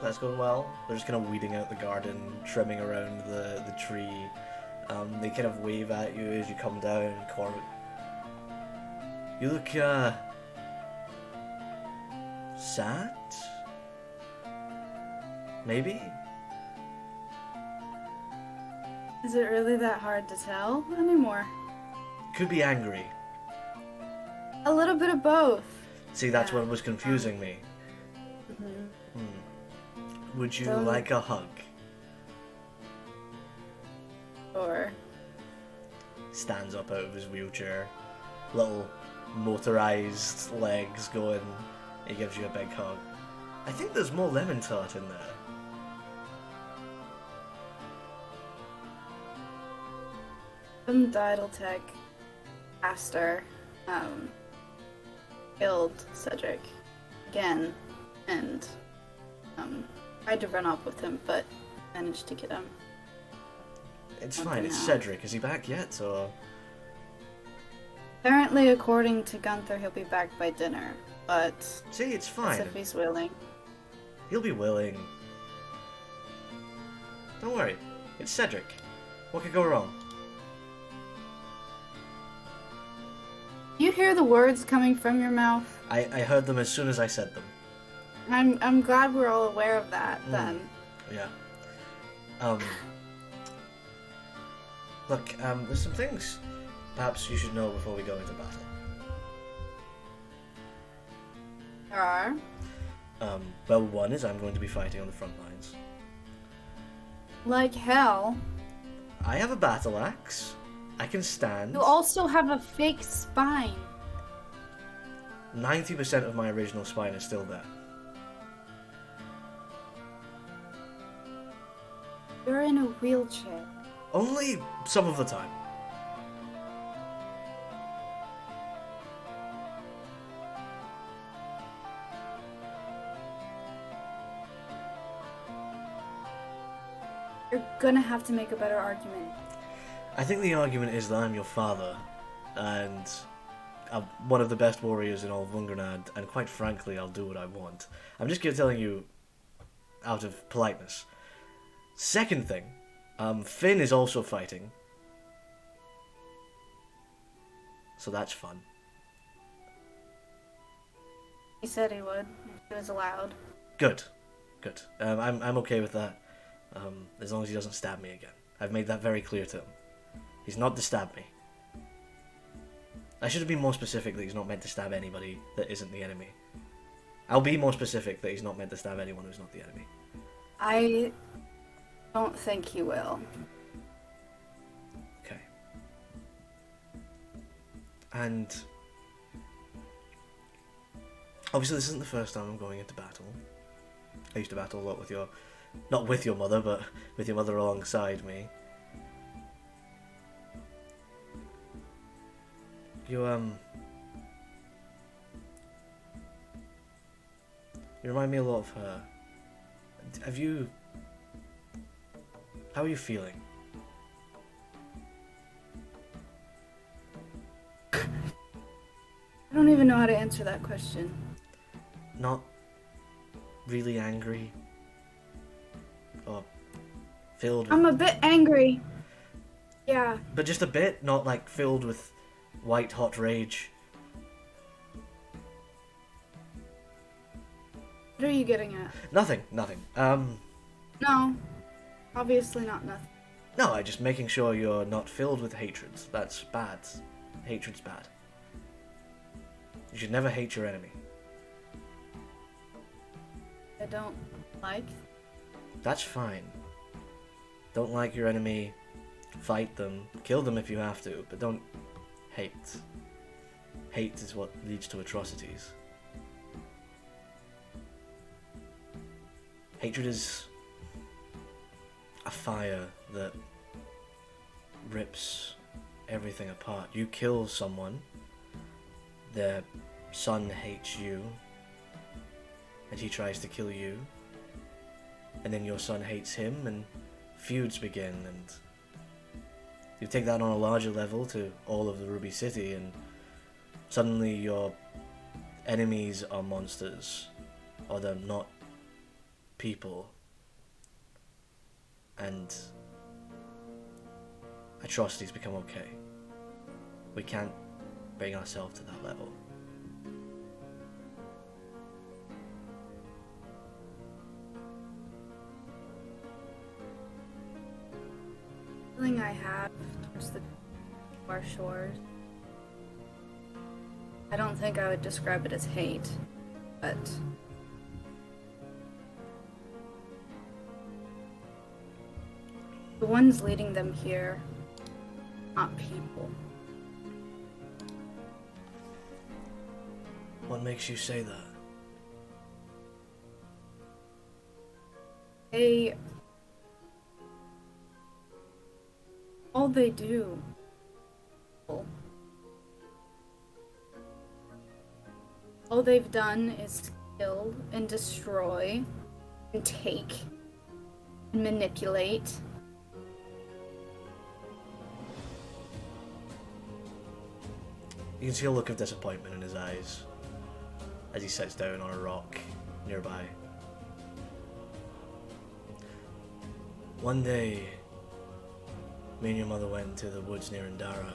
That's going well. They're just kind of weeding out the garden, trimming around the tree. They kind of wave at you as you come down. Koru, you look sad? Maybe?
Is it really that hard to tell anymore?
Could be angry.
A little bit of both.
See, that's what was confusing me. Would you like a hug?
Or
Stands up out of his wheelchair, little motorized legs going. He gives you a big hug. I think there's more lemon tart in there.
some Diddletech Aster killed Cedric again, and tried to run off with him, but managed to get him.
It's fine, it's Cedric. Is he back yet, or...?
Apparently, according to Gunther, he'll be back by dinner, but...
See, it's fine.
If he's willing.
He'll be willing. Don't worry. It's Cedric. What could go wrong?
You hear the words coming from your mouth?
I heard them as soon as I said them.
I'm glad we're all aware of that, then.
Yeah. Look, there's some things perhaps you should know before we go into battle.
There are.
Well, one is I'm going to be fighting on the front lines.
Like hell.
I have a battle axe. I can stand.
You also have a fake spine.
90% of my original spine is still there.
You're in a wheelchair.
Only some of the time.
You're gonna have to make a better argument.
I think the argument is that I'm your father, and I'm one of the best warriors in all of Wungernad, and quite frankly, I'll do what I want. I'm just telling you out of politeness. Second thing, Finn is also fighting, so that's fun.
He said he would. He was allowed.
Good. I'm okay with that, as long as he doesn't stab me again. I've made that very clear to him. He's not to stab me. I should have been more specific that he's not meant to stab anybody that isn't the enemy. I'll be more specific that he's not meant to stab anyone who's not the enemy.
I don't think he will.
Okay. And obviously this isn't the first time I'm going into battle. I used to battle a lot with your... not with your mother, but with your mother alongside me. You remind me a lot of her. How are you feeling?
I don't even know how to answer that question.
Not really angry? Or filled with...
I'm a bit angry. Yeah.
But just a bit, not like filled with white hot rage.
What are you getting at?
Nothing.
No. Obviously not nothing.
No, I'm just making sure you're not filled with hatred. That's bad. Hatred's bad. You should never hate your enemy.
I don't like.
That's fine. Don't like your enemy, fight them, kill them if you have to, but don't hate. Hate is what leads to atrocities. Hatred is a fire that rips everything apart. You kill someone, their son hates you, and he tries to kill you, and then your son hates him, and feuds begin, and you take that on a larger level to all of the Ruby City, and suddenly your enemies are monsters, or they're not people, and atrocities become okay. We can't bring ourselves to that level.
The feeling I have towards the our shores. I don't think I would describe it as hate, but the ones leading them here, not people.
What makes you say that?
All they do. All they've done is kill and destroy and take and manipulate.
You can see a look of disappointment in his eyes as he sits down on a rock nearby. One day, me and your mother went to the woods near Indara.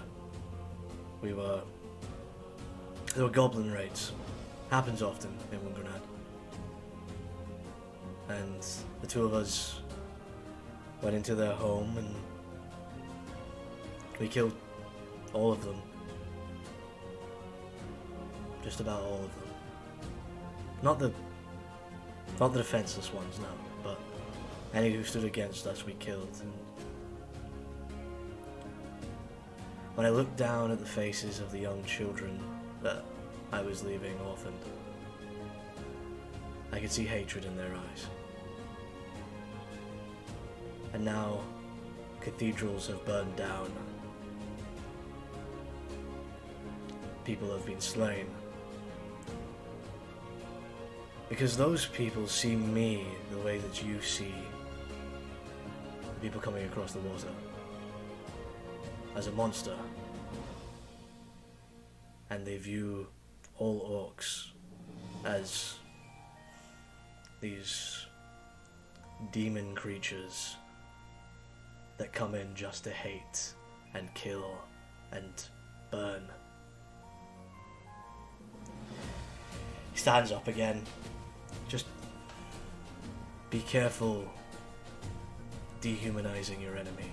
There were goblin raids. Happens often in Wungranad. And the two of us went into their home and we killed all of them. Just about all of them. Not the defenseless ones, no, but any who stood against us we killed. And when I looked down at the faces of the young children that I was leaving orphaned, I could see hatred in their eyes. And now, cathedrals have burned down. People have been slain. Because those people see me the way that you see the people coming across the water. As a monster. And they view all orcs as these demon creatures that come in just to hate and kill and burn. He stands up again. Just be careful dehumanizing your enemy.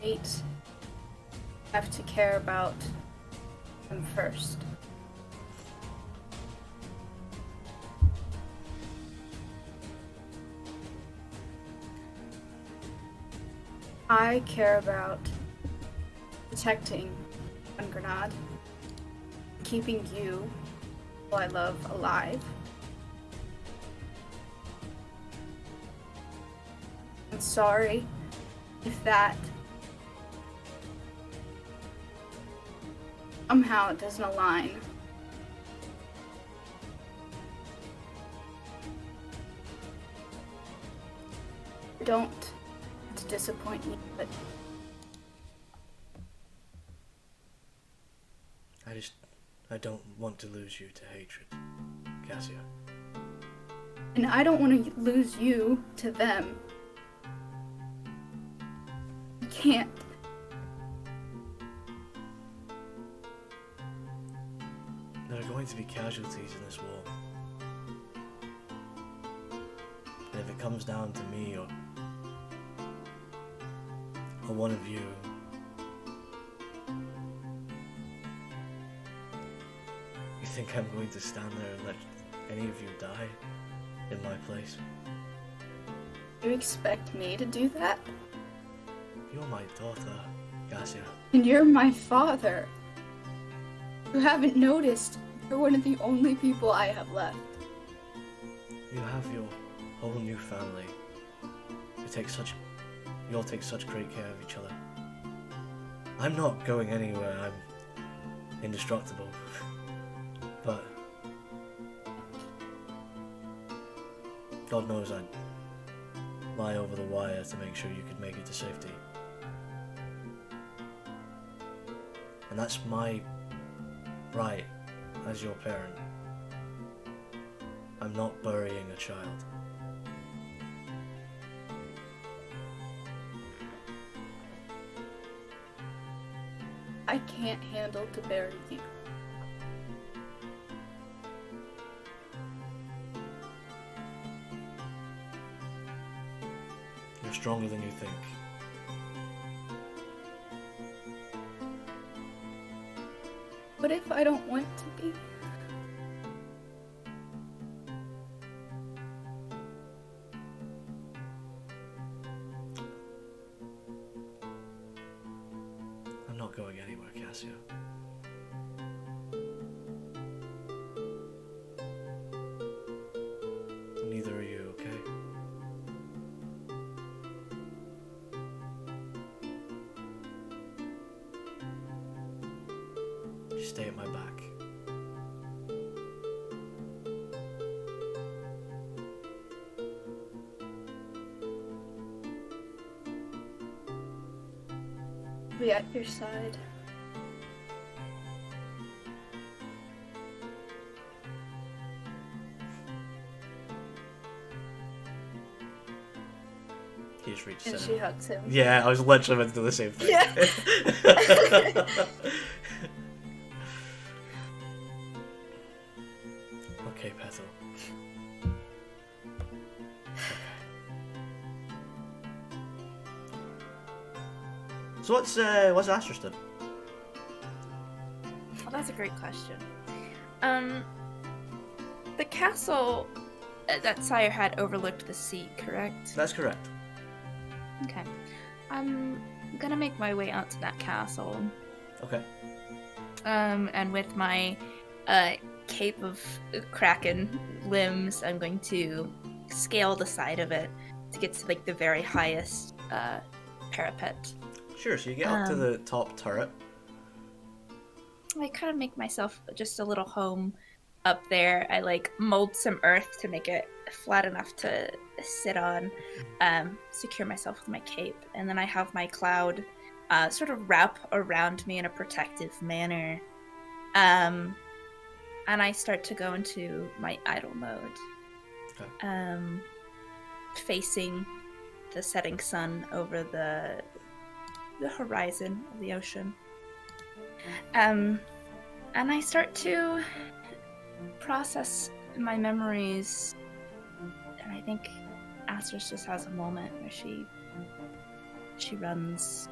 Eight have to care about them first. I care about protecting Grenade, keeping you, who I love, alive. I'm sorry if that somehow doesn't align. I don't want to disappoint you, but
I don't want to lose you to hatred, Cassia.
and I don't want to lose you to them. I can't.
There are going to be casualties in this war. And if it comes down to me or one of you, you think I'm going to stand there and let any of you die in my place?
You expect me to do that?
You're my daughter, Cassia.
And you're my father. You haven't noticed you're one of the only people I have left.
You have your whole new family. You all take such great care of each other. I'm not going anywhere. I'm indestructible. But God knows I'd lie over the wire to make sure you could make it to safety. And that's my right as your parent. I'm not burying a child.
I can't handle to bury you.
You're stronger than you think.
What if I don't want to be?
I'm not going anywhere, Cassia. Neither are you, okay? Just stay at my back.
be at your side.
He just reaches
And
in.
she hugs him.
Yeah, I was literally meant to do the same thing.
Yeah.
Okay, Petal. So what's Astra's done?
Well, that's a great question. The castle that Sire had overlooked the sea, correct?
That's correct.
Okay. I'm gonna make my way out to that castle.
Okay.
And with my cape of kraken limbs, I'm going to scale the side of it to get to like the very highest parapet.
Sure, so you get up to the top turret.
I kind of make myself just a little home up there. I like mold some earth to make it flat enough to sit on, secure myself with my cape, and then I have my cloud sort of wrap around me in a protective manner. And I start to go into my idle mode, facing the setting sun over the horizon of the ocean. And I start to process my memories, and I think Astros just has a moment where she runs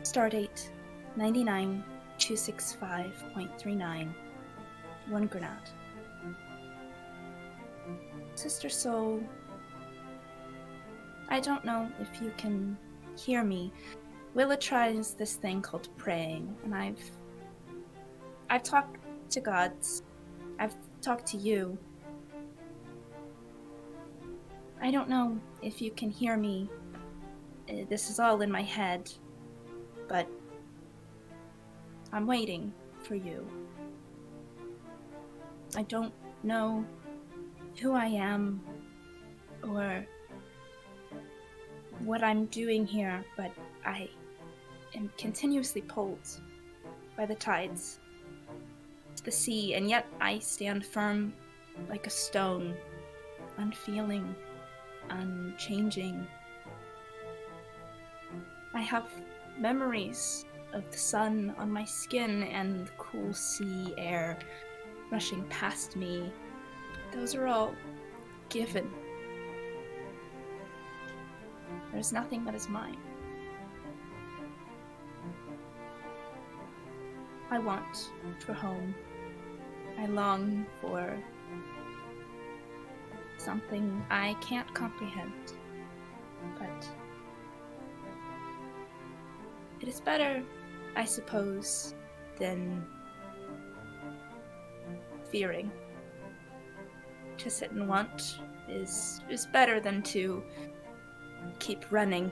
Stardate 99265.39 1 grenade. Sister Soul, I don't know if you can hear me. Willa tries this thing called praying, and I've talked to gods. I've talked to you. I don't know if you can hear me. This is all in my head, but I'm waiting for you. I don't know who I am or what I'm doing here, but I am continuously pulled by the tides to the sea, and yet I stand firm like a stone, unfeeling, unchanging. I have memories of the sun on my skin and the cool sea air rushing past me. Those are all given. There's nothing that is mine. I want for home. I long for something I can't comprehend, but it is better, I suppose, than fearing. To sit and want is better than to keep running.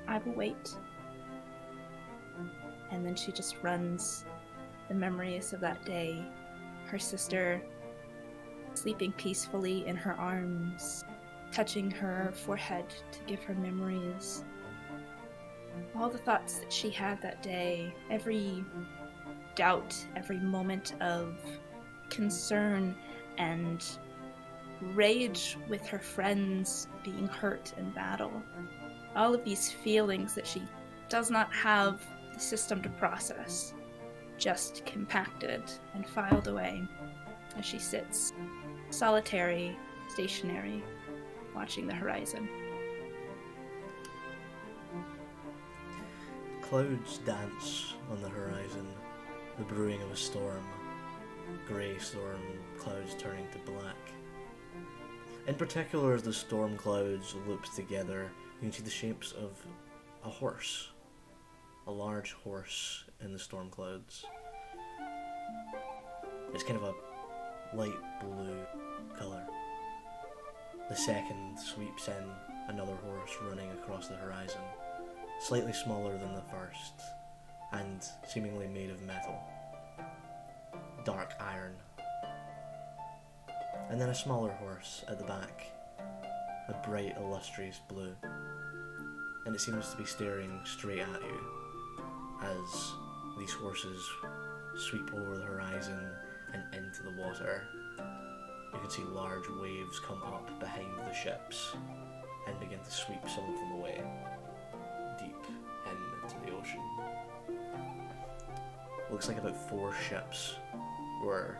I will wait. And then she just runs the memories of that day. Her sister sleeping peacefully in her arms, touching her forehead to give her memories. All the thoughts that she had that day, every doubt, every moment of concern and rage with her friends being hurt in battle. All of these feelings that she does not have the system to process, just compacted and filed away as she sits, solitary, stationary, watching the horizon.
Clouds dance on the horizon, the brewing of a storm, grey storm, clouds turning to black. In particular, as the storm clouds loop together, you can see the shapes of a horse, a large horse in the storm clouds. It's kind of a light blue colour. The second sweeps in another horse running across the horizon, slightly smaller than the first, and seemingly made of metal. Dark iron. And then a smaller horse at the back, a bright, illustrious blue. and it seems to be staring straight at you as these horses sweep over the horizon and into the water. You can see large waves come up behind the ships and begin to sweep some of them away, deep into the ocean. Looks like about 4 ships were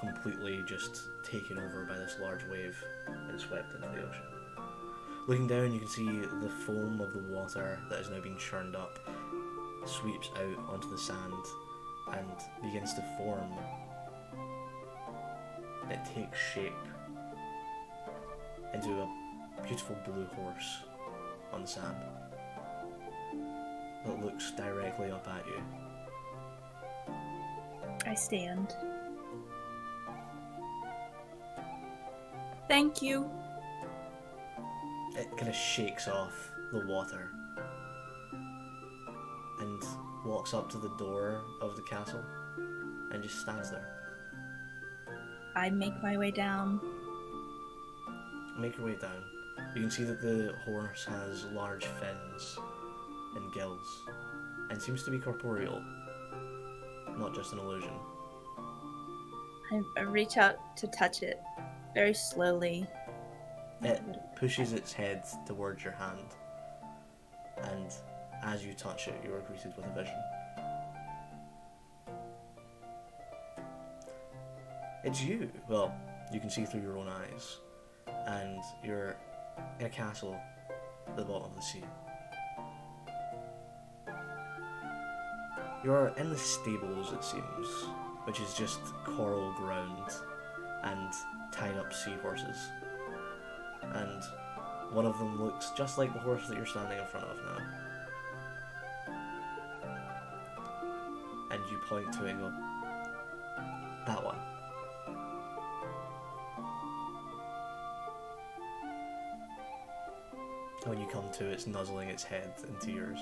completely just taken over by this large wave and swept into the ocean. Looking down, you can see the foam of the water that has now been churned up sweeps out onto the sand and begins to form. It takes shape into a beautiful blue horse on the sand that looks directly up at you.
I stand. Thank you.
It kind of shakes off the water and walks up to the door of the castle and just stands there.
I make my way down.
Make your way down. You can see that the horse has large fins and gills and seems to be corporeal, not just an illusion.
I reach out to touch it very slowly.
It pushes its head towards your hand, and as you touch it, you are greeted with a vision. It's you. Well, you can see through your own eyes, and you're in a castle at the bottom of the sea. You're in the stables, it seems, which is just coral ground and tied up seahorses. And one of them looks just like the horse that you're standing in front of now. And you point to it and go, that one. And when you come to, it's nuzzling its head into yours.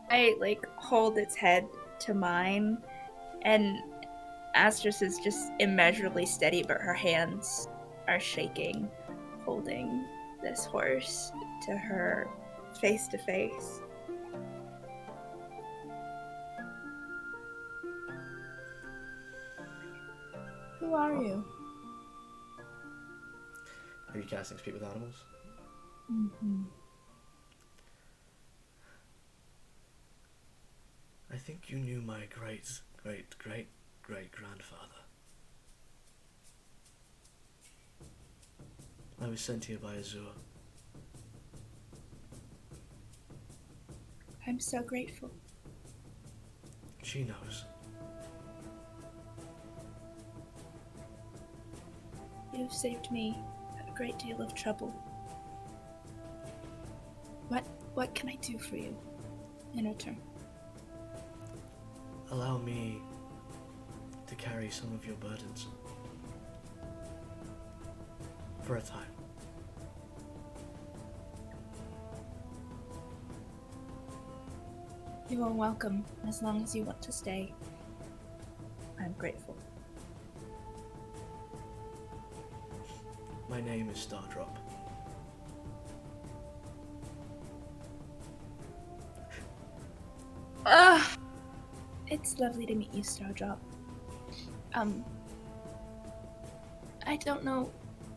I hold its head to mine, and Astris is just immeasurably steady, but her hands are shaking, holding this horse to her face to face. Who are you?
Are you casting Speak with Animals?
Mm-hmm.
I think you knew my great grandfather. I was sent here by Azure.
I'm so grateful.
She knows.
You've saved me a great deal of trouble. What can I do for you in return?
Allow me to carry some of your burdens. For a time.
You are welcome as long as you want to stay. I'm grateful.
My name is Stardrop.
It's lovely to meet you, Stardrop. I don't know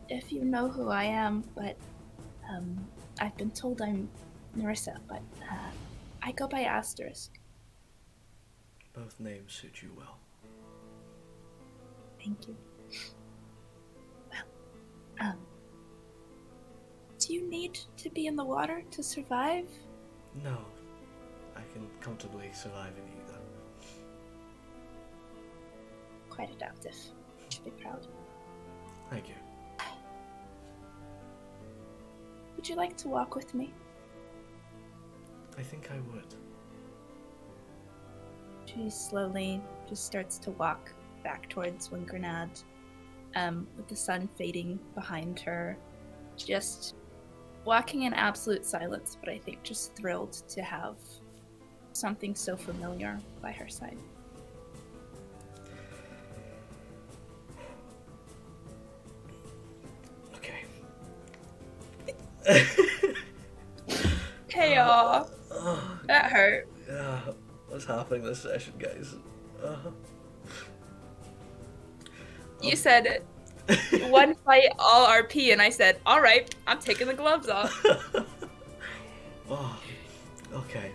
if you know who I am, but I've been told I'm Narissa, but I go by Asterisk.
Both names suit you well.
Thank you. Well, do you need to be in the water to survive?
No, I can comfortably survive in either.
Quite adaptive. You should be proud.
Thank you.
Would you like to walk with me?
I think I would.
She slowly just starts to walk back towards Winkernad, with the sun fading behind her. Just walking in absolute silence, but I think just thrilled to have something so familiar by her side.
Okay.
Aw, that hurt.
Yeah, what's happening this session, guys?
You said one fight, all RP, and I said, all right, I'm taking the gloves off.
Oh, okay.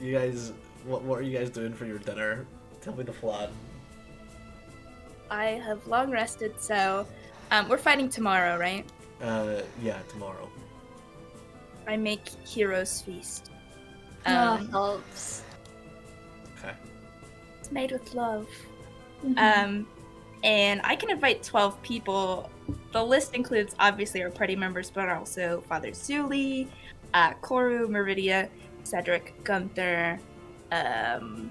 You guys, what are you guys doing for your dinner? Tell me the plan.
I have long rested, so we're fighting tomorrow, right?
Yeah, tomorrow.
I make Heroes Feast.
Helps.
Okay.
It's made with love.
Mm-hmm.
And I can invite 12 people. The list includes obviously our party members, but also Father Zuli, Koru, Meridia, Cedric, Gunther. Can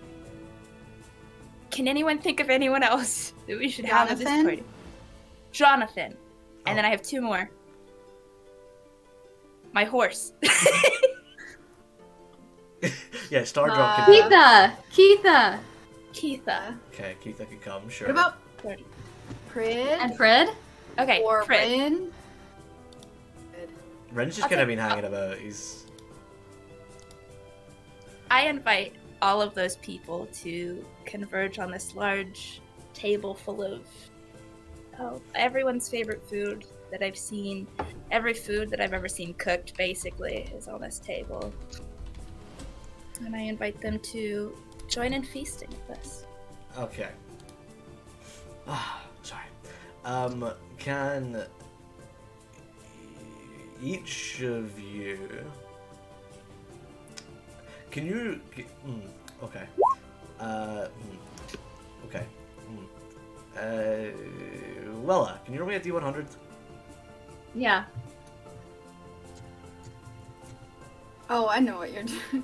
anyone think of anyone else that we should have at this
Genathan?
party? Genathan. And
Oh.
then I have 2 more. My horse.
Yeah, Stardrop can
Keitha!
Keitha.
Okay, Keitha can come, sure.
What about Prid?
And Fred?
Okay,
Or
Fred.
Rin?
Ren's just kind of been hanging about. He's...
I invite all of those people to converge on this large table full of everyone's favorite food that I've seen. Every food that I've ever seen cooked, basically, is on this table. And I invite them to join in feasting with us.
Okay. Sorry. Can each of you... Can you... okay. Okay. Wella, can you roll me a D100?
Yeah.
Oh, I know what you're doing.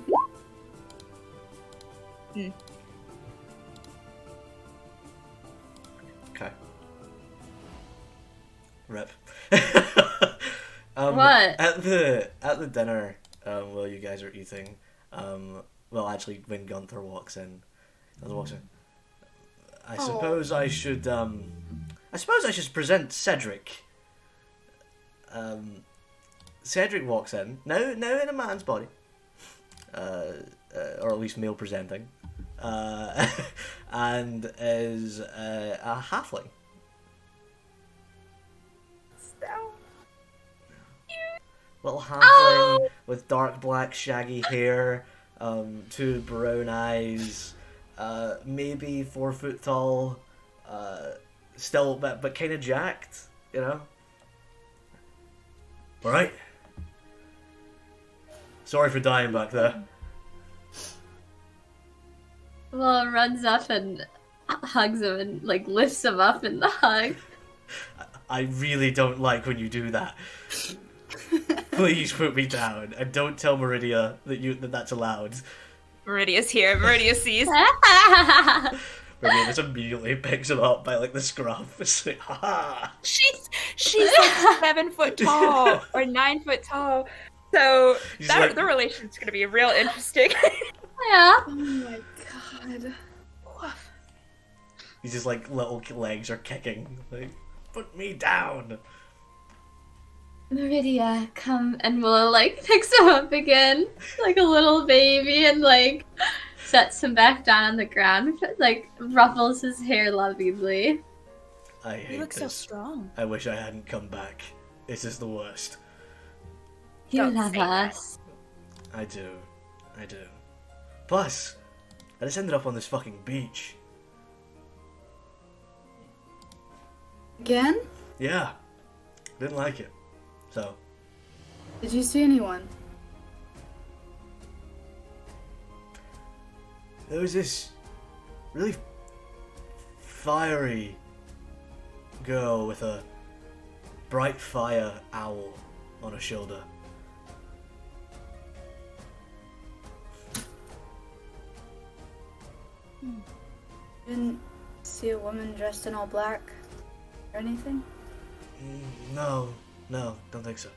Okay. Rip.
What?
At the dinner, while you guys are eating, well, actually, when Gunther walks in, I suppose I should present Cedric. Cedric walks in now in a man's body, or at least male presenting, and is a halfling. Little halfling with dark black shaggy hair, 2 brown eyes, maybe 4 foot tall, still but kind of jacked, you know. All right. Sorry for dying back there.
Well, runs up and hugs him and like lifts him up in the hug.
I really don't like when you do that. Please put me down and don't tell Meridia that that's allowed.
Meridia's here. Meridia sees.
Meridia just immediately picks him up by like the scruff. It's like, haha.
She's like 7 foot tall or 9 foot tall. So the relation's gonna be real interesting.
Yeah.
Oh my god.
He's just like little legs are kicking. Like, put me down.
Meridia, come, and Willow like picks him up again, like a little baby, and like sets him back down on the ground, like ruffles his hair lovingly.
I hate
You look
this.
so strong.
I wish I hadn't come back. This is the worst.
You
Don't
love
say that.
us.
I do. Plus, I just ended up on this fucking beach.
Again?
Yeah. Didn't like it. So,
Did you see anyone?
there was this really fiery girl with a bright fire owl on her shoulder.
Didn't see a woman dressed in all black or anything?
No, don't think so.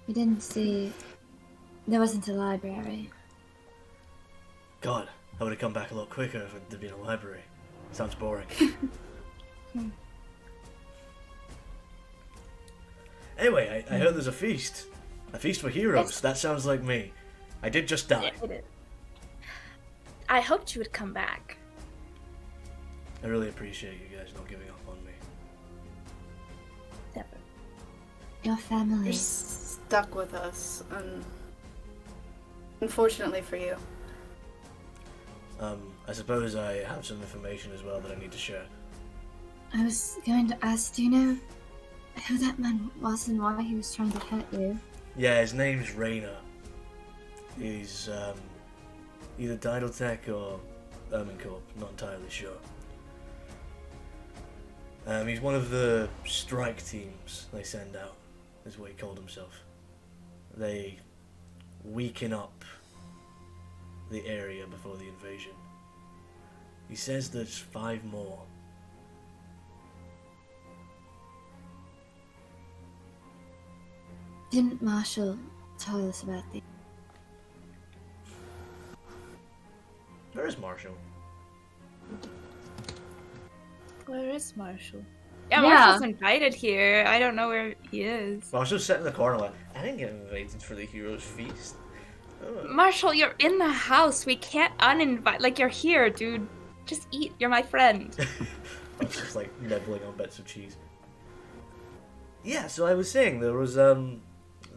We didn't see. There wasn't a library.
God, I would have come back a lot quicker if there'd been a library. Sounds boring. Anyway, I heard there's a feast. A feast for heroes.
Yes.
That sounds like me. I did just die.
It is. I hoped you would come back.
I really appreciate you guys not giving up on me.
Never.
Your family.
You're stuck with us, unfortunately for you.
I suppose I have some information as well that I need to share.
I was going to ask, do you know who that man was and why he was trying to hurt you?
Yeah, his name's Rayner. He's either Didotech or Ermincorp, not entirely sure. He's one of the strike teams they send out, is what he called himself. They weaken up the area before the invasion. He says there's 5 more.
Didn't Marshall tell us about the...
Where is Marshall?
Where is Marshall? Yeah,
Yeah.
Marshall's invited here. I don't know where he is.
Marshall's sitting in the corner like, I didn't get invited for the heroes' feast. Oh.
Marshall, you're in the house. We can't uninvite. Like, you're here, dude. Just eat. You're my friend.
I was just like nibbling on bits of cheese. Yeah, so I was saying there was the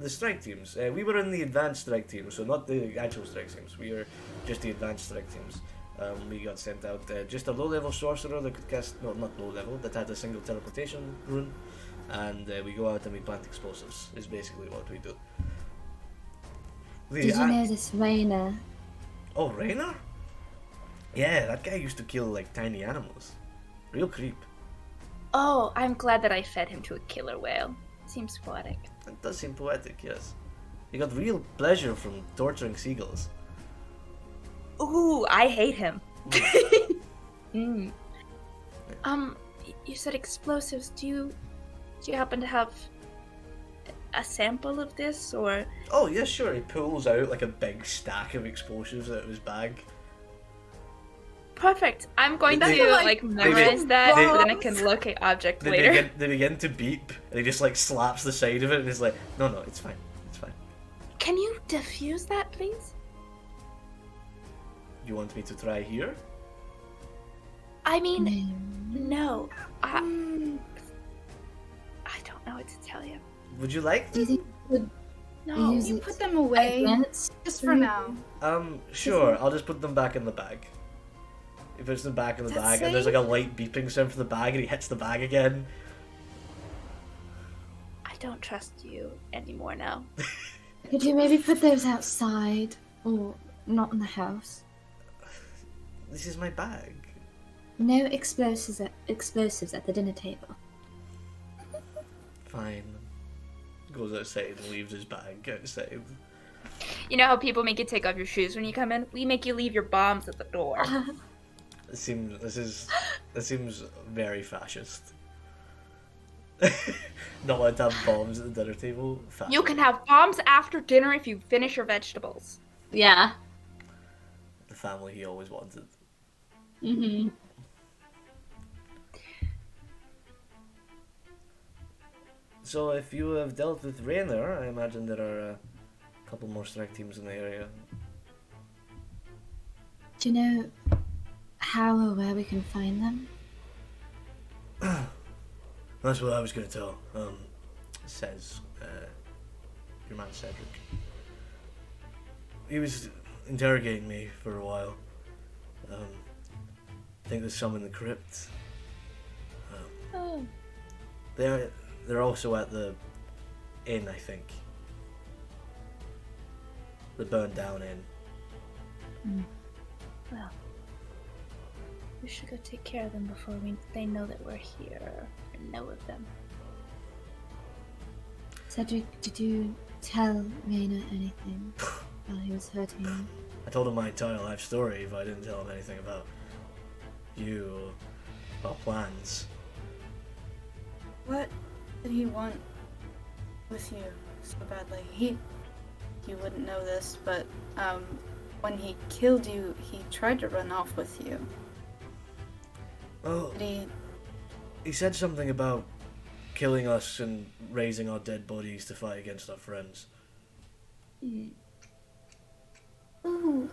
strike teams. We were in the advanced strike team, so not the actual strike teams. We were just the advanced strike teams. We got sent out just a low-level sorcerer that could cast, no, not low-level, that had a single teleportation rune, and we go out and we plant explosives. Is basically what we do.
Did you know this Rayner?
Oh, Rayner? Yeah, that guy used to kill like tiny animals. Real creep.
Oh, I'm glad that I fed him to a killer whale. Seems poetic.
That does seem poetic, yes. He got real pleasure from torturing seagulls.
Ooh, I hate him. You said explosives. Do you happen to have a sample of this, or?
Oh, yeah, sure. He pulls out like a big stack of explosives out of his bag.
Perfect. I'm going
They-
to
like,
memorize that,
they-
so then I can locate object later.
They begin to beep, and he just like slaps the side of it, and he's like, no, it's fine. It's fine.
Can you defuse that, please?
You want me to try here?
I mean,
No.
no. I don't know what to tell you.
Would you like
Do you think you would
No.
use
You
it
put them away,
against
just for now.
Sure, I'll just put them back in the bag. He puts them back in the
Does that
bag, and there's
say-
like a light beeping sound from the bag, and he hits the bag again.
I don't trust you anymore now.
Could you maybe put those outside or not in the house?
This is my bag.
No explosives at the dinner table.
Fine. Goes outside and leaves his bag outside.
You know how people make you take off your shoes when you come in? We make you leave your bombs at the door.
This seems very fascist. Not allowed to have bombs at the dinner table. Fascist.
You can have bombs after dinner if you finish your vegetables.
Yeah.
The family he always wanted.
Mm-hmm.
So if you have dealt with Rayner, I imagine there are a couple more strike teams in the area.
Do you know how or where we can find them?
That's what I was going to tell. Says your man Cedric. He was interrogating me for a while. I think there's some in the crypt.
Oh.
They're also at the inn, I think. The burned down inn.
Well, we should go take care of them before they know that we're here or know of them.
Cedric, did you tell Rayner anything while he was hurting you?
I told him my entire life story, but I didn't tell him anything about you or our plans.
What did he want with you so badly? You wouldn't know this, but when he killed you, he tried to run off with you.
Well,
Did he?
he said something about killing us and raising our dead bodies to fight against our friends.
Ooh.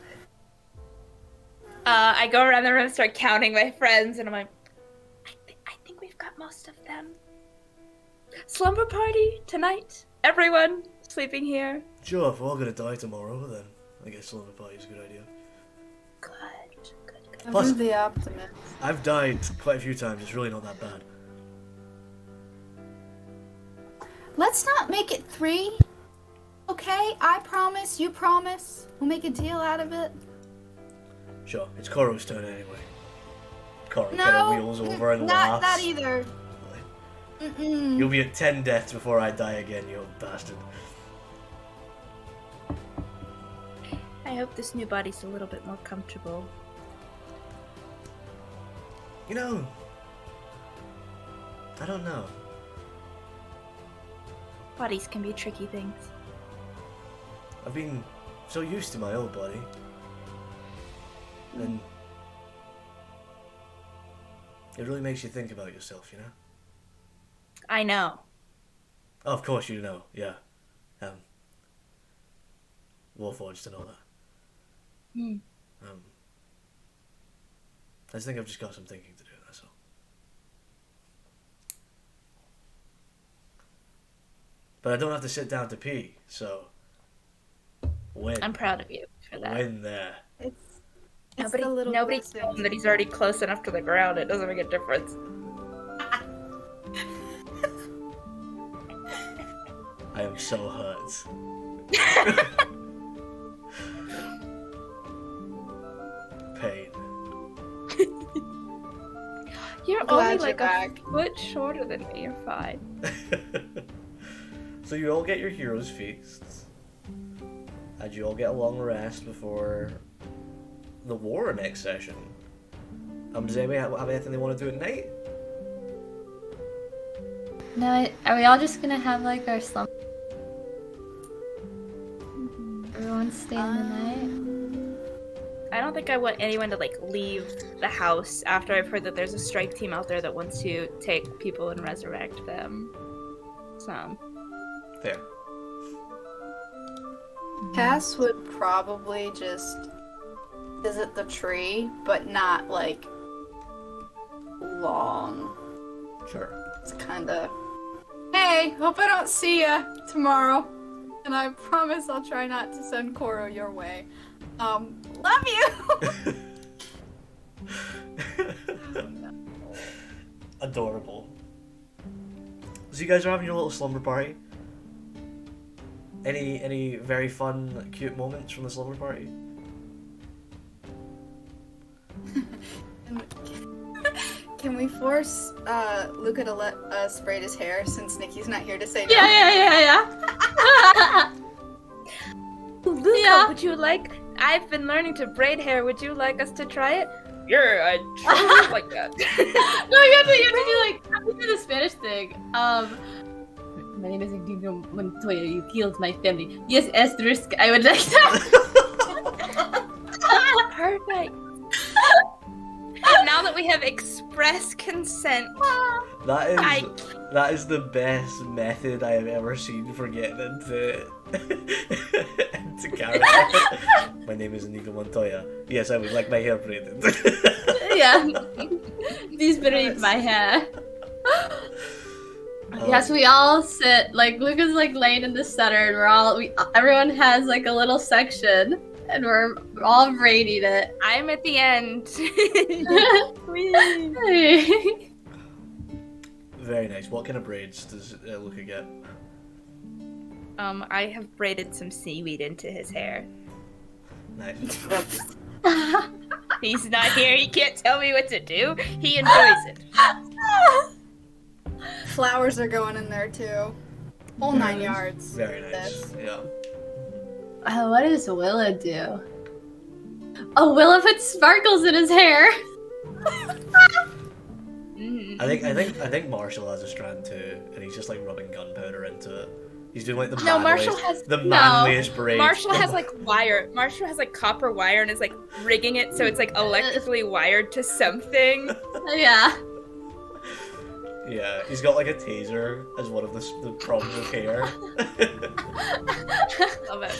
I go around the room and start counting my friends, and I'm like, I think we've got most of them. Slumber party tonight. Everyone sleeping here.
Sure, if we're all gonna die tomorrow, then I guess slumber party's a good idea.
Good.
Plus-
I'm the optimist.
I've died quite a few times, it's really not that bad.
Let's not make it 3. Okay, I promise, you promise. We'll make a deal out of it.
Sure, it's Koro's turn anyway. Koro kind
No,
of wheels over and
not
laughs.
that either. Mm-mm.
You'll be at 10 deaths before I die again, you old bastard.
I hope this new body's a little bit more comfortable.
You know, I don't know.
Bodies can be tricky things.
I've been so used to my old body. And it really makes you think about yourself, you know?
I know.
Oh, of course you know, yeah. Warforged and all that. I just think I've just got some thinking to do, that's all. But I don't have to sit down to pee, so win.
I'm proud of you for that.
Win there.
It's the little
Nobody
blessings.
told him that he's already close enough to the ground. It doesn't make a difference.
I am so hurt. Pain.
You're
Glad
only
you're
like
back.
a foot shorter than me. You're fine.
So you all get your heroes' feasts, and you all get a long rest before the war next session. Does anybody have anything they want to do at night?
No, are we all just gonna have like our slump? Everyone stay in the night.
I don't think I want anyone to like leave the house after I've heard that there's a strike team out there that wants to take people and resurrect them. So
Fair.
Cass would probably just visit the tree, but not like long.
Sure.
It's kind of, hey, hope I don't see ya tomorrow. And I promise I'll try not to send Koro your way. Love you!
Adorable. So you guys are having your little slumber party? Any very fun, cute moments from the slumber party?
Can we force Luca to let us braid his hair since Nikki's not here to say no?
Yeah.
Luca,
Yeah.
would you like? I've been learning to braid hair. Would you like us to try it? Yeah, I totally like that.
No, you have to do the Spanish thing. My name is Ignacio Montoya. You killed my family. Yes, asterisk. I would like that.
Perfect. Now that we have express consent,
That is the best method I have ever seen for getting into character. My name is Inigo Montoya. Yes, I would like my hair braided.
Yeah. Please braid my hair. Yes, we all sit like Luca's like laying in the center, and everyone has like a little section, and we're all braiding it.
I'm at the end.
Very nice. What kind of braids does Luca get?
I have braided some seaweed into his hair.
Nice.
He's not here. He can't tell me what to do. He enjoys it.
Flowers are going in there too. Whole 9 yards.
Very nice. Yeah.
What does Willa do? Oh, Willa puts sparkles in his hair.
I think Marshall has a strand too, and he's just like rubbing gunpowder into it. He's doing like the
No,
manliest,
Marshall has-
the manliest braid.
Marshall has like wire. Marshall has like copper wire and is like rigging it so it's like electrically wired to something.
Yeah.
Yeah, he's got like a taser as one of the prongs of hair.
Love it.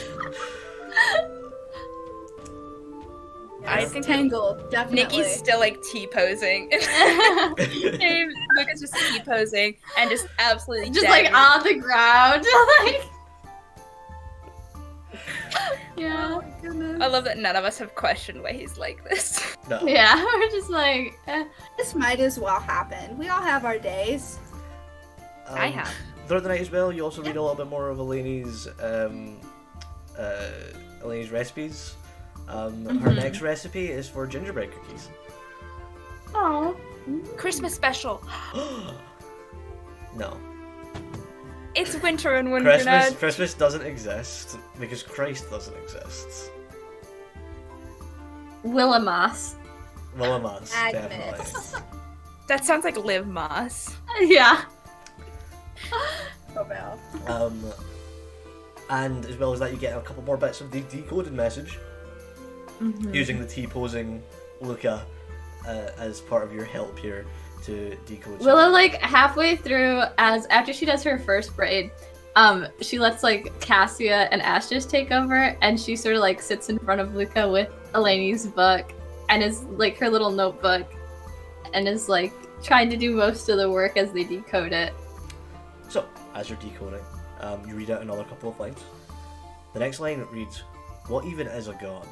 I think Tangle, definitely.
Nikki's still like T-posing. Lucas just T-posing and just absolutely
Just
dead.
like on the ground. Like, yeah.
Oh my goodness.
I love that none of us have questioned why he's like this.
No.
Yeah, we're just like,
This might as well happen. We all have our days.
I have.
Throughout the night as well, you also read a little bit more of Eleni's recipes. Her next recipe is for gingerbread cookies.
oh.
Christmas special.
No.
It's winter in Wonderland.
Christmas doesn't exist because Christ doesn't exist.
Willamas.
Willamas,
Agnes.
definitely.
That sounds like Liv Moss.
Yeah.
Oh, well.
And as well as that, you get a couple more bits of the decoded message using the T-posing Luca as part of your help here to decode.
Willow, like, halfway through, after she does her first braid, she lets, like, Cassia and Asterisk take over, and she sort of, like, sits in front of Luca with Eleni's book, and is, like, her little notebook, and is, like, trying to do most of the work as they decode it.
So, as you're decoding, you read out another couple of lines. The next line reads, "What even is a god?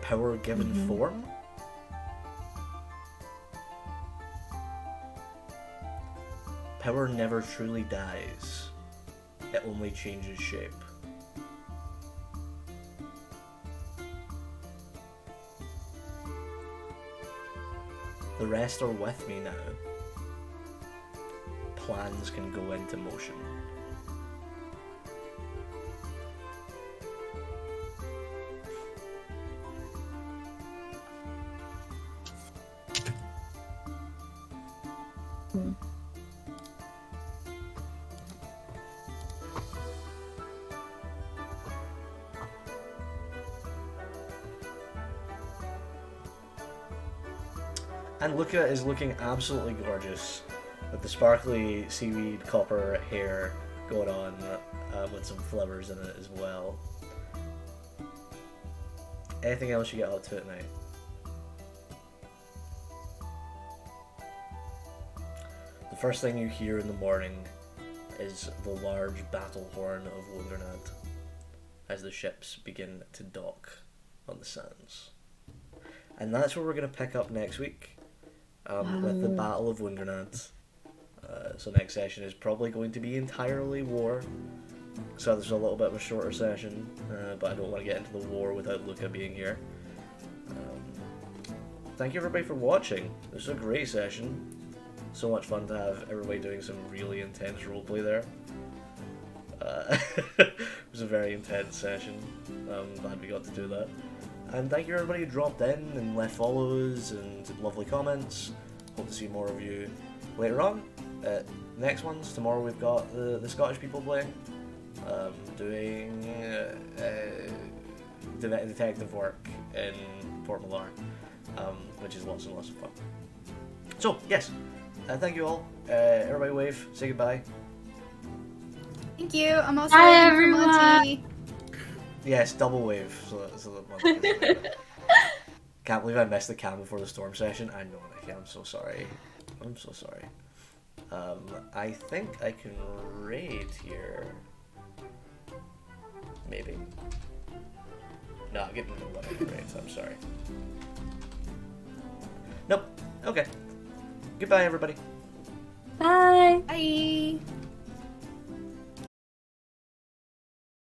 Power given form? Power never truly dies. It only changes shape." The rest are with me now. Plans can go into motion. And Luca is looking absolutely gorgeous with the sparkly seaweed copper hair going on with some flowers in it as well. Anything else you get up to at night? The first thing you hear in the morning is the large battle horn of Wondernad as the ships begin to dock on the sands. And that's where we're going to pick up next week. With the Battle of Wondernad. So next session is probably going to be entirely war. So there's a little bit of a shorter session, but I don't want to get into the war without Luca being here. Thank you everybody for watching. This was a great session. So much fun to have everybody doing some really intense roleplay there. It was a very intense session. Glad we got to do that. And thank you everybody who dropped in and left follows and lovely comments. Hope to see more of you later on. Next ones, tomorrow we've got the Scottish people playing, doing detective work in Port Millar, which is lots and lots of fun. So, yes, thank you all. Everybody wave, say goodbye.
Thank you. I'm also
Bye,
waiting for
everyone.
Monty.
Yes, double wave. So that can't believe I missed the Calm Before the Storm session. I know, Nikki. I'm so sorry. I'm so sorry. I think I can raid here. Maybe. No, get me the left raids. I'm sorry. Nope. Okay. Goodbye, everybody.
Bye.
Bye.